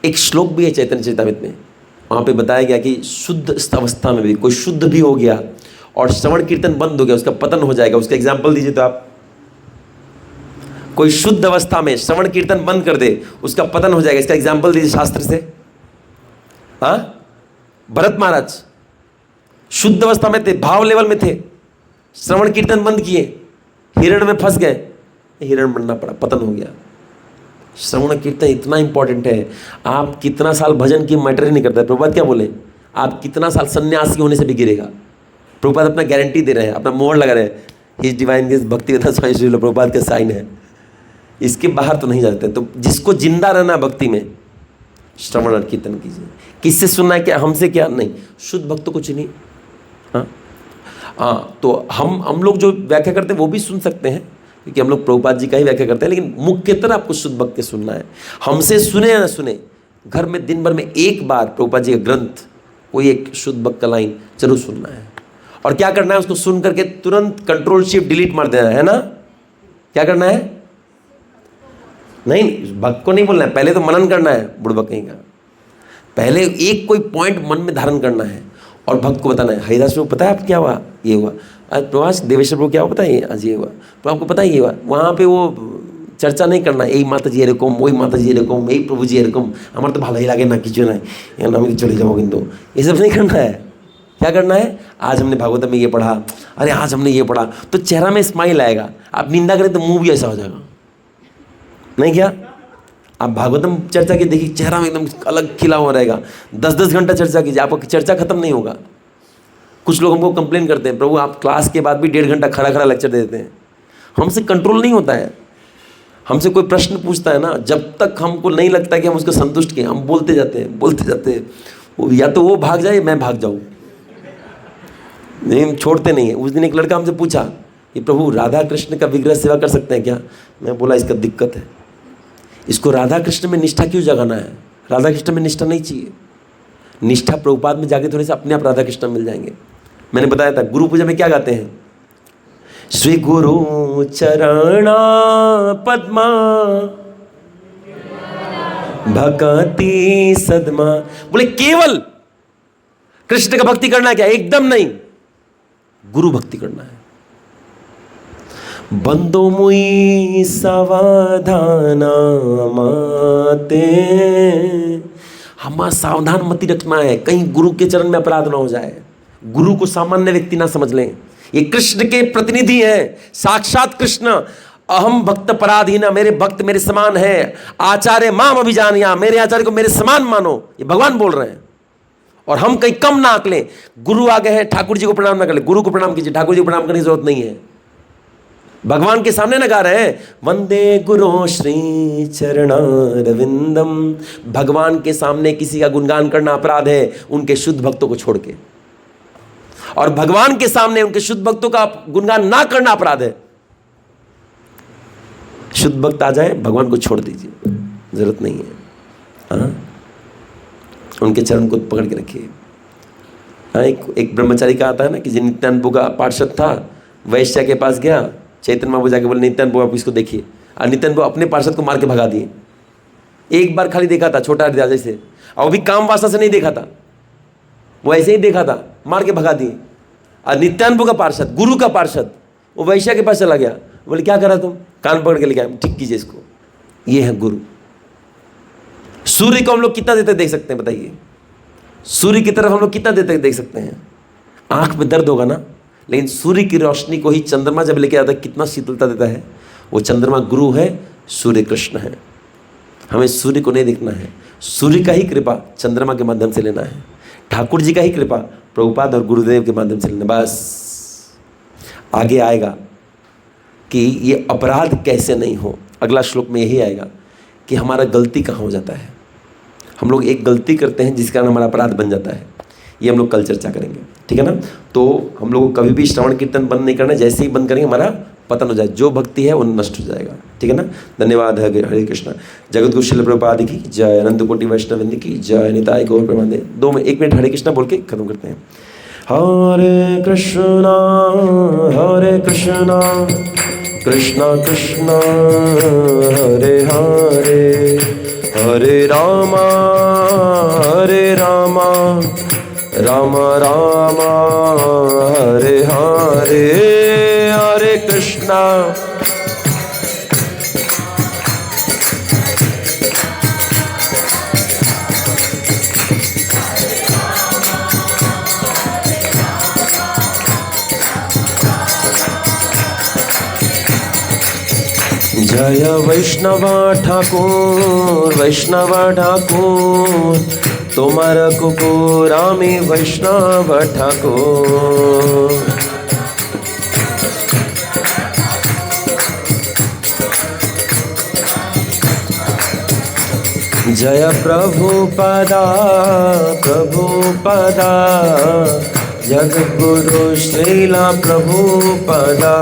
एक श्लोक भी है चैतन्य चरितामृत में, वहां पे बताया गया कि शुद्ध अवस्था में भी कोई शुद्ध भी हो गया और श्रवण कीर्तन बंद हो गया, उसका पतन हो जाएगा। उसका एग्जाम्पल दीजिए तो आप। कोई शुद्ध अवस्था में श्रवण कीर्तन बंद कर दे, उसका पतन हो जाएगा। इसका एग्जाम्पल दीजिए शास्त्र से। हाँ, भरत महाराज शुद्ध अवस्था में थे, भाव लेवल में थे, श्रवण कीर्तन बंद किए, हिरण में फंस गए, हिरण बनना पड़ा, पतन हो गया। श्रवण कीर्तन इतना इंपॉर्टेंट है। आप कितना साल भजन की मैटर ही नहीं करते। प्रभुपाद क्या बोले? आप कितना साल सन्यासी होने से भी गिरेगा। प्रभुपाद अपना गारंटी दे रहे हैं, अपना मोहर लगा रहे हैं, हिज डिवाइन ग्रेस भक्तिवेदांत स्वामी श्री प्रभुपाद का साइन है। इसके बाहर तो नहीं जाते। तो जिसको जिंदा रहना भक्ति में, श्रवण और कीर्तन कीजिए। किससे सुनना है? क्या हमसे? क्या नहीं, शुद्ध भक्त तो कुछ नहीं। हाँ, तो हम लोग जो व्याख्या करते हैं वो भी सुन सकते हैं, क्योंकि हम लोग प्रभुपाद जी का ही व्याख्या करते हैं। लेकिन मुख्यतः आपको शुद्ध भक्त के सुनना है। हमसे सुने या ना सुने, घर में दिन भर में एक बार प्रभुपाद जी का ग्रंथ, कोई एक शुद्ध भक्त का लाइन जरूर सुनना है। और क्या करना है? उसको सुन करके तुरंत कंट्रोल शिफ्ट डिलीट मार देना है ना। क्या करना है? नहीं, भक्त को नहीं बोलना है, पहले तो मनन करना है बुड़बक कहीं का। पहले एक कोई पॉइंट मन में धारण करना है और भक्त को बताना है। हरिदास प्रभु पता है आप क्या हुआ, ये हुआ। आज प्रभास देवेश्वर प्रभु क्या हुआ पता है, आज ये हुआ। तो आपको पता है ये हुआ। वहाँ पे वो चर्चा नहीं करना, यही माता जी एरकम, वही माता जी एरकम, यही प्रभु जी एरकम, हमारे तो भाला ही लागे ना किचु ना या ना चले जाओ, किंतु ये सब नहीं करना है। क्या करना है, आज हमने भागवत में ये पढ़ा, अरे आज हमने ये पढ़ा, तो चेहरा में स्माइल आएगा। आप निंदा करें तो मुंह भी ऐसा हो जाएगा, नहीं क्या? आप भागवतम चर्चा की देखिए, चेहरा में एकदम अलग खिला हुआ रहेगा। 10-10 घंटा चर्चा कीजिए, आपको चर्चा खत्म नहीं होगा। कुछ लोग हमको कंप्लेन करते हैं, प्रभु आप क्लास के बाद भी 1.5 घंटा खड़ा खड़ा लेक्चर देते हैं। हमसे कंट्रोल नहीं होता है। हमसे कोई प्रश्न पूछता है ना, जब तक हमको नहीं लगता कि हम उसको संतुष्ट किए, हम बोलते जाते हैं। वो या तो वो भाग जाए, मैं भाग जाऊँ, नहीं हम छोड़ते नहीं है। उस दिन एक लड़का हमसे पूछा कि प्रभु राधा कृष्ण का विग्रह सेवा कर सकते हैं क्या? मैं बोला इसका दिक्कत है, इसको राधा कृष्ण में निष्ठा क्यों जगाना है? राधा कृष्ण में निष्ठा नहीं चाहिए। निष्ठा प्रभुपाद में जाके थोड़े से अपने आप राधा कृष्ण मिल जाएंगे। मैंने बताया था गुरु पूजा में क्या गाते हैं, श्री गुरु चरणा पद्मा भक्ति सदमा। बोले केवल कृष्ण का भक्ति करना है क्या? एकदम नहीं, गुरु भक्ति करना है। बंदो मुई सावधाना माते, हमारा सावधान मति रखना है, कहीं गुरु के चरण में अपराध ना हो जाए। गुरु को सामान्य व्यक्ति ना समझ लें, ये कृष्ण के प्रतिनिधि हैं, साक्षात कृष्ण। अहम भक्त पराधीना, मेरे भक्त मेरे समान है। आचार्य माम अभिजानिया, मेरे आचार्य को मेरे समान मानो, ये भगवान बोल रहे हैं। और हम कहीं कम ना आंकलें। गुरु आ गए हैं, ठाकुर जी को प्रणाम ना कर ले, गुरु को प्रणाम कीजिए, ठाकुर जी को प्रणाम करने की जरूरत नहीं है। भगवान के सामने ना गा रहे हैं वंदे गुरु श्री चरणारविंदम। भगवान के सामने किसी का गुणगान करना अपराध है, उनके शुद्ध भक्तों को छोड़ के। और भगवान के सामने उनके शुद्ध भक्तों का गुणगान ना करना अपराध है। शुद्ध भक्त आ जाए, भगवान को छोड़ दीजिए, जरूरत नहीं है। हाँ, उनके चरण को पकड़ के रखिए। हाँ, एक ब्रह्मचारी का आता है ना कि जो नित्यानंद प्रभु का पार्षद था, वैश्या के पास गया, चैतन्य महाप्रभु जाके बोले नित्यानंद प्रभु आप इसको देखिए। और नित्यानंद प्रभु अपने पार्षद को मार के भगा दिए। एक बार खाली देखा था, छोटा हरिदास से, और भी काम वासना से नहीं देखा था, वो ऐसे ही देखा था, मार के भगा दिए। और नित्यानंद प्रभु का पार्षद, गुरु का पार्षद, वो वैश्या के पास चला गया, बोले क्या करा तुम? कान पकड़ के लेके आया, ठीक कीजिए इसको, ये है गुरु। सूर्य को हम लोग कितना देर तक देख सकते हैं बताइए? सूर्य की तरफ हम लोग कितना देर तक देख सकते हैं? आंख में दर्द होगा ना, लेकिन सूर्य की रोशनी को ही चंद्रमा जब लेके आता है, कितना शीतलता देता है। वो चंद्रमा गुरु है, सूर्य कृष्ण है। हमें सूर्य को नहीं देखना है, सूर्य का ही कृपा चंद्रमा के माध्यम से लेना है, ठाकुर जी का ही कृपा प्रभुपाद और गुरुदेव के माध्यम से लेना। बस आगे आएगा कि ये अपराध कैसे नहीं हो। अगला श्लोक में यही आएगा कि हमारा गलती कहाँ हो जाता है। हम लोग एक गलती करते हैं जिस कारण हमारा अपराध बन जाता है। ये हम लोग कल चर्चा करेंगे, ठीक है ना? तो हम लोग को कभी भी श्रवण कीर्तन बंद नहीं करना, जैसे ही बंद करेंगे हमारा पतन हो जाए, जो भक्ति है वो नष्ट हो जाएगा, ठीक है ना? धन्यवाद। हरे कृष्ण। जगत गुरु श्रील प्रभुपाद की जय, अनंत कोटि वैष्णववृंद की जय, निताय गौर प्रेमानंद। 1 मिनट हरे कृष्ण बोल के खत्म करते हैं। हरे कृष्णा कृष्णा कृष्णा हरे हरे, हरे रामा राम राम हरे हरे, हरे कृष्णा। जय वैष्णव ठाकुर তোমার কুকুর আমি বৈষ্ণব ঠাকুর। जय प्रभुपदा जगद्गुरु श्रीला प्रभुपदा।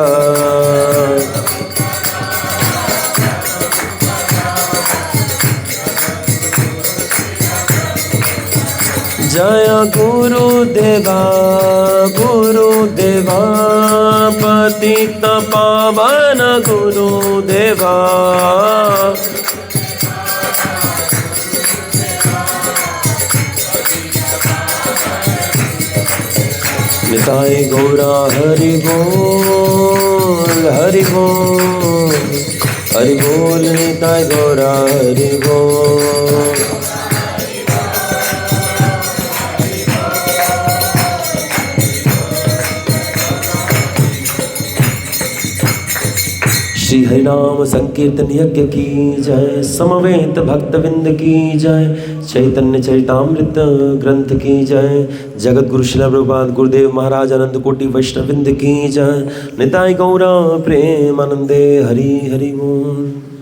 जय गुरुदेवा पतित पावन गुरुदेवा। निताय गौरा हरि बोल हरि बोल हरि बोल निताय गौरा हरि बोल। श्री हरिनाम संकीर्तन यज्ञ की जय, समवेत भक्तविंद की जय, चैतन्य चरितामृत ग्रंथ की जय, जगत गुरु श्रील प्रभुपाद गुरुदेव महाराज आनंद कोटि वैष्णविंद की जय, निताय गौरा प्रेमानंदे हरि हरि बोल।